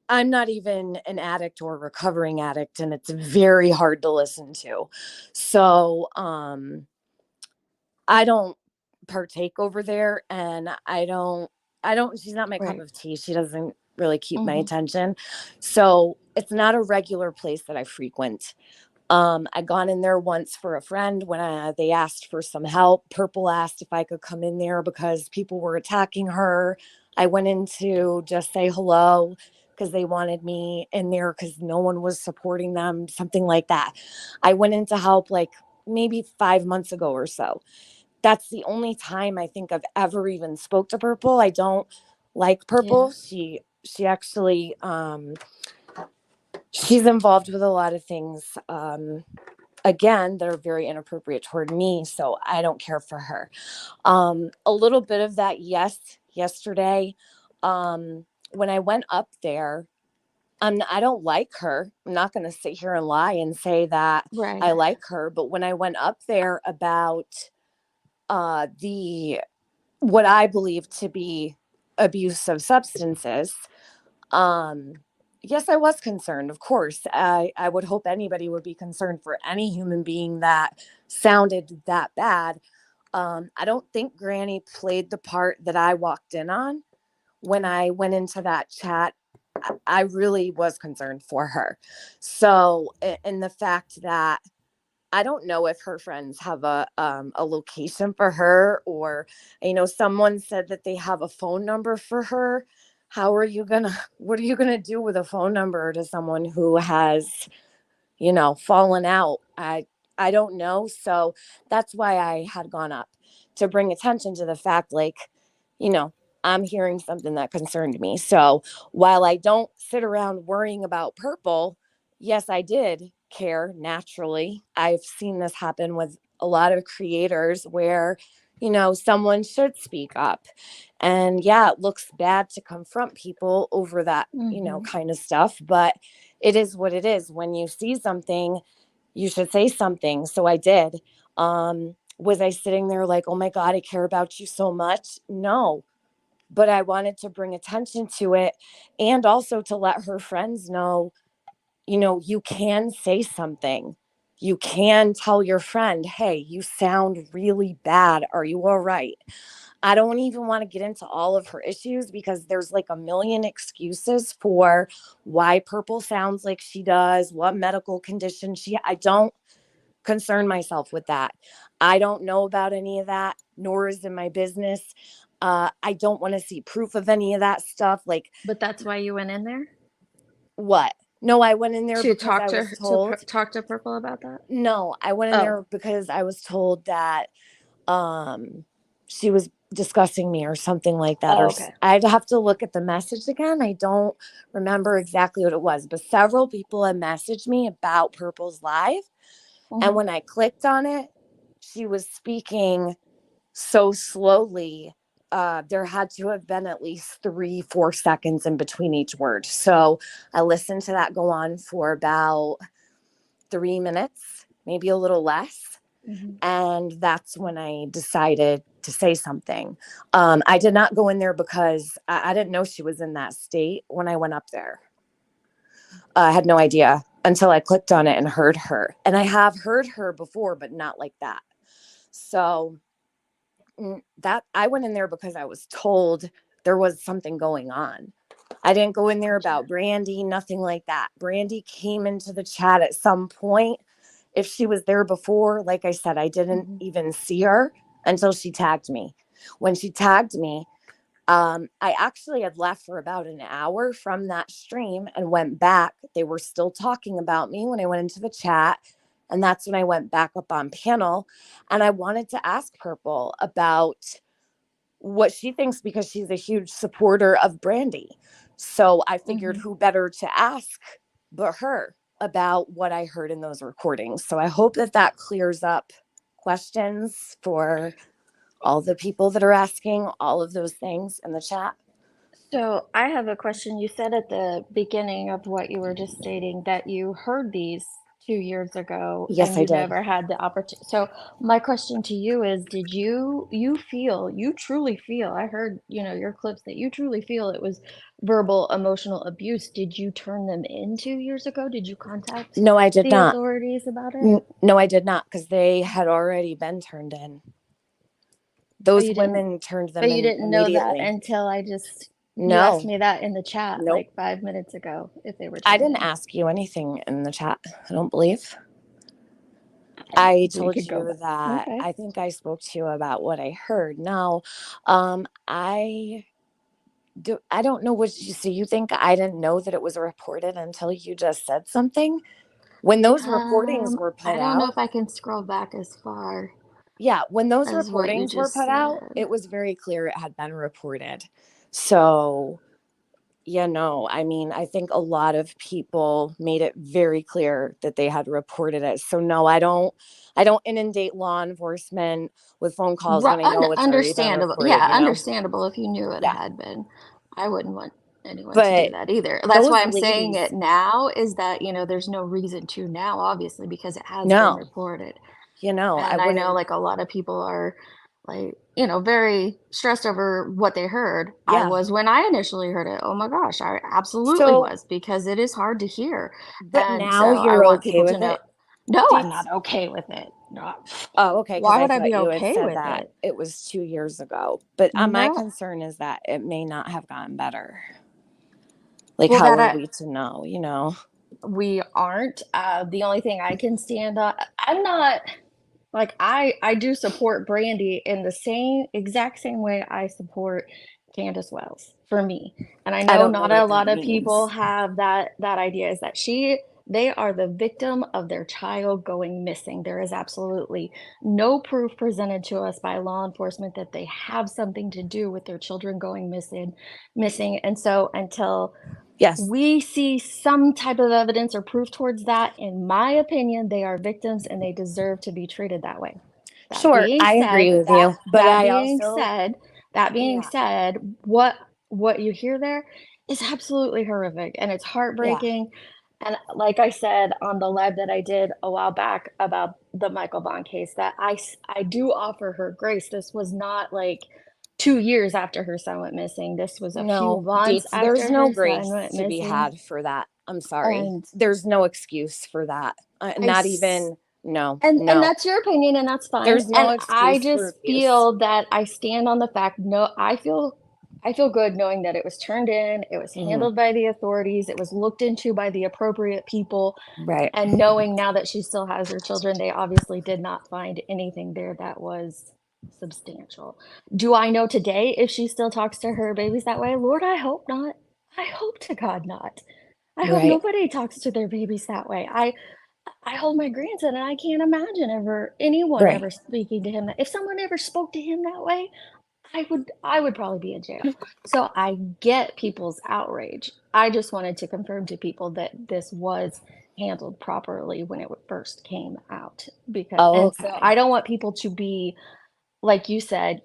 I'm not even an addict or recovering addict, and it's very hard to listen to. So I don't partake over there, and she's not my cup Right. of tea. She doesn't really keep my attention. So it's not a regular place that I frequent. I'd gone in there once for a friend when they asked for some help. Purple asked if I could come in there because people were attacking her. I went in to just say hello because they wanted me in there because no one was supporting them, something like that. I went in to help like maybe 5 months ago or so. That's the only time I think I've ever even spoke to Purple. I don't like Purple. She actually she's involved with a lot of things again that are very inappropriate toward me, so I don't care for her. A little bit of that, yes, yesterday when I went up there, I don't like her. I'm not going to sit here and lie and say that Right. I like her, but when I went up there about the what I believe to be abuse of substances, yes, I was concerned. Of course, I would hope anybody would be concerned for any human being that sounded that bad. I don't think Granny played the part that I walked in on when I went into that chat. I really was concerned for her. So, and the fact that I don't know if her friends have a location for her, or someone said that they have a phone number for her. How are you gonna what are you gonna do with a phone number to someone who has fallen out? I don't know. So that's why I had gone up to bring attention to the fact, like, you know, I'm hearing something that concerned me. So while I don't sit around worrying about Purple, yes, I did care naturally. I've seen this happen with a lot of creators where, someone should speak up. And yeah, it looks bad to confront people over that, kind of stuff, but it is what it is. When you see something, you should say something. So I did. Was I sitting there like, oh my God, I care about you so much? No, but I wanted to bring attention to it, and also to let her friends know, you can say something. You can tell your friend, hey, you sound really bad. Are you all right? I don't even want to get into all of her issues because there's like a million excuses for why Purple sounds like she does, what medical condition I don't concern myself with that. I don't know about any of that, nor is it my business. I don't want to see proof of any of that stuff. Like, But that's why you went in there what? No, I went in there to because talk I to was told. talk to Purple about that. No, I went in Oh. there because I was told that she was discussing me or something like that. Oh, Or okay. I'd have to look at the message again. I don't remember exactly what it was, but several people had messaged me about Purple's live. And when I clicked on it, she was speaking so slowly. There had to have been at least 3-4 seconds in between each word. So I listened to that go on for about 3 minutes, maybe a little less. And that's when I decided to say something. I did not go in there because I didn't know she was in that state when I went up there. I had no idea until I clicked on it and heard her. And I have heard her before, but not like that. So that I went in there because I was told there was something going on. I didn't go in there about Brandi, nothing like that. Brandi came into the chat at some point. If she was there before, like I said, I didn't even see her until she tagged me. When she tagged me, I actually had left for about an hour from that stream and went back. They were still talking about me when I went into the chat. And that's when I went back up on panel. And I wanted to ask Purple about what she thinks because she's a huge supporter of Brandi. So I figured who better to ask but her about what I heard in those recordings. So I hope that that clears up questions for all the people that are asking all of those things in the chat. So I have a question. You said at the beginning of what you were just stating that you heard these 2 years ago Yes, and I you did. never had the opportunity. So my question to you is, did you truly feel, I heard, your clips that you truly feel it was verbal, emotional abuse. Did you turn them in 2 years ago? Did you contact No, I did the not. authorities about it? No, I did not because they had already been turned in. Those you didn't- women turned them But you in didn't know that immediately. until you No. asked me that in the chat Nope. like 5 minutes ago if they were I turned didn't in. ask you anything in the chat, I don't believe. I told could go you back. that Okay. I think I spoke to you about what I heard. Now, I don't know what you see. You think I didn't know that it was reported until you just said something? When those recordings were put I don't know out, if I can scroll back as far. yeah, when those As what you recordings were just put out, said. it was very clear it had been reported. So, I mean, I think a lot of people made it very clear that they had reported it. So no, I don't inundate law enforcement with phone calls when I know it's already been Understandable. reported, Yeah, understandable if you knew it had been. I wouldn't want anyone to do But that either. That's those why I'm saying ladies, it now is that, there's no reason to now, obviously, because it has been no, reported. I And I know wouldn't. like a lot of people are like, very stressed over what they heard. I Yeah. was when I initially heard it. Oh my gosh, I absolutely So, was because it is hard to hear. but And now so I you're want okay people to with know. it? No, Do I'm you- not okay with it. No. Oh, okay. Because Why I would I thought be you had okay said with that it? it was 2 years ago. But my No. concern is that it may not have gotten better. Like, Well, how are we to know? We aren't. The only thing I can stand on, I'm not like I do support Brandi in the exact same way I support Candace Wells for me. And I know don't know not what a that lot of means. people have that idea is that they are the victim of their child going missing. There is absolutely no proof presented to us by law enforcement that they have something to do with their children going missing. And so until we see some type of evidence or proof towards that, in my opinion, they are victims and they deserve to be treated that way. Sure, I agree with you. But That being said, what you hear there is absolutely horrific and it's heartbreaking. And like I said on the live that I did a while back about the Michael Vaughn case, that I do offer her grace. This was not like 2 years after her son went missing. This was a few months after there's no her grace son went to be missing. had for that. I'm sorry. And there's no excuse for that. Not even And that's your opinion, and that's fine. There's no And I excuse for just abuse. feel that I stand on the fact. No, I feel good knowing that it was turned in, it was handled by the authorities, it was looked into by the appropriate people, Right. and knowing now that she still has her children, they obviously did not find anything there that was substantial. Do I know today if she still talks to her babies that way? Lord, I hope not. I hope to God not. I hope Right. nobody talks to their babies that way. I hold my grandson, and I can't imagine anyone Right. ever speaking to him. If someone ever spoke to him that way, I would probably be in jail. So I get people's outrage. I just wanted to confirm to people that this was handled properly when it first came out. And so I don't want people to be, like you said,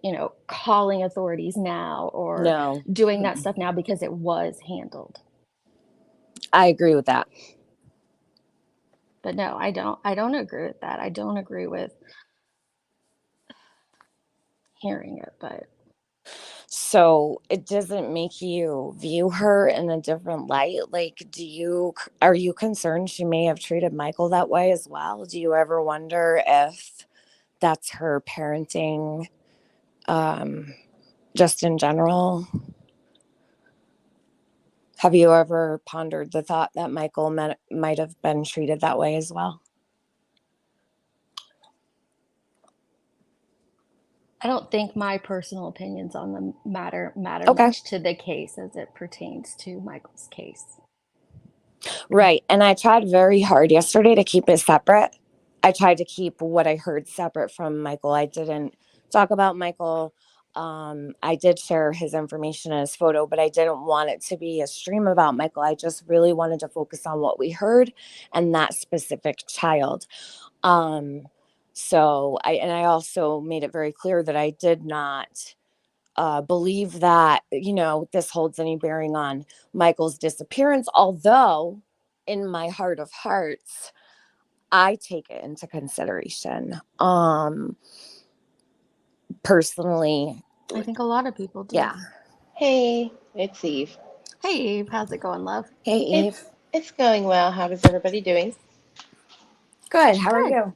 calling authorities now or No. doing that stuff now because it was handled. I agree with that. But no, I don't agree with that. I don't agree with hearing it, but So it doesn't make you view her in a different light. Like, are you concerned she may have treated Michael that way as well? Do you ever wonder if that's her parenting, just in general? Have you ever pondered the thought that Michael might have been treated that way as well? I don't think my personal opinions on the matter Okay. much to the case as it pertains to Michael's case. Right. And I tried very hard yesterday to keep it separate. I tried to keep what I heard separate from Michael. I didn't talk about Michael. I did share his information and his photo, but I didn't want it to be a stream about Michael. I just really wanted to focus on what we heard and that specific child. So I also made it very clear that I did not believe that, this holds any bearing on Michael's disappearance, although in my heart of hearts, I take it into consideration. Personally, I think a lot of people do. yeah. Hey, it's Eve. Hey, Eve, how's it going, love? Hey, Eve. It's going well. How is everybody doing? Good. How are you?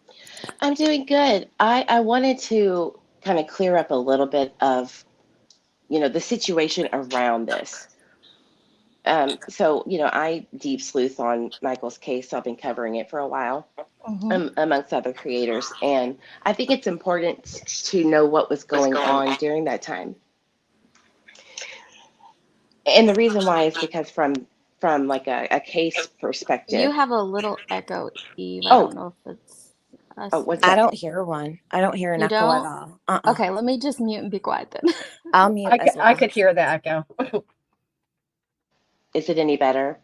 I'm doing good. I wanted to kind of clear up a little bit of, the situation around this. So, I deep sleuth on Michael's case. So I've been covering it for a while, amongst other creators. And I think it's important to know what was going on during that time. And the reason why is because from like a case perspective. You have a little echo, Eve. I don't know if it's us. Oh, what's I that? don't hear one. I don't hear an You echo at don't? all. Okay, let me just mute and be quiet then. I'll mute as well. I could hear the echo. Is it any better?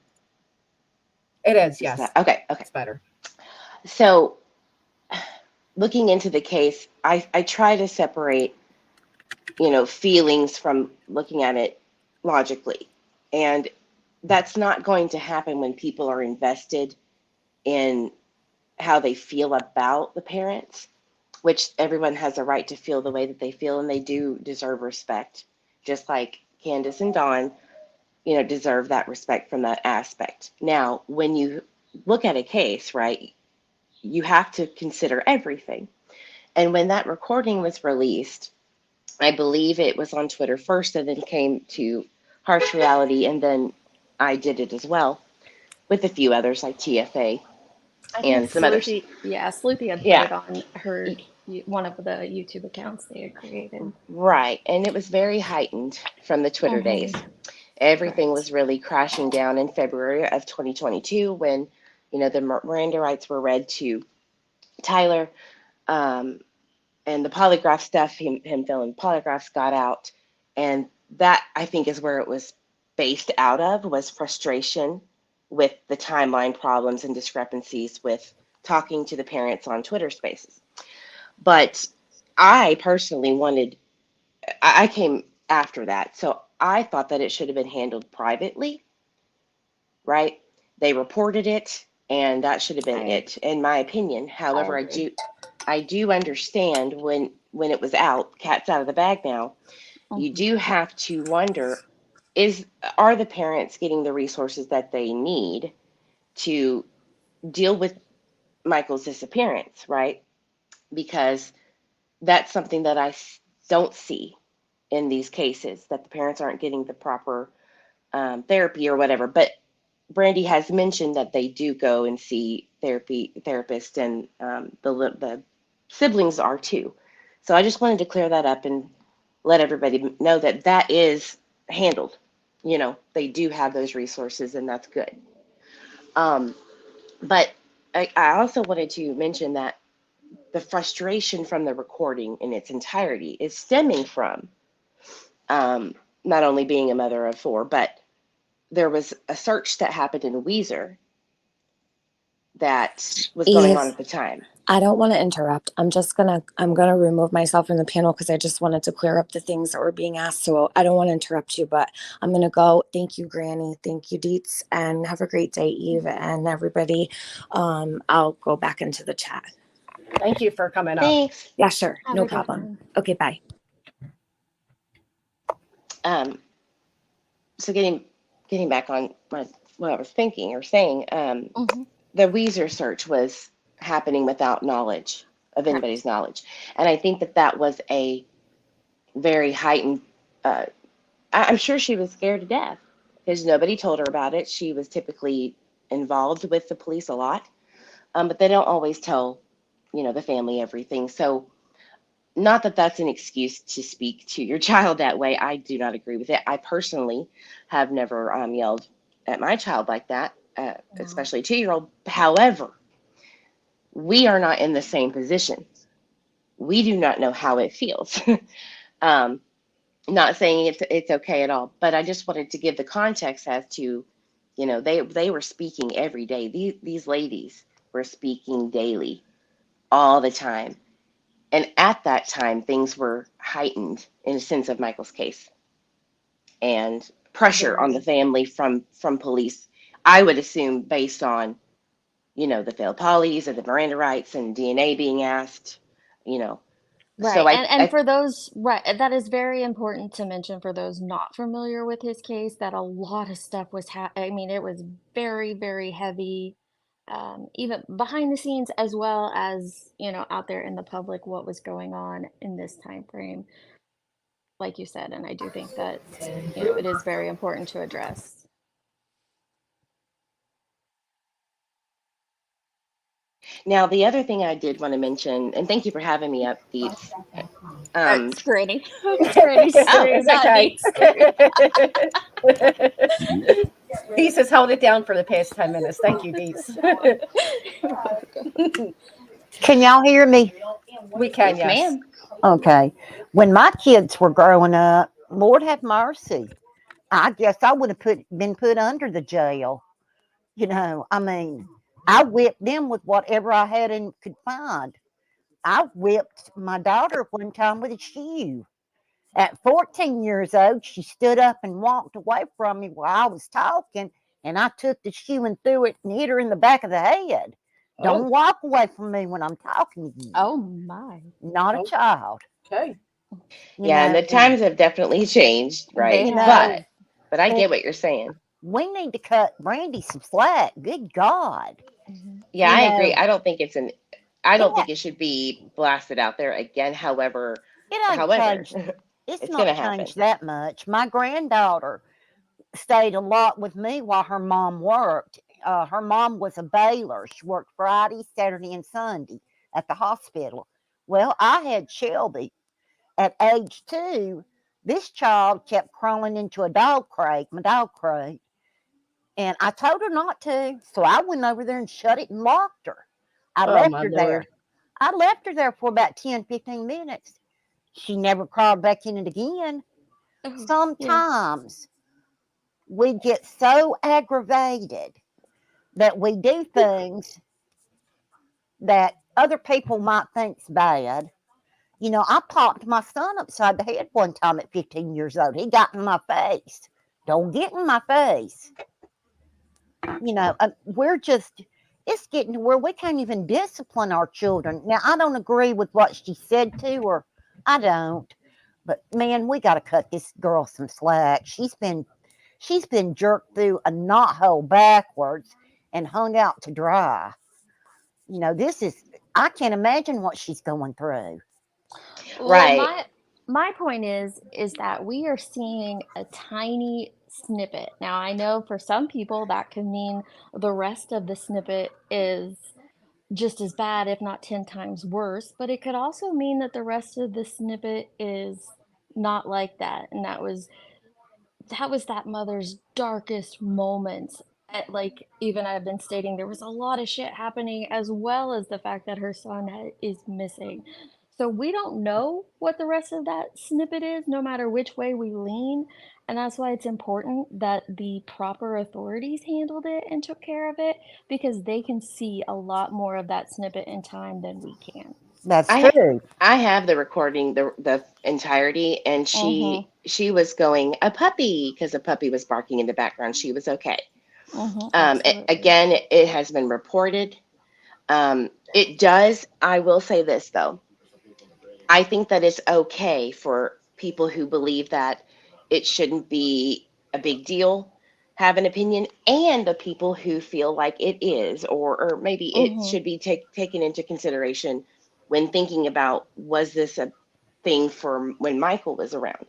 It is, yes. Okay. It's better. So looking into the case, I try to separate, feelings from looking at it logically. And that's not going to happen when people are invested in how they feel about the parents, which everyone has a right to feel the way that they feel, and they do deserve respect, just like Candace and Dawn, deserve that respect from that aspect. Now, when you look at a case, right, you have to consider everything. And when that recording was released, I believe it was on Twitter first and then came to Harsh Reality, and then I did it as well with a few others like TFA and some others. Yeah, Sleuthy had put it on her one of the YouTube accounts they had created. Right, and it was very heightened from the Twitter days. Everything was really crashing down in February of 2022 when, the Miranda rights were read to Tyler, and the polygraph stuff, him filling polygraphs got out. And that, I think, is where it was based out of, was frustration with the timeline problems and discrepancies with talking to the parents on Twitter Spaces. But I personally I came after that. So I thought that it should have been handled privately, right? They reported it, and that should have been it, in my opinion. However, I do understand when it was out, cat's out of the bag now, you do have to wonder, are the parents getting the resources that they need to deal with Michael's disappearance, right? Because that's something that don't see in these cases, that the parents aren't getting the proper therapy or whatever. But Brandi has mentioned that they do go and see therapists, and the siblings are too. So I just wanted to clear that up and let everybody know that that is handled. You know, they do have those resources, and that's good. Um, but I also wanted to mention that the frustration from the recording in its entirety is stemming from not only being a mother of four, but there was a search that happened in Weezer that was going on Eve, at the time. I don't want to interrupt. I'm going to remove myself from the panel because I just wanted to clear up the things that were being asked. So I don't want to interrupt you, but I'm going to go. Thank you, Granny. Thank you, Deets. And have a great day, Eve, and everybody. I'll go back into the chat. Thank you for coming up. Thanks. Yeah, sure. Have No a good problem. one. Okay, bye. So getting back on what I was thinking or saying, Mm-hmm. the Weezer search was happening without knowledge of anybody's knowledge, and I think that was a very heightened. I'm sure she was scared to death because nobody told her about it. She was typically involved with the police a lot, but they don't always tell, the family everything. So, not that that's an excuse to speak to your child that way. I do not agree with it. I personally have never yelled at my child like that, especially a 2-year-old. However, we are not in the same position. We do not know how it feels. um, Not saying it's okay at all, but I just wanted to give the context as to, they were speaking every day. These ladies were speaking daily, all the time. And at that time, things were heightened in a sense of Michael's case, and pressure on the family from police. I would assume based on, the failed polys and the Miranda rights and DNA being asked, you know. Right. So And for those, right, that is very important to mention for those not familiar with his case, that a lot of stuff was I mean, it was very, very heavy, even behind the scenes as well as, out there in the public, what was going on in this time frame, like you said. And I do think that, it is very important to address. now the other thing I did want to mention, and thank you for having me up, Deeps. It's Granny. It's Granny Oh, Street, not okay. Deets. Deets has held it down for the past 10 minutes. Thank you, Deets. You're welcome. Can y'all hear me? We can, yes, yes. ma'am. Okay. When my kids were growing up, Lord have mercy, I guess I would have been put under the jail. I mean, I whipped them with whatever I had and could find. I whipped my daughter one time with a shoe. At 14 years old, she stood up and walked away from me while I was talking, and I took the shoe and threw it and hit her in the back of the head. Don't walk away from me when I'm talking to you. Oh my. Not a child. Okay. Yeah, and the times have definitely changed, right? They have. But I get what you're saying. We need to cut Brandi some slack. Good God. Yeah, I agree. I don't think it should be blasted out there again. However, It ain't changed. It's it's not gonna happen. changed that much. My granddaughter stayed a lot with me while her mom worked. Her mom was a bailer. She worked Friday, Saturday, and Sunday at the hospital. Well, I had Shelby. At age 2, this child kept crawling into my dog crate, and I told her not to. So I went over there and shut it and locked her. I left her there. I left her there for about 10, 15 minutes. She never crawled back in it again. Sometimes we get so aggravated that we do things that other people might think's bad. I popped my son upside the head one time at 15 years old. He got in my face. Don't get in my face. It's getting to where we can't even discipline our children. Now, I don't agree with what she said to her. I don't. But man, we got to cut this girl some slack. She's been jerked through a knothole backwards and hung out to dry. You know, this is, I can't imagine what she's going through. Well, Right. my point is that we are seeing a tiny snippet. Now, I know for some people that could mean the rest of the snippet is just as bad, if not 10 times worse, but it could also mean that the rest of the snippet is not like that. And that was that mother's darkest moments. Like, even I've been stating, there was a lot of shit happening, as well as the fact that her son is missing. So we don't know what the rest of that snippet is, no matter which way we lean. And that's why it's important that the proper authorities handled it and took care of it, because they can see a lot more of that snippet in time than we can. That's I true. I have the recording, the entirety, and Mm-hmm. she was going a puppy because a puppy was barking in the background. She was okay. Mm-hmm. Absolutely. Again, it has been reported. It does. I will say this though. I think that it's okay for people who believe that it shouldn't be a big deal have an opinion, and the people who feel like it is, or maybe it Mm-hmm. should be taken into consideration when thinking about, was this a thing for when Michael was around.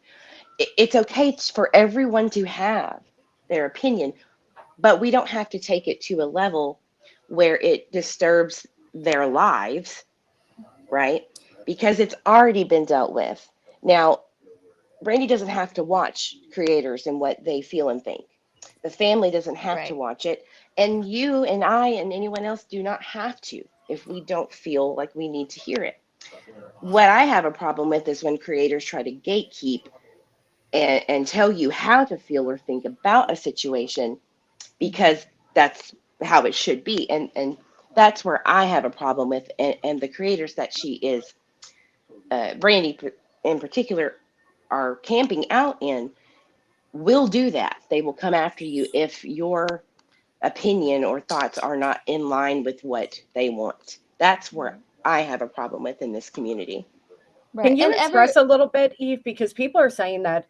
It's okay for everyone to have their opinion, but we don't have to take it to a level where it disturbs their lives, right? Because it's already been dealt with. Now, Brandy doesn't have to watch creators and what they feel and think. The family doesn't have to Right. watch it. And you and I and anyone else do not have to if we don't feel like we need to hear it. What I have a problem with is when creators try to gatekeep and tell you how to feel or think about a situation because that's how it should be. And that's where I have a problem with, and the creators that she is, Brandy in particular, are camping out in will do that. They will come after you if your opinion or thoughts are not in line with what they want. That's where I have a problem with in this community. Can Right. you And express a little bit, Eve? Because people are saying that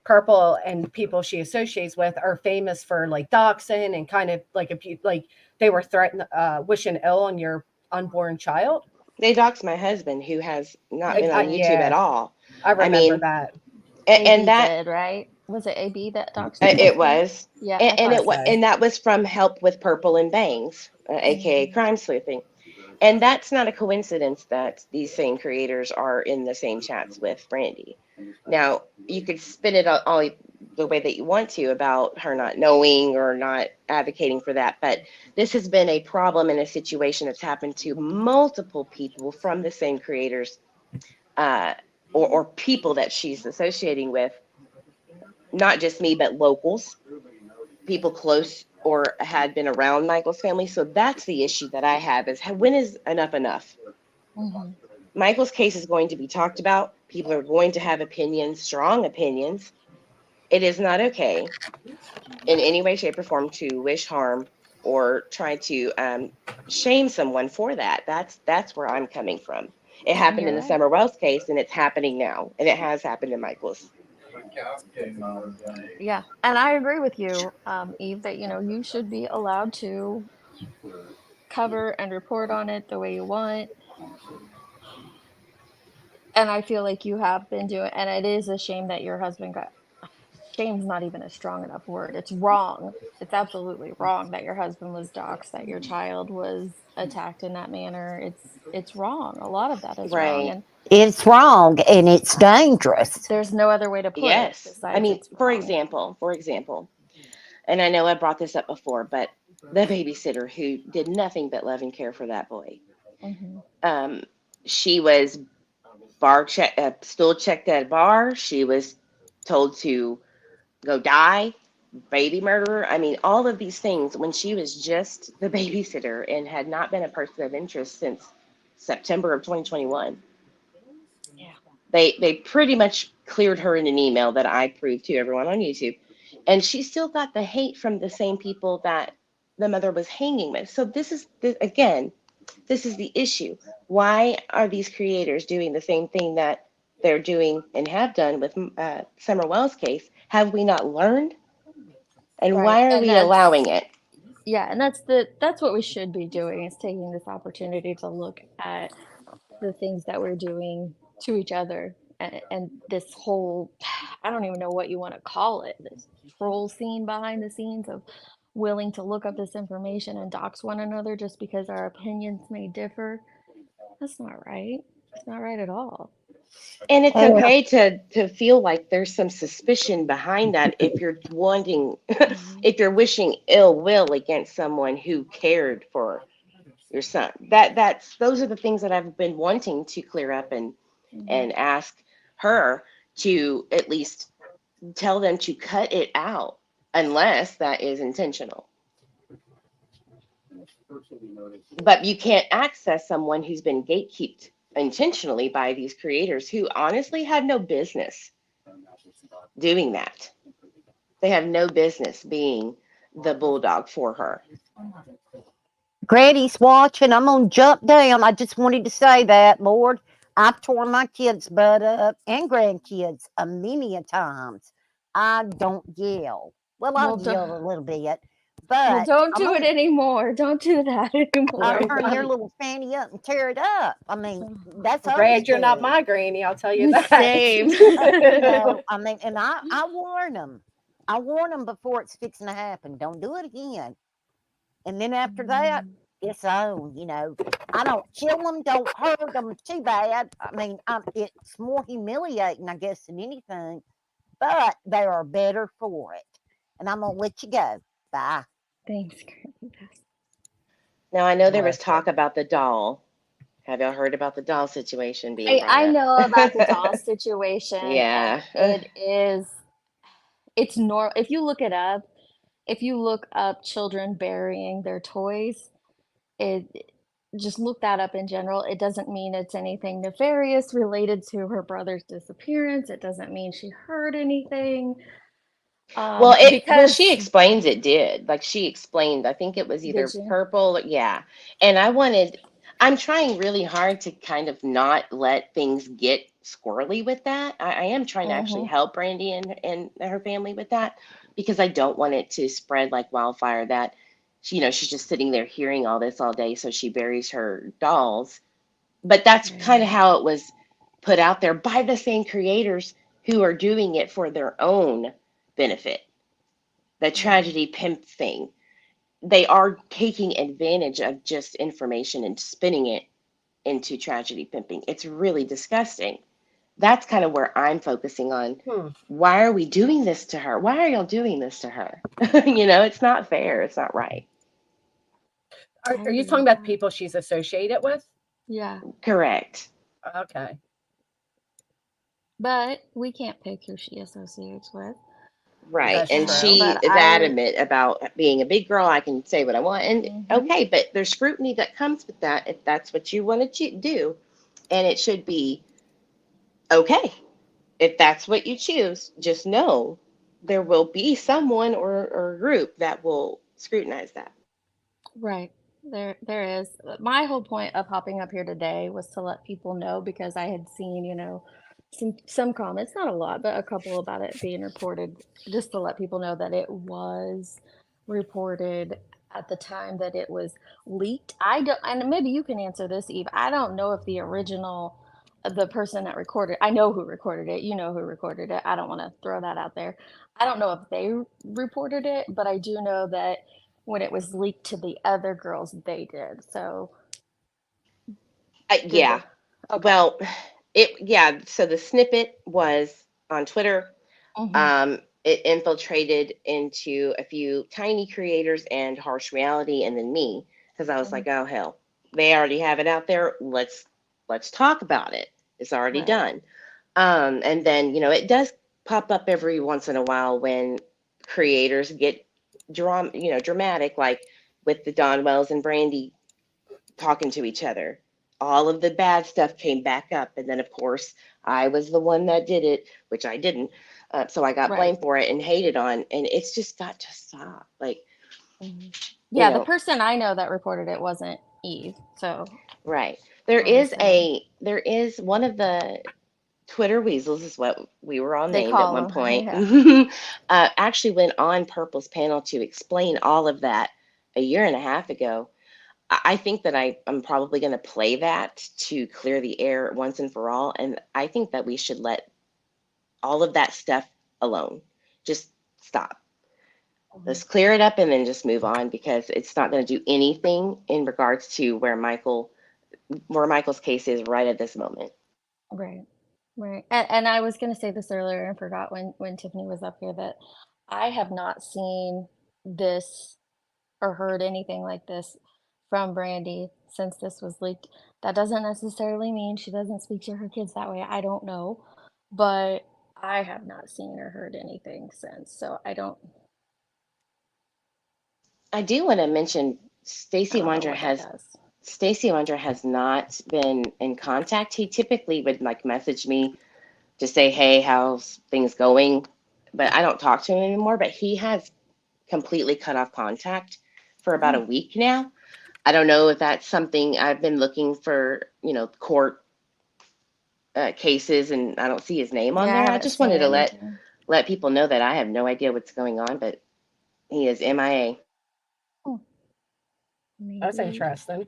Purple and people she associates with are famous for like doxing and kind of like like they were threatening, wishing ill on your unborn child. They doxed my husband, who has not been on YouTube at Yeah, all. I I remember mean, that. and AB that did, right? Was it AB that doxed your it husband? was, Yeah, I and thought it was, so. and that was from Help with Purple and Bangs, aka Mm-hmm. crime sleuthing. And that's not a coincidence that these same creators are in the same chats with Brandy. Now, you could spin it all the way that you want to about her not knowing or not advocating for that, but this has been a problem and a situation that's happened to multiple people from the same creators, uh, or people that she's associating with, not just me, but locals, people close or had been around Michael's family. So that's the issue that I have is, when is enough enough? Mm-hmm. Michael's case is going to be talked about. People are going to have opinions, strong opinions. It is not okay in any way, shape, or form to wish harm or try to shame someone for that. That's where I'm coming from. It happened in You're the right. Summer Wells case, and it's happening now, and it has happened in Michael's. Yeah, and I agree with you, Eve, that you should be allowed to cover and report on it the way you want. And I feel like you have been doing, and it is a shame that your husband got. Shame's not even a strong enough word. It's wrong. It's absolutely wrong that your husband was doxxed, that your child was attacked in that manner. It's wrong. A lot of that is wrong, Right. and It's wrong and it's dangerous. there's no other way to put it Yes. I besides mean, it's wrong. for example, and I know I brought this up before, but the babysitter who did nothing but love and care for that boy. Hmm. Um, she was stool checked at a bar. She was told to go die, baby murderer. I mean, all of these things when she was just the babysitter and had not been a person of interest since September of 2021. Yeah. They pretty much cleared her in an email that I proved to everyone on YouTube. And she still got the hate from the same people that the mother was hanging with. So again, this is the issue. Why are these creators doing the same thing that they're doing and have done with Summer Wells' case? Have we not learned? And Right. why are And we that's allowing it? Yeah, and that's what we should be doing, is taking this opportunity to look at the things that we're doing to each other, and this whole, I don't even know what you want to call it, this troll scene behind the scenes of willing to look up this information and dox one another just because our opinions may differ. That's not right. It's not right at all. And it's And okay to feel like there's some suspicion behind that if you're wanting, Mhm. if you're wishing ill will against someone who cared for your son. That's those are the things that I've been wanting to clear up Mhm. and ask her to at least tell them to cut it out unless that is intentional. But you can't access someone who's been gatekept intentionally by these creators who honestly had no business doing that. They have no business being the bulldog for her. Granny's watching. I'm gonna jump down. I just wanted to say that, Lord, I've torn my kids' butt up and grandkids a many a times. I don't yell. Well, I Well, don't, yell a little bit, well, but don't I'm do it gonna anymore. Don't do that I'll anymore. turn your little fanny up and tear it up. I mean, that's I'm glad you're not understood. my granny, I'll tell you that. Same. I mean, and I warn them. I warn them before it's fixing to happen. Don't do it again. And then after that, it's on. I don't kill them, don't hurt them too bad. I mean, it's more humiliating, I guess, than anything. But they are better for it. And I'm gonna let you go. Bye. Thanks, Granny. Now I know there was Bless her. talk about the doll. Have y'all heard about the doll situation being brought I up? know about the doll situation, and Yeah. it's normal. If you look it up, if you look up children burying their toys, it just look that up in general. It doesn't mean it's anything nefarious related to her brother's disappearance. It doesn't mean she heard anything. Well, she Because explains it did. Like she explained, I think it was did either you? purple, yeah. And I'm trying really hard to kind of not let things get squirrely with that. I am trying to actually Mm-hmm. help Brandy and her family with that because I don't want it to spread like wildfire that she's just sitting there hearing all this all day, so she buries her dolls. But that's kind of Right. how it was put out there by the same creators who are doing it for their own benefit. The Right. tragedy pimp thing. They are taking advantage of just information and spinning it into tragedy pimping. It's really disgusting. That's kind of where I'm focusing on. Hmm. Why are we doing this to her? Why are y'all doing this to her? It's not fair. It's not right. Are, I are you agree talking with about that. people she's associated with? Yeah. Correct. Okay. But we can't pick who she associates with. Right. That's And true. she But is adamant about being a big girl. I can say what I want. And Mhm. okay, but there's scrutiny that comes with that if that's what you want to do. And it should be okay. If that's what you choose, just know there will be someone or group that will scrutinize that. Right. There is. My whole point of hopping up here today was to let people know, because I had seen, some comments, not a lot, but a couple about it being reported, just to let people know that it was reported at the time that it was leaked. I don't, and maybe you can answer this, Eve. I don't know if the person that recorded, I know who recorded it, you know who recorded it. I don't want to throw that out there. I don't know if they reported it, but I do know that when it was leaked to the other girls, they did. So did Yeah. they? Okay. Well, yeah. So the snippet was on Twitter. Mm-hmm. It infiltrated into a few tiny creators and Harsh Reality, and then me, because I was Mm-hmm. like, oh hell, they already have it out there. Let's talk about it. It's already Right. done. And then it does pop up every once in a while when creators get dramatic, like with the Donwells and Brandy talking to each other. All of the bad stuff came back up, and then of course I was the one that did it, which I didn't. So I got Right. blamed for it and hated on, and it's just got to stop. Like, Mm-hmm. you Yeah, the know, person I know that reported it wasn't Eve. So right? There I'm just is saying. one of the Twitter weasels is what we were all They named at call one them. point. Yeah. Actually went on Purple's panel to explain all of that a year and a half ago. I think that I'm probably going to play that to clear the air once and for all. And I think that we should let all of that stuff alone. Just stop. Let's clear it up and then just move on, because it's not going to do anything in regards to where Michael's case is right at this moment. Right. Right. And I was going to say this earlier and forgot when Tiffany was up here that I have not seen this or heard anything like this from Brandi since this was leaked. That doesn't necessarily mean she doesn't speak to her kids that way. I don't know. But I have not seen or heard anything since. So I do want to mention Stacy don't know Wonder what that does. has not been in contact. He typically would like message me to say, hey, how's things going? But I don't talk to him anymore. But he has completely cut off contact for about a week now. I don't know if that's something. I've been looking for, court cases, and I don't see his name on Yeah, I there. I haven't just seen wanted to anything. let people know that I have no idea what's going on, but he is MIA. That's Maybe. interesting.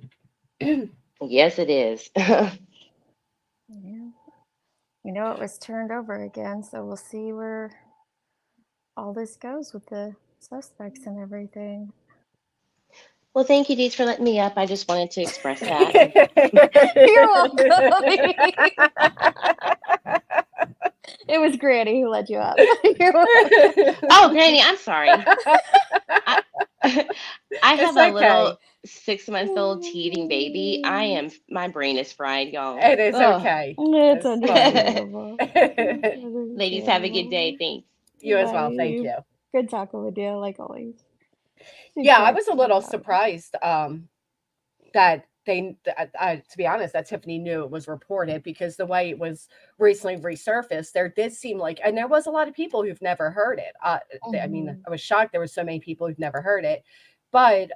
Yes, it is. Yeah. It was turned over again, so we'll see where all this goes with the suspects and everything. Well, thank you, Deej, for letting me up. I just wanted to express that. You're welcome. It was Granny who led you up. You're welcome. Oh, Granny, I'm sorry. I have a little 6-month-old teething baby. My brain is fried, y'all. It is Ugh. okay. It's It's understandable. Ladies, have a good day. Thanks. You as well. Thank you. Good talking with you, like always. Yeah, I was a little surprised that to be honest, that Tiffany knew it was reported, because the way it was recently resurfaced, there did seem like, and there was a lot of people who've never heard it. I mean, I was shocked there were so many people who've never heard it, but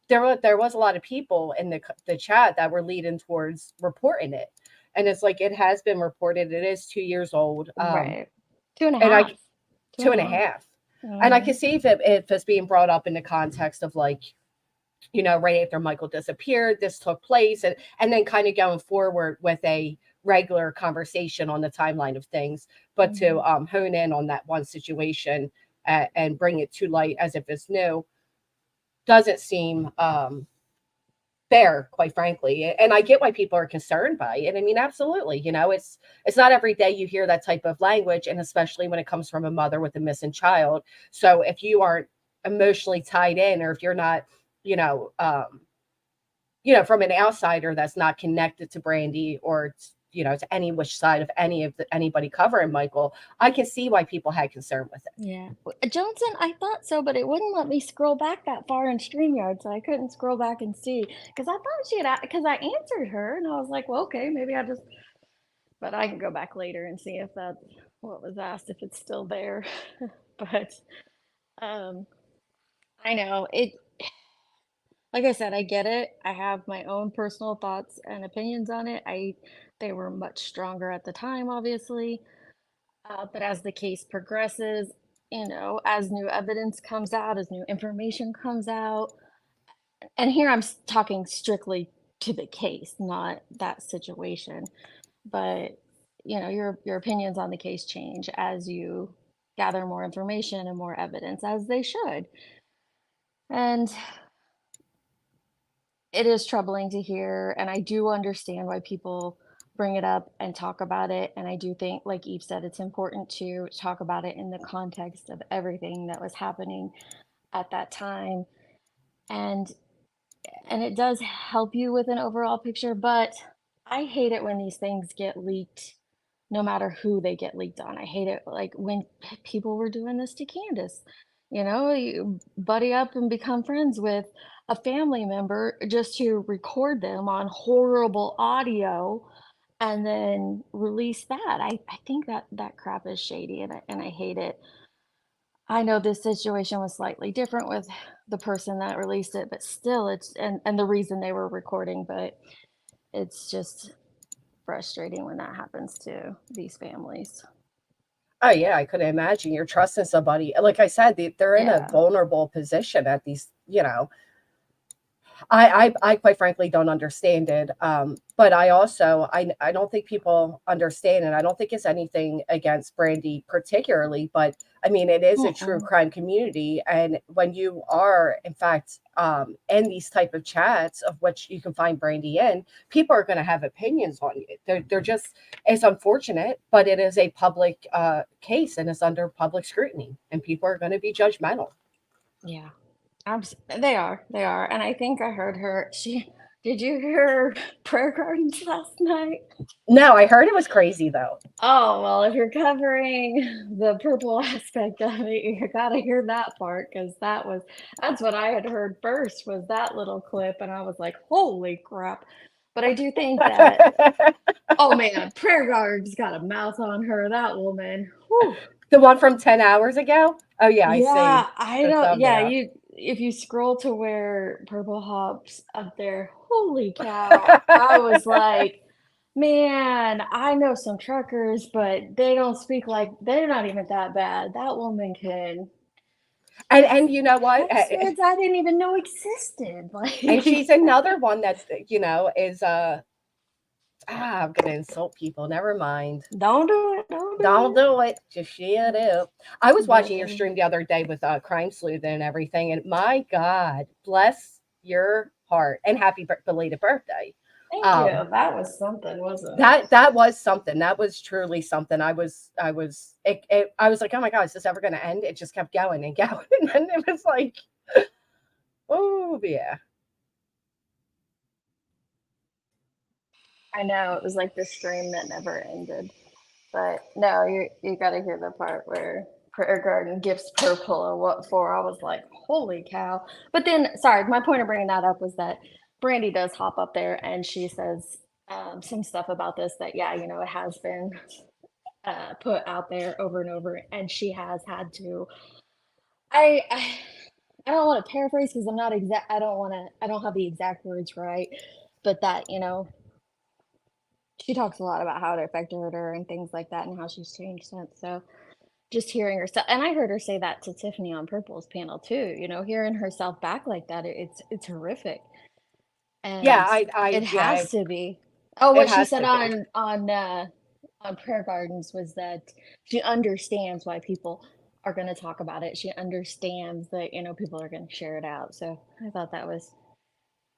there was a lot of people in the chat that were leading towards reporting it, and it's like, it has been reported. It is 2 years old, right? 2.5. and 2.5. And I can see if it's being brought up in the context of like, right after Michael disappeared, this took place, and then kind of going forward with a regular conversation on the timeline of things, but to hone in on that one situation and bring it to light as if it's new doesn't seem fair, quite frankly. And I get why people are concerned by it. I mean, absolutely. It's not every day you hear that type of language, and especially when it comes from a mother with a missing child. So if you aren't emotionally tied in, or if you're not, from an outsider that's not connected to Brandi, or to any which side of anybody covering Michael, I can see why people had concern with it. Yeah, Johnson, I thought so, but it wouldn't let me scroll back that far in StreamYard, so I couldn't scroll back and see, because I thought she had, because I answered her and I was like, well, okay, maybe but I can go back later and see if that's what was asked, if it's still there. But I know it. Like I said, I get it. I have my own personal thoughts and opinions on it. They were much stronger at the time, obviously. But as the case progresses, as new evidence comes out, as new information comes out, and here I'm talking strictly to the case, not that situation. But your opinions on the case change as you gather more information and more evidence, as they should. And it is troubling to hear, and I do understand why people bring it up and talk about it. And I do think, like Eve said, it's important to talk about it in the context of everything that was happening at that time. And it does help you with an overall picture, but I hate it when these things get leaked, no matter who they get leaked on. I hate it, like when people were doing this to Candace. You buddy up and become friends with a family member just to record them on horrible audio and then release that. I think that crap is shady, and I hate it. I know this situation was slightly different with the person that released it, but still it's and the reason they were recording, but it's just frustrating when that happens to these families. Oh yeah, I could imagine you're trusting somebody. Like I said, they're in a vulnerable position at these, I quite frankly don't understand it. But I also I don't think people understand it. I don't think it's anything against Brandi particularly, but I mean it is a true crime community, and when you are in fact in these type of chats of which you can find Brandi in, people are going to have opinions on you. They're just, it's unfortunate, but it is a public case and it's under public scrutiny, and people are going to be judgmental. Yeah. They are. They are. And I think I heard her. Did you hear her prayer gardens last night? No, I heard it was crazy though. Oh, well, if you're covering the purple aspect of it, you gotta hear that part because that's what I had heard first was that little clip. And I was like, holy crap. But I do think that, oh man, prayer gardens got a mouth on her, that woman. Whew. The one from 10 hours ago? Oh yeah, I see. Yeah, I The don't. Yeah, thumbnail. if you scroll to where Purple Hops up there, holy cow! I was like, man, I know some truckers, but they don't speak like they're not even that bad. That woman can And you know what? cuss words I didn't even know existed. And she's Like, another one that's, is I'm gonna insult people. Never mind. don't do it. Don't do Don't it. do it. Just shut up. I was But watching your stream the other day with Crime Sleuth and everything, and my God, bless your heart and happy belated birthday. thank Um, you. That was something, wasn't it? that was something. That was truly something. I was like, oh my God, is this ever going to end? It just kept going and going, and then it was like, oh yeah. I know it was like the stream that never ended. But no, you got to hear the part where Prayer Garden gives Purple a what for. I was like, holy cow. But then, sorry, my point of bringing that up was that Brandi does hop up there and she says some stuff about this that, yeah, it has been put out there over and over. And she has had to, I, I, I don't want to paraphrase because I'm not exact. I don't have the exact words right. But that, she talks a lot about how it affected her and things like that and how she's changed since. So just hearing herself, and I heard her say that to Tiffany on Purple's panel too, hearing herself back like that, it's horrific. Yeah, And it yeah, has to be. Oh, it what she has said to be. on Prayer Gardens was that she understands why people are going to talk about it. She understands that, people are going to share it out. So I thought that was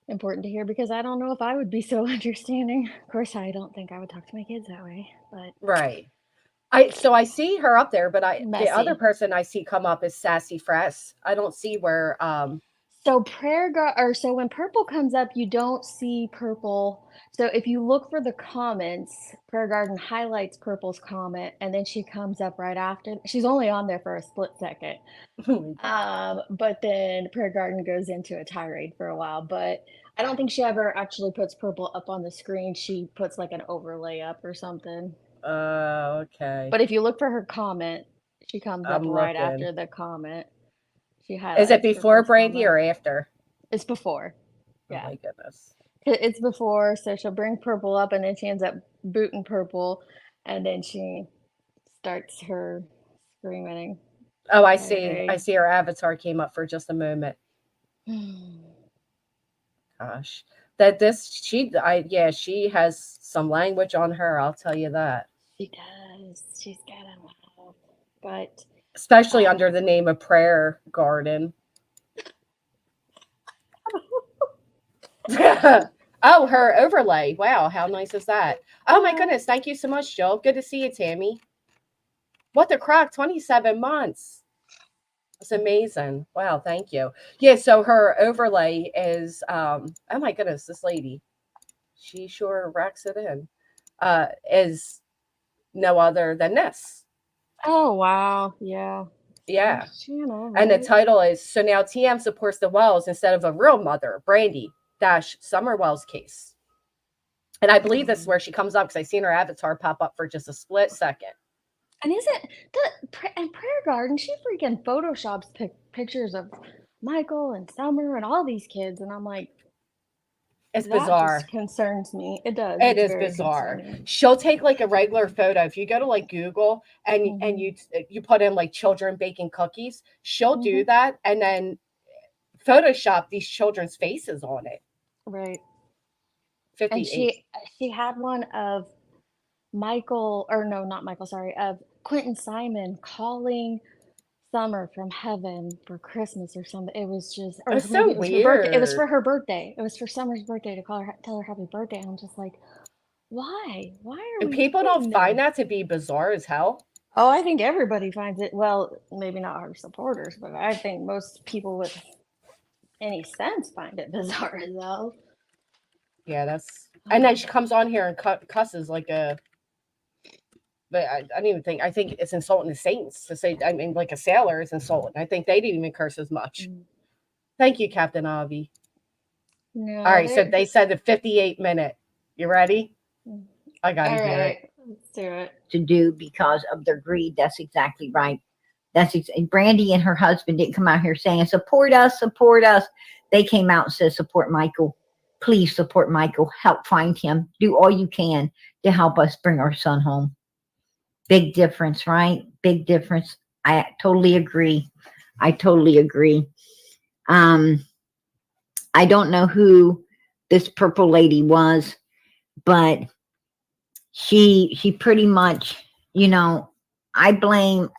important to hear because I don't know if I would be so understanding. Of course, I don't think I would talk to my kids that way, but Right. So I see her up there, but the other messy. person I see come up is Sassy Fresh. I don't see where So when Purple comes up, you don't see Purple. So if you look for the comments, Prayer Garden highlights Purple's comment, and then she comes up right after. She's only on there for a split second. But then Prayer Garden goes into a tirade for a while. But I don't think she ever actually puts Purple up on the screen. She puts like an overlay up or something. okay. But if you look for her comment, she comes up I'm right looking. after the comment. She Is highlights it before Purple's Brandi or comment. after? It's before. Oh Yeah. my goodness. It's before, so she'll bring Purple up and then she ends up booting Purple and then she starts her screaming. Oh, I see. I Tirade. see her avatar came up for just a moment. Gosh. She has some language on her, I'll tell you that. She does. She's got a mouth. But Especially under the name of Prayer Garden. Oh, her overlay. Wow, how nice is that? Oh my goodness. Thank you so much, Jill. Good to see you, Tammy. What the crock? 27 months. It's amazing. Wow, thank you. Yeah, so her overlay is oh my goodness, this lady. She sure racks it in. Is no other than this. oh wow, yeah. Yeah. Channel, And the right? title is So Now TM Supports the Wells Instead of a Real Mother, Brandi Summer Wells Case. And I believe this is where she comes up because I seen her avatar pop up for just a split second. And isn't and Prayer Garden? She freaking photoshops pictures of Michael and Summer and all these kids, and I'm like, It's that bizarre. just concerns me. It does. It It's is very bizarre. concerning. She'll take like a regular photo. If you go to like Google and Mhm. you put in like children baking cookies, she'll do Mhm. that and then photoshopped these children's faces on it. Right. 58. And she had one of Michael, or no, not Michael, sorry, of Quentin Simon calling Summer from heaven for Christmas or something. It was just, or It's so maybe it was her birthday. It was weird. for her birthday. It was for Summer's birthday to call her, tell her happy birthday. I'm just like, why? Why are And we people don't doing find this? that to be bizarre as hell. Oh, I think everybody finds it. Well, maybe not her supporters, but I think most people with any sense find it bizarre as hell. Yeah, that's. And then she comes on here and cusses like a. But I don't even think. I think it's insulting to saints to say. I mean, like a sailor is insulting. I think they didn't even curse as much. Thank you, Captain Avi. No, All right, so they said the 58-minute. You ready? I gotta all hear right, it. let's do it. To do because of their greed. That's exactly right. Brandi and her husband didn't come out here saying, support us, support us. They came out and said, support Michael. Please support Michael. Help find him. Do all you can to help us bring our son home. Big difference, right? Big difference. I totally agree. I totally agree. I don't know who this purple lady was, but she pretty much, you know, I blame,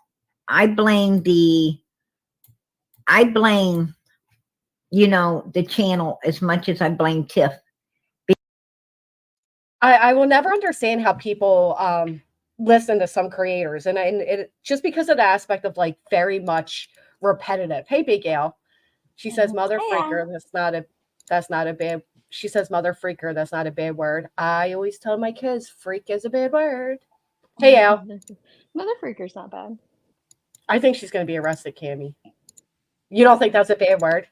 you know, the channel as much as I blame Tiff. I will never understand how people listen to some creators, and it just because of the aspect of like very much repetitive. Hey, Big Al, she says mother freaker. That's not a bad. She says mother freaker. That's not a bad word. I always tell my kids freak is a bad word. Hey, Al. Mother freaker's not bad. I think she's going to be arrested, Cammie. You don't think that's a bad word?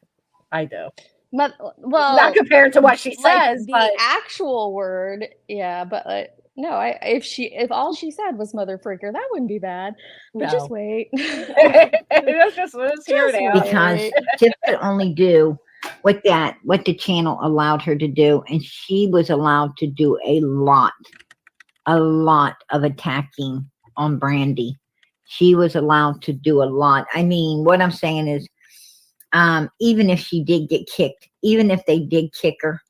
I do. Well, not compared to what she like says, the but actual word, yeah. But no, if all she said was mother freaker, that wouldn't be bad. But just no. wait. let's hear it out. Because Tiff could only do what the channel allowed her to do, and she was allowed to do a lot of attacking on Brandi. She was allowed to do a lot. I mean, what I'm saying is, even if she did get kicked, even if they did kick her,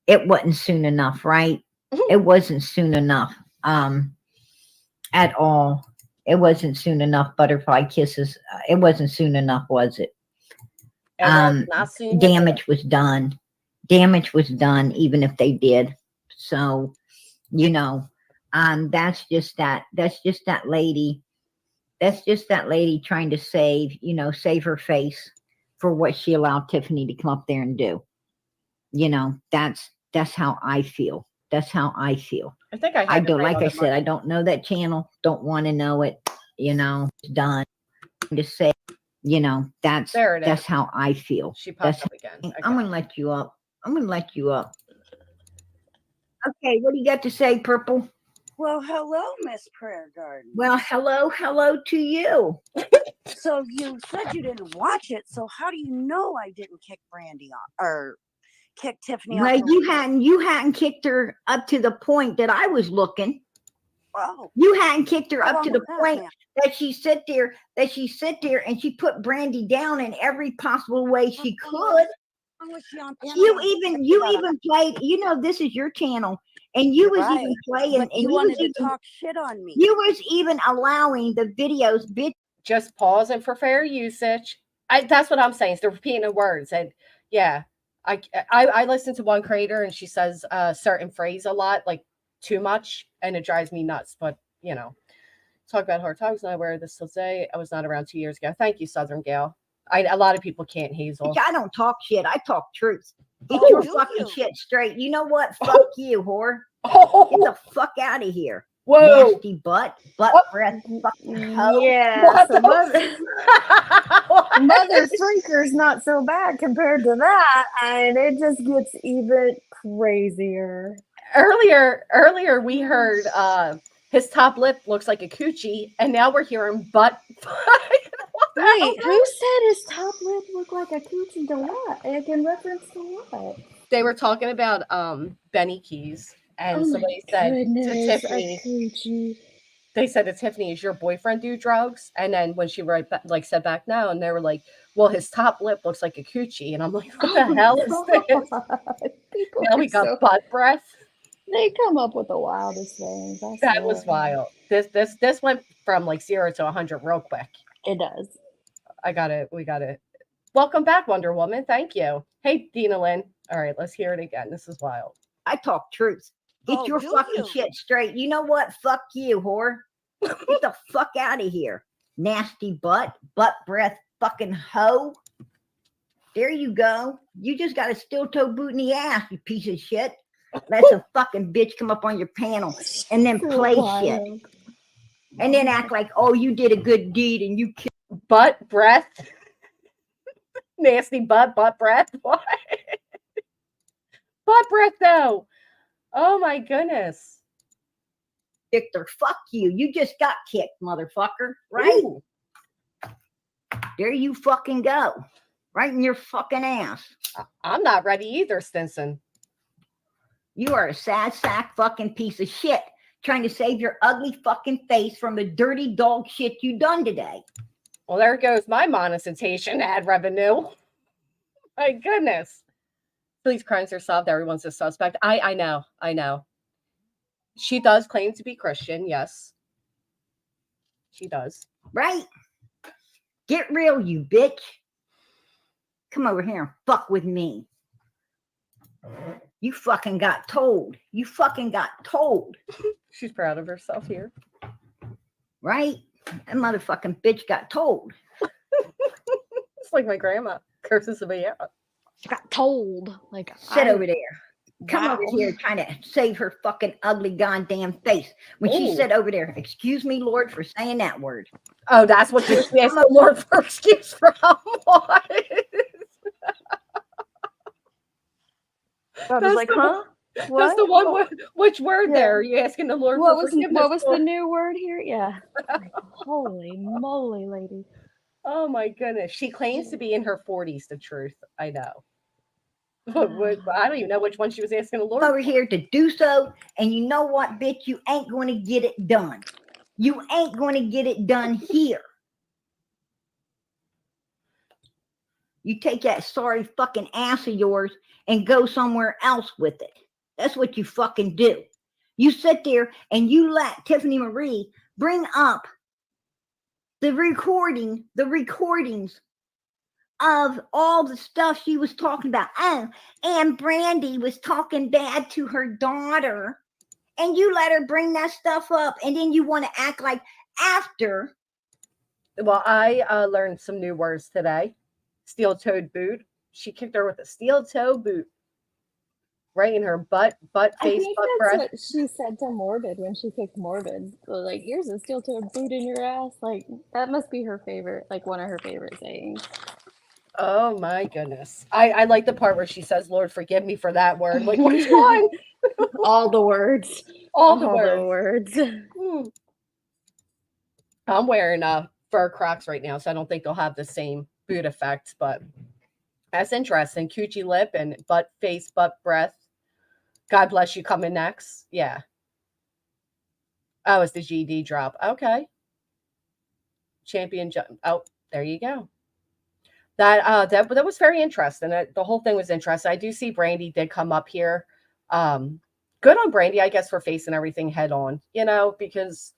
it wasn't soon enough, right? It wasn't soon enough at all. It wasn't soon enough. Butterfly kisses. It wasn't soon enough, was it? Not soon damage was done. Damage was done, even if they did. So, you know, that's just that lady. That's just that lady trying to save her face for what she allowed Tiffany to come up there and do. You know, that's how I feel. That's how I feel. I think I don't, like I said, I don't know that channel. Don't want to know it. You know, it's done. To say, you know, that's how I feel. She popped up again. Okay. I'm gonna let you up. Okay, what do you got to say, Purple? Well, hello, Miss Prayer Garden. Well, hello to you. So you said you didn't watch it, so how do you know I didn't kick Brandi off or kick Tiffany off? Well, you hadn't kicked her up to the point that I was looking. Oh. You hadn't kicked her up to the point that she sit there and she put Brandi down in every possible way she could. You even played, you know, this is your channel, and you was even playing, and you wanted to talk shit on me. You was even allowing the videos. Just pausing for fair usage. That's what I'm saying. It's the repeating of words, and yeah, I listen to one creator, and she says a certain phrase a lot, like too much, and it drives me nuts. But you know, talk about hard times. And I wear this today. I was not around 2 years ago. Thank you, Southern Gal. A lot of people can't, Hazel. I don't talk shit. I talk truth. Get your fucking shit straight. You know what? Fuck you, whore. Get the fuck out of here. Whoa. Nasty butt breath. Fucking hoe. Yeah. So mother freaker's not so bad compared to that, and it just gets even crazier. Earlier we heard his top lip looks like a coochie, and now we're hearing butt. Wait, who said his top lip looked like a coochie? To what? Like in reference to what? They were talking about Benny Keys, and somebody said to Tiffany, they said to Tiffany, "Is your boyfriend do drugs?" And then when she said back no, and they were like, well, his top lip looks like a coochie. And I'm like, what the hell is this? People Now are we got so, butt breath. they come up with the wildest things. I That was swear. wild. This went from like 0 to 100 real quick. It does. I got it. We got it. Welcome back, Wonder Woman. Thank you. Hey, Dina Lynn. All right, let's hear it again. This is wild. I talk truth. Get Oh, your do fucking you? shit straight. You know what? Fuck you, whore. Get the fuck out of here. Nasty butt breath, fucking hoe. There you go. You just got a steel toe boot in the ass, you piece of shit. Let some fucking bitch come up on your panel and then play shit. And then act like, oh, you did a good deed and you killed. Butt breath. Nasty butt breath. What? Butt breath, though. Oh my goodness. Victor, fuck you. You just got kicked, motherfucker. Right? Ooh. There you fucking go. Right in your fucking ass. I'm not ready either, Stinson. You are a sad sack fucking piece of shit trying to save your ugly fucking face from the dirty dog shit you done today. Well, there goes my monetization ad revenue. My goodness. Police crimes are solved. Everyone's a suspect. I know. She does claim to be Christian. Yes. She does. Right? Get real, you bitch. Come over here and fuck with me. You fucking got told. You fucking got told. She's proud of herself here. Right? That motherfucking bitch got told. It's like my grandma curses me out. I got told. Like, Sit over there. Come Wow. over here trying to save her fucking ugly goddamn face. When she Ooh. said over there, excuse me, Lord, for saying that word. Oh, that's what you asked the Lord for excuse from. What? I was That's like, the huh? That's What? the one. Which word Yeah. there? Are you asking the Lord What for was forgiveness? what was for? the new word here? Yeah. Like, holy moly, lady. Oh my goodness. She claims to be in her 40s, the truth. I know. But I don't even know which one she was asking the Lord Over for. here to do so, and you know what, bitch? You ain't going to get it done. You ain't going to get it done here. You take that sorry fucking ass of yours and go somewhere else with it. That's what you fucking do. You sit there and you let Tiffany Marie bring up the recordings of all the stuff she was talking about. Oh, and Brandi was talking bad to her daughter. And you let her bring that stuff up. And then you want to act like after. Well, I learned some new words today. Steel-toed boot. She kicked her with a steel-toe boot. Right in her butt I face, think butt that's breath. what she said to Morbid when she picked Morbid. So, like, here's a steel-toed boot in your ass. Like, that must be her favorite, like one of her favorite sayings. Oh my goodness. I like the part where she says, Lord, forgive me for that word. Like, which one? All the words. All the words. I'm wearing fur Crocs right now, so I don't think they'll have the same boot effect, but that's interesting. Coochie lip and butt face, butt breath. God bless you coming next. Yeah. Oh, it's the GD drop. Okay. Champion jump. Oh, there you go. That was very interesting. The whole thing was interesting. I do see Brandi did come up here. Good on Brandi, I guess, for facing everything head on, because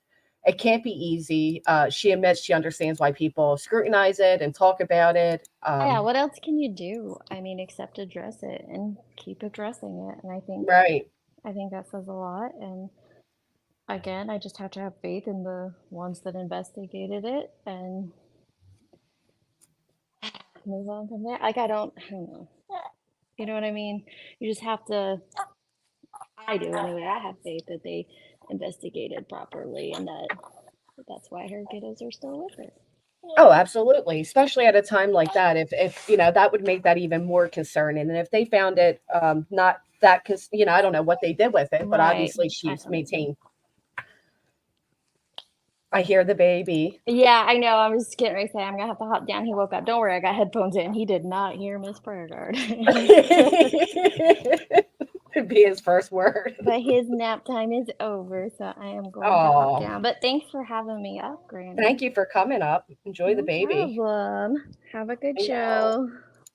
it can't be easy. She admits she understands why people scrutinize it and talk about it. Yeah, what else can you do? I mean, except address it and keep addressing it. And I think that says a lot. And again, I just have to have faith in the ones that investigated it and move on from there. Like, I don't know. You know what I mean? You just have to, I do anyway. I have faith that they investigated properly and that's why her kiddos are still with her. Oh, absolutely. Especially at a time like that. If that would make that even more concerning. And if they found it not that, because, I don't know what they did with it, but Right. obviously she's maintained. I hear the baby. Yeah, I know. I'm just getting ready to say I'm gonna have to hop down. He woke up. Don't worry, I got headphones in. He did not hear Miss Prayer Guard. It'd be his first word. But his nap time is over, so I am going to hop Oh, down. But thanks for having me up, Granny. thank you for coming up. Enjoy the No baby. problem. Have a good I know. show.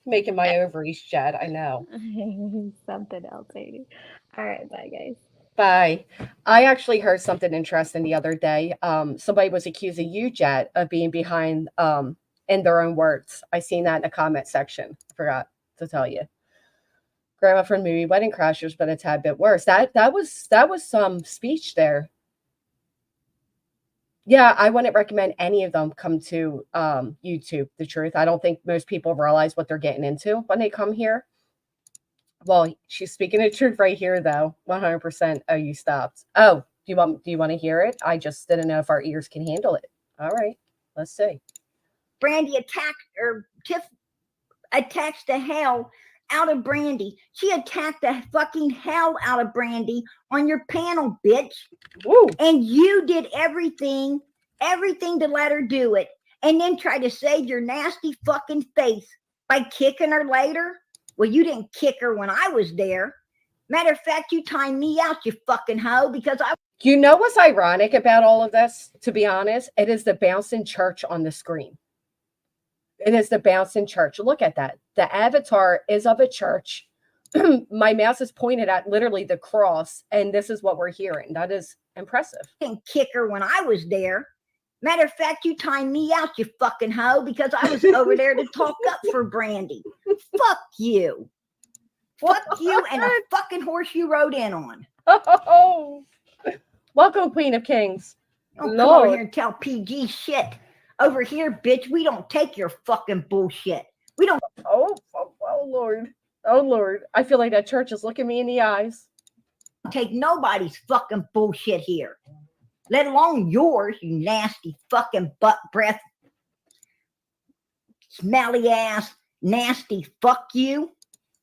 Making my ovaries shed. I know. Something else, Sadie. All right, bye, guys. Bye. I actually heard something interesting the other day. Somebody was accusing you, Jet, of being behind in their own words. I seen that in the comment section. I forgot to tell you. Grandma from movie Wedding Crashers, but a tad bit worse. That was some speech there. Yeah, I wouldn't recommend any of them come to YouTube. The truth, I don't think most people realize what they're getting into when they come here. Well, she's speaking the truth right here, though. 100%. Oh, you stopped. Oh, do you want to hear it? I just didn't know if our ears can handle it. All right, let's see. Brandi attacks the hell out of Brandi. She attacked the fucking hell out of Brandi on your panel, bitch. Woo. And you did everything to let her do it, and then try to save your nasty fucking face by kicking her later. Well, you didn't kick her when I was there. Matter of fact, you timed me out, you fucking hoe, because I. You know what's ironic about all of this? To be honest, it is the bouncing church on the screen. It is the bouncing church. Look at that. The avatar is of a church. My mouse is pointed at literally the cross, and this is what we're hearing. That is impressive. Didn't kick her when I was there. Matter of fact, you timed me out, you fucking hoe, because I was over there to talk up for Brandi. Fuck you. Fuck you and a fucking horse you rode in on. Oh, welcome, Queen of Kings. Don't come over here and tell PG shit. Over here, bitch, we don't take your fucking bullshit. We don't. Oh, Lord. Oh, Lord. I feel like that church is looking me in the eyes. Take nobody's fucking bullshit here. Let alone yours, you nasty fucking butt breath. Smelly ass, nasty fuck you.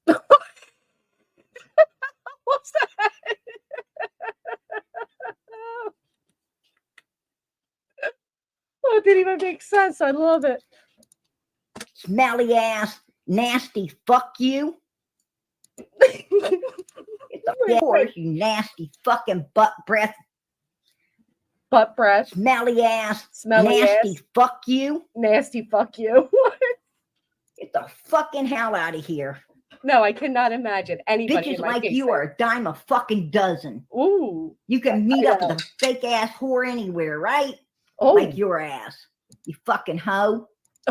What's that? Oh, it didn't even make sense. I love it. Smelly ass, nasty fuck you. It's a horse, you nasty fucking butt breath. Butt breath. Smelly ass, Smelly nasty ass. fuck you. Nasty fuck you. Get the fucking hell out of here. No, I cannot imagine anybody. Bitches like you are a dime a fucking dozen. Ooh. You can meet up with a fake ass whore anywhere, right? Oh. Like your ass. You fucking hoe.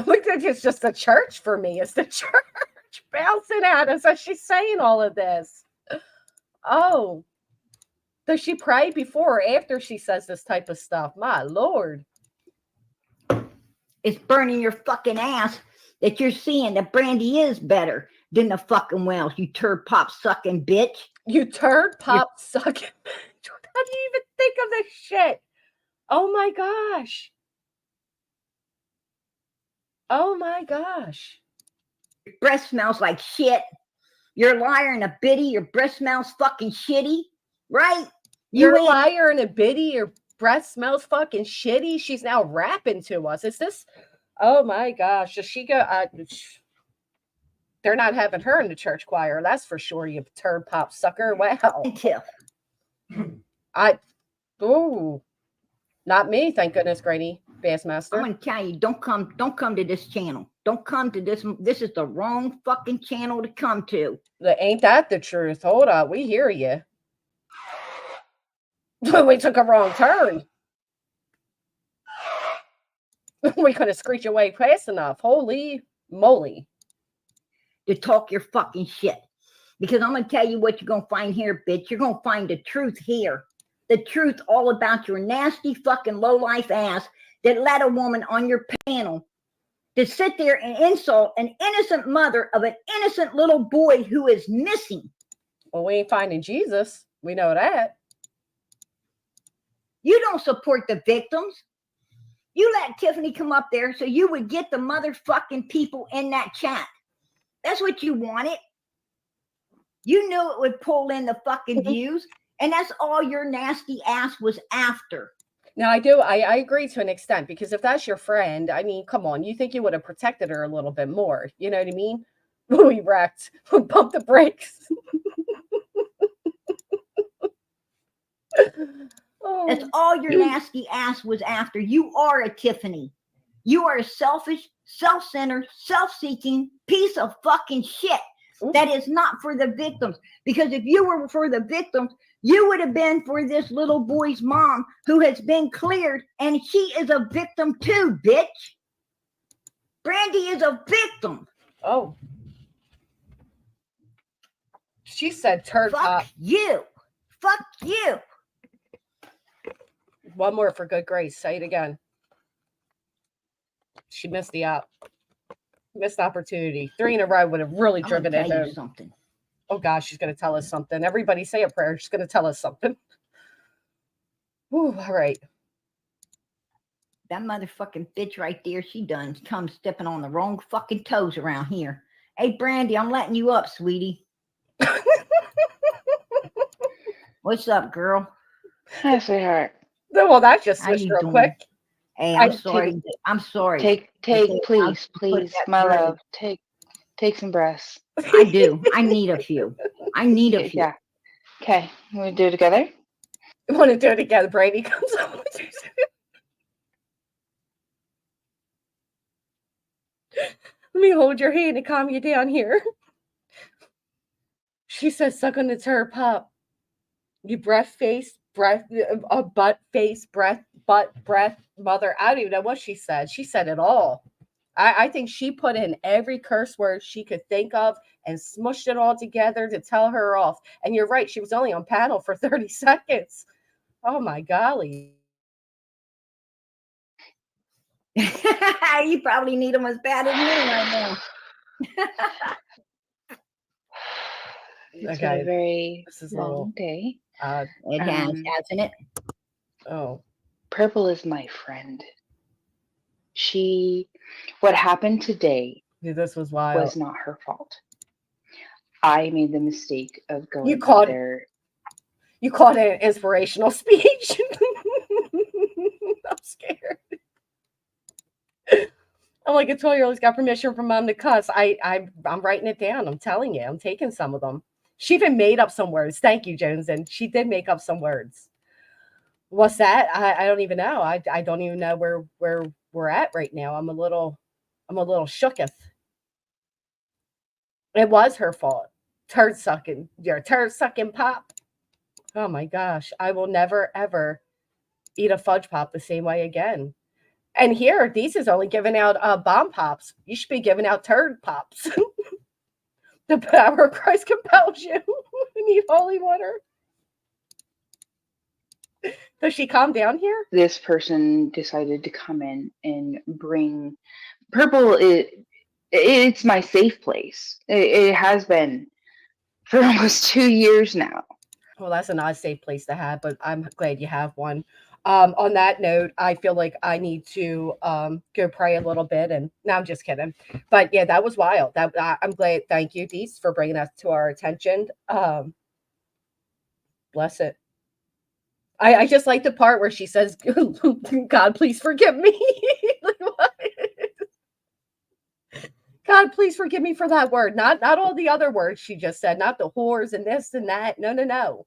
Look, it's just the church for me. It's the church bouncing at us as she's saying all of this. Oh. Does she pray before or after she says this type of stuff? My Lord. It's burning your fucking ass that you're seeing that Brandi is better than the fucking Wells, you turd pop sucking bitch. You turd pop sucking bitch. How do you even think of this shit? Oh my gosh. Oh my gosh. Your breath smells like shit. You're a liar and a biddy. Your breath smells fucking shitty, right? You're a liar and a biddy. Your breath smells fucking shitty. She's now rapping to us. Is this? Oh my gosh. Does she go? They're not having her in the church choir. That's for sure. You turd pop sucker. Wow. Ooh. Not me, thank goodness, Grady Bassmaster. I'm gonna tell you, don't come to this channel. Don't come to this. This is the wrong fucking channel to come to. Ain't that the truth? Hold up, we hear you. We took a wrong turn. We couldn't screech away fast enough. Holy moly. To talk your fucking shit. Because I'm gonna tell you what you're gonna find here, bitch. You're gonna find the truth here. The truth all about your nasty fucking low-life ass that let a woman on your panel to sit there and insult an innocent mother of an innocent little boy who is missing. Well, we ain't finding Jesus. We know that. You don't support the victims. You let Tiffany come up there so you would get the motherfucking people in that chat. That's what you wanted. You knew it would pull in the fucking views. And that's all your nasty ass was after. No, I do. I agree to an extent, because if that's your friend, I mean, come on, you think you would have protected her a little bit more. You know what I mean? We wrecked. Pump the brakes. That's Oh. all your nasty ass was after. You are a Tiffany. You are a selfish, self-centered, self-seeking piece of fucking shit that is not for the victims. Because if you were for the victims, you would have been for this little boy's mom who has been cleared, and she is a victim too, bitch. Brandi is a victim. Oh. She said turd Fuck pop. you. Fuck you. One more for good grace. Say it again. She missed the missed opportunity. 3 in a row would have really I'm gonna driven it tell you home. something. Oh gosh, she's gonna tell us something. Everybody say a prayer. She's gonna tell us something. Ooh, all right. That motherfucking bitch right there, she done come stepping on the wrong fucking toes around here. Hey, Brandi, I'm letting you up, sweetie. What's up, girl? Hi, sweetheart. Well, that just How switched you real doing? quick. Hey, I'm sorry. I'm sorry. Take, Okay, please, I'll put please, that my through. love, take some breaths. I do. I need a few. I need a few. Yeah. Okay, we do it together. You want to do it again? Brady comes up with you. Let me hold your hand and calm you down here. She says, suck on the turd pop. You breath face, breath, butt face, breath, butt, breath, mother. I don't even know what she said. She said it all. I think she put in every curse word she could think of and smushed it all together to tell her off. And you're right, she was only on panel for 30 seconds. Oh my golly. You probably need them as bad as me right now. It's been a very this is long day. It has, hasn't it? Oh. Purple is my friend. What happened today Dude, this was wild. was not her fault. I made the mistake of going You called there. You called it an inspirational speech. I'm scared. I'm like a 12-year-old's got permission from mom to cuss. I'm writing it down. I'm telling you, I'm taking some of them. She even made up some words. Thank you, Jones. And she did make up some words. What's that? I don't even know. I don't even know where we're at right now. I'm a little shooketh. It was her fault. Turd sucking. You're a turd sucking pop. Oh my gosh. I will never ever eat a fudge pop the same way again. And here, these is only giving out bomb pops. You should be giving out turd pops. The power of Christ compels you. You need holy water. Does she calm down here? This person decided to come in and bring Purple. It's my safe place. It has been for almost 2 years now. Well, that's an odd safe place to have, but I'm glad you have one. On that note, I feel like I need to go pray a little bit. And no, I'm just kidding. But yeah, that was wild. I'm glad. Thank you, Dees, for bringing that to our attention. Bless it. I just like the part where she says, God, please forgive me. Like, what? God, please forgive me for that word. Not all the other words she just said, not the whores and this and that. No.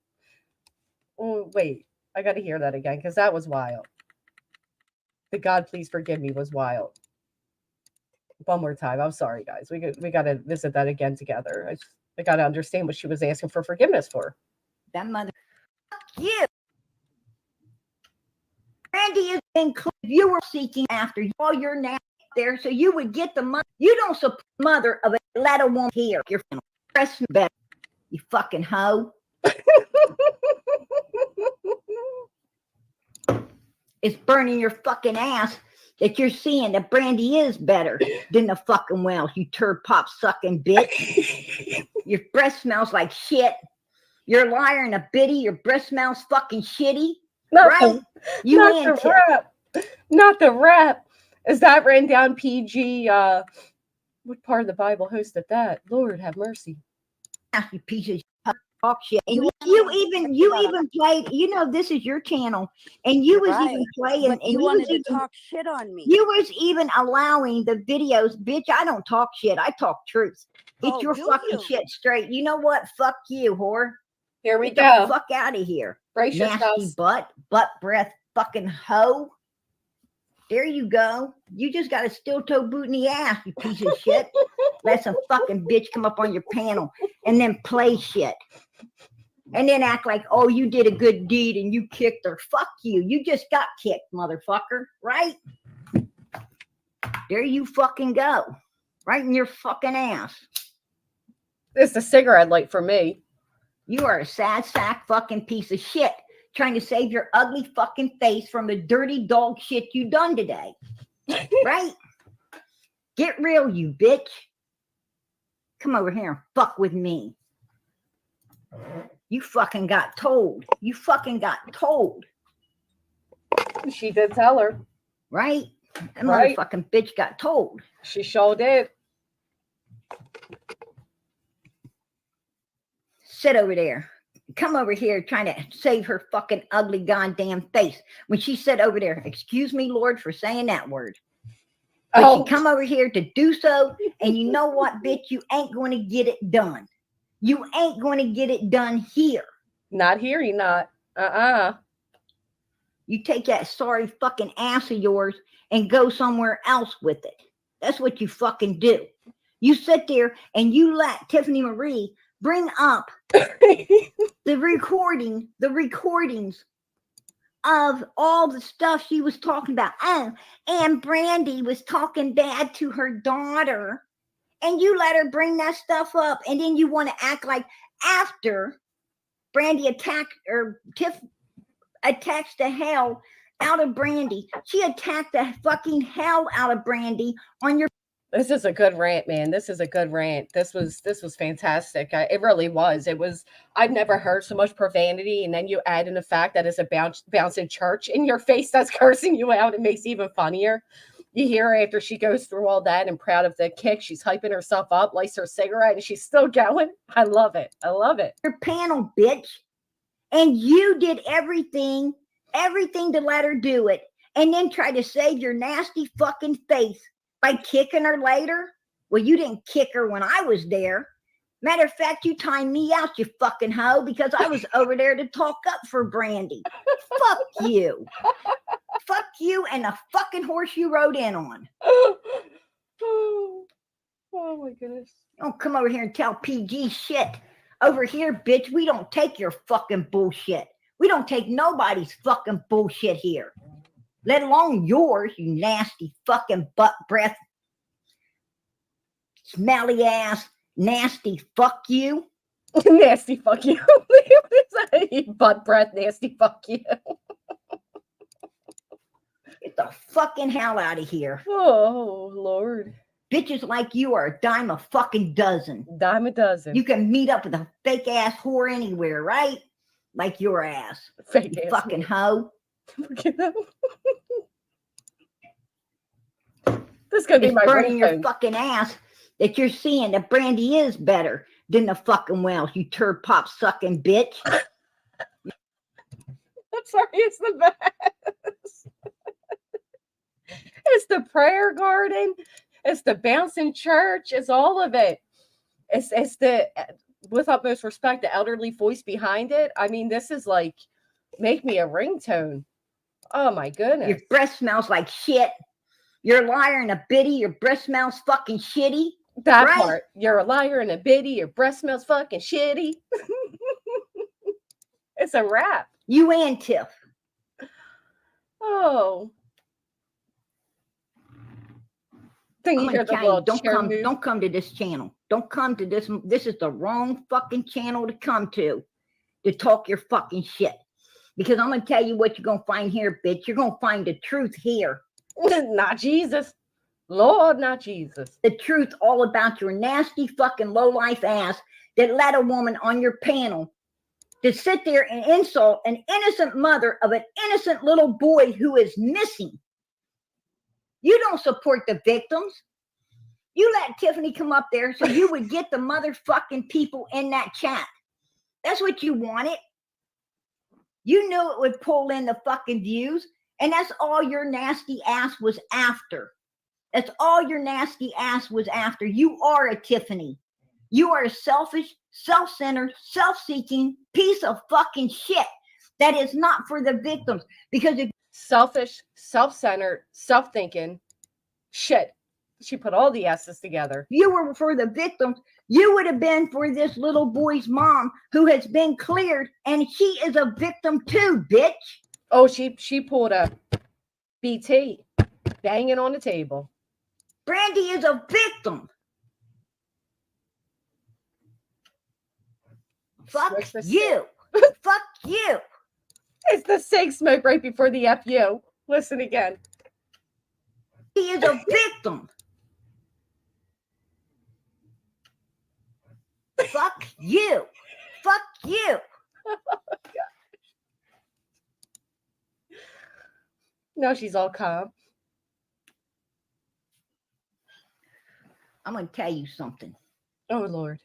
Oh, wait, I got to hear that again because that was wild. The God, please forgive me was wild. One more time. I'm sorry, guys. We got to visit that again together. I got to understand what she was asking for forgiveness for. That mother. You. Brandi has been clear. You were seeking after all your now there, so you would get the money. You don't support the mother of a let a woman here. You're press better. You fucking hoe. It's burning your fucking ass that you're seeing that Brandi is better than the fucking Wells, you turd pop sucking bitch. Your breath smells like shit. You're a liar and a biddy. Your breath smells fucking shitty. Right? You not the rap. Not the rap. Is that written down PG? What part of the Bible hosted that? Lord have mercy. You piece of talk shit. And you even played, you know, this is your channel. And you was even playing. But you wanted to talk shit on me. You was even allowing the videos. Bitch, I don't talk shit. I talk truth. Get your fucking shit straight. You know what? Fuck you, whore. Here we Get go. the fuck out of here. Brace Nasty yourselves. butt breath, fucking hoe. There you go. You just got a steel toe boot in the ass, you piece of shit. Let some fucking bitch come up on your panel and then play shit. And then act like, oh, you did a good deed and you kicked her. Fuck you. You just got kicked, motherfucker. Right? There you fucking go. Right in your fucking ass. It's a cigarette light for me. You are a sad sack fucking piece of shit trying to save your ugly fucking face from the dirty dog shit you done today. Right? Get real, you bitch. Come over here and fuck with me. You fucking got told. You fucking got told. She did tell her. Right? That Right. motherfucking bitch got told. She sure did. Sit over there. Come over here trying to save her fucking ugly goddamn face. When she said over there, excuse me, Lord, for saying that word. But she come over here to do so, and you know what, bitch? You ain't going to get it done. You ain't going to get it done here. Not here, you not. You take that sorry fucking ass of yours and go somewhere else with it. That's what you fucking do. You sit there and you let Tiffany Marie bring up the recordings of all the stuff she was talking about. Oh, and Brandi was talking bad to her daughter. And you let her bring that stuff up. And then you want to act like after Brandi attacked or Tiff attacks the hell out of Brandi. She attacked the fucking hell out of Brandi on your. This is a good rant, man. This is a good rant. This was fantastic. It really was. It was. I've never heard so much profanity, and then you add in the fact that it's a bouncing church in your face that's cursing you out. It makes it even funnier. You hear her after she goes through all that and proud of the kick. She's hyping herself up, lights her cigarette, and she's still going. I love it. I love it. Your panel, bitch, and you did everything to let her do it, and then try to save your nasty fucking face by kicking her later. Well, you didn't kick her when I was there. Matter of fact, you timed me out, you fucking hoe, because I was over there to talk up for Brandi. Fuck you. Fuck you and the fucking horse you rode in on. Oh my goodness. Don't come over here and tell PG shit. Over here, bitch, we don't take your fucking bullshit. We don't take nobody's fucking bullshit here. Let alone yours, you nasty fucking butt breath. Smelly ass, nasty fuck you. Nasty fuck you. Butt breath, nasty fuck you. Get the fucking hell out of here. Oh, Lord. Bitches like you are a dime a fucking dozen. Dime a dozen. You can meet up with a fake ass whore anywhere, right? Like your ass. Fake you ass fucking hoe. This is going to be my burning ringtone. Your fucking ass that you're seeing that Brandi is better than the fucking Wells, you turd pop sucking bitch. I'm sorry, it's the best. It's the prayer garden. It's the bouncing church. It's all of it. It's the, with utmost respect, the elderly voice behind it. I mean, this is like, make me a ringtone. Oh my goodness. Your breath smells like shit. You're a liar and a biddy. Your breath smells fucking shitty. That right? part. You're a liar and a biddy. Your breath smells fucking shitty. It's a wrap. You and Tiff. Oh. Think you hear the little don't come to this channel. Don't come to this. This is the wrong fucking channel to come to talk your fucking shit. Because I'm going to tell you what you're going to find here, bitch. You're going to find the truth here. Not Jesus. Lord, not Jesus. The truth all about your nasty fucking low-life ass that let a woman on your panel to sit there and insult an innocent mother of an innocent little boy who is missing. You don't support the victims. You let Tiffany come up there so you would get the motherfucking people in that chat. That's what you wanted. You knew it would pull in the fucking views, and that's all your nasty ass was after. That's all your nasty ass was after. You are a Tiffany. You are a selfish, self-centered, self-seeking piece of fucking shit That is not for the victims, because if Selfish, self-centered, self-thinking shit. She put all the S's together. you were for the victims, you would have been for this little boy's mom who has been cleared, and she is a victim too, bitch. Oh, she pulled a BT, banging on the table. Brandi is a victim. Fuck you. Fuck you. It's the cig smoke right before the FU. Listen again. He is a victim. Fuck you. Fuck you. Now she's all calm. I'm going to tell you something. Oh, Lord.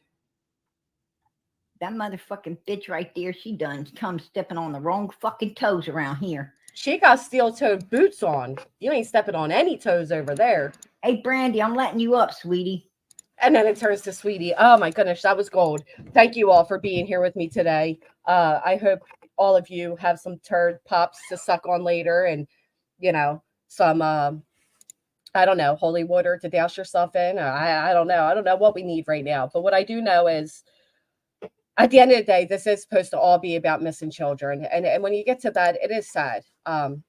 That motherfucking bitch right there, she done come stepping on the wrong fucking toes around here. She got steel-toed boots on. You ain't stepping on any toes over there. Hey, Brandi, I'm letting you up, sweetie. And then it turns to Sweetie. Oh, my goodness, that was gold. Thank you all for being here with me today. I hope all of you have some turd pops to suck on later and, you know, some, I don't know, holy water to douse yourself in. I don't know. I don't know what we need right now. But what I do know is, at the end of the day, this is supposed to all be about missing children. And when you get to that, it is sad.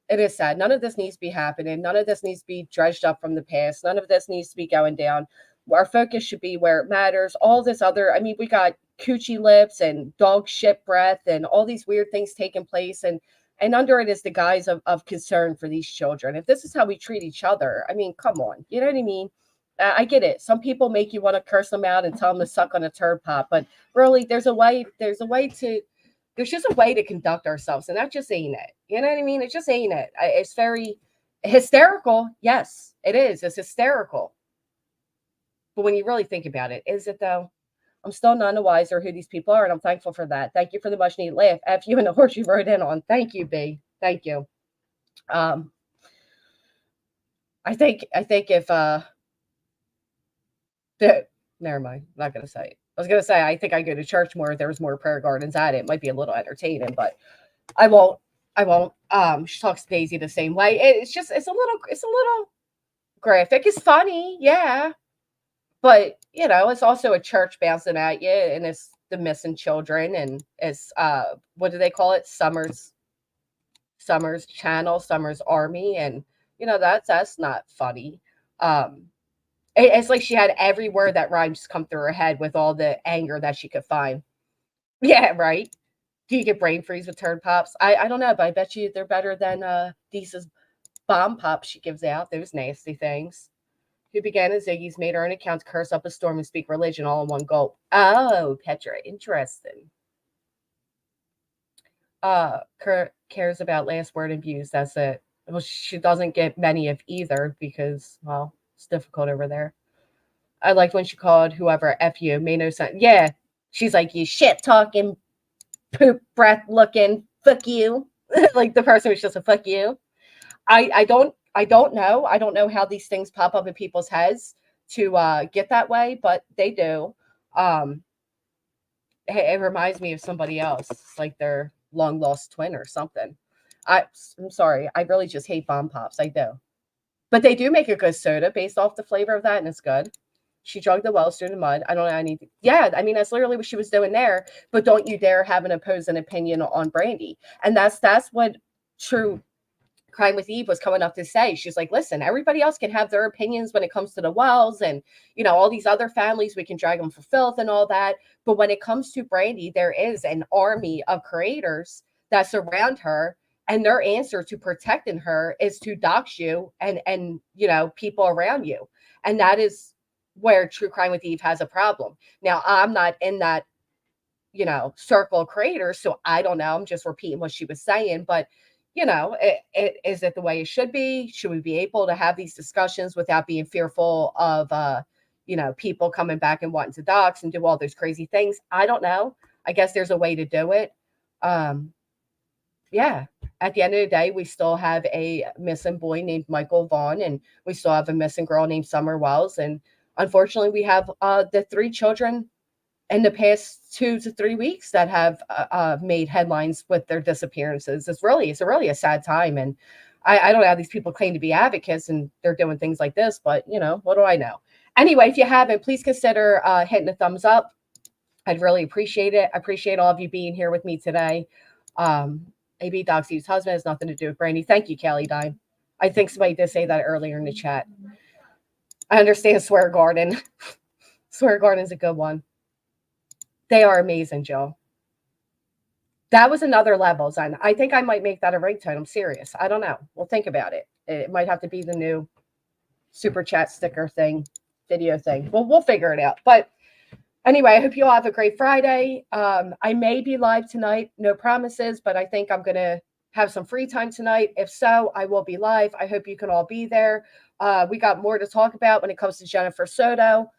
It is sad. None of this needs to be happening. None of this needs to be dredged up from the past. None of this needs to be going down. Our focus should be where it matters. All this other, I mean, we got coochie lips and dog shit breath and all these weird things taking place. And under it is the guise of concern for these children. If this is how we treat each other, I mean, come on. You know what I mean? I get it. Some people make you want to curse them out and tell them to suck on a turd pop, but really, there's just a way to conduct ourselves, and that just ain't it. You know what I mean? It just ain't it. It's very hysterical. Yes, it is. It's hysterical. But when you really think about it, is it though? I'm still none the wiser who these people are, and I'm thankful for that. Thank you for the much needed laugh. F you and the horse you rode in on. Thank you, B. Thank you. I think if never mind. I'm not gonna say it. I was gonna say I think I go to church more if there was more prayer gardens at it. It might be a little entertaining, but I won't. She talks to Daisy the same way. It's a little graphic. It's funny, yeah. But you know, it's also a church bouncing at you, and it's the missing children, and it's what do they call it? Summer's channel, Summer's army, and you know that's not funny. It's like she had every word that rhymes come through her head with all the anger that she could find. Yeah, right. Do you get brain freeze with turd pops? I don't know, but I bet you they're better than Deesa's bomb pops she gives out. Those nasty things. Who began as Ziggy's made her own account to curse up a storm and speak religion all in one gulp. Oh, Petra, interesting. Cares about last word and views. That's it. Well, she doesn't get many of either because, well, it's difficult over there. I liked when she called whoever F you. Made no sense. Yeah. She's like, you shit talking, poop breath looking, fuck you. Like the person was just a fuck you. I don't know. I don't know how these things pop up in people's heads to get that way, but they do. It reminds me of somebody else. It's like their long lost twin or something. I'm sorry. I really just hate bomb pops. I do. But they do make a good soda based off the flavor of that, and it's good. She drugged the wells through the mud. I don't know. Yeah, I mean, that's literally what she was doing there. But don't you dare have an opposing opinion on Brandi. And that's what true Crime with Eve was coming up to say. She's like, listen, everybody else can have their opinions when it comes to the wells and, you know, all these other families, we can drag them for filth and all that. But when it comes to Brandi, there is an army of creators that surround her. And their answer to protecting her is to dox you and you know, people around you. And that is where True Crime with Eve has a problem. Now, I'm not in that, you know, circle of creators, so I don't know. I'm just repeating what she was saying. But, you know, is it the way it should be? Should we be able to have these discussions without being fearful of, you know, people coming back and wanting to dox and do all those crazy things? I don't know. I guess there's a way to do it. Yeah. At the end of the day, we still have a missing boy named Michael Vaughn, and we still have a missing girl named Summer Wells. And unfortunately, we have the 3 children in the past 2 to 3 weeks that have made headlines with their disappearances. It's really a sad time. And I don't know how these people claim to be advocates and they're doing things like this, but what do I know? Anyway, if you haven't, please consider hitting a thumbs up. I'd really appreciate it. I appreciate all of you being here with me today. AB Doxy's husband has nothing to do with Brandi. Thank you, Kelly Dime. I think somebody did say that earlier in the chat. I understand Swear Garden. Swear Garden's a good one. They are amazing, Joe. That was another level, Zen. I think I might make that a ringtone. I'm serious. I don't know. We'll think about it. It might have to be the new super chat sticker thing, video thing. We'll figure it out. But anyway, I hope you all have a great Friday. I may be live tonight. No promises, but I think I'm going to have some free time tonight. If so, I will be live. I hope you can all be there. We got more to talk about when it comes to Jennifer Soto,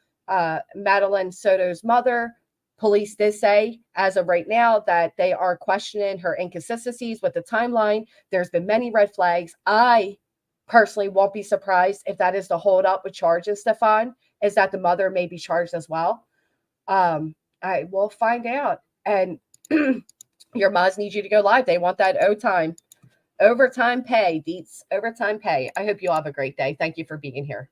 Madeline Soto's mother. Police did say, as of right now, that they are questioning her inconsistencies with the timeline. There's been many red flags. I personally won't be surprised if that is the hold up with charges, Stefan, is that the mother may be charged as well. I will find out. And your moms need you to go live. They want that overtime pay, Deets, overtime pay. I hope you all have a great day. Thank you for being here.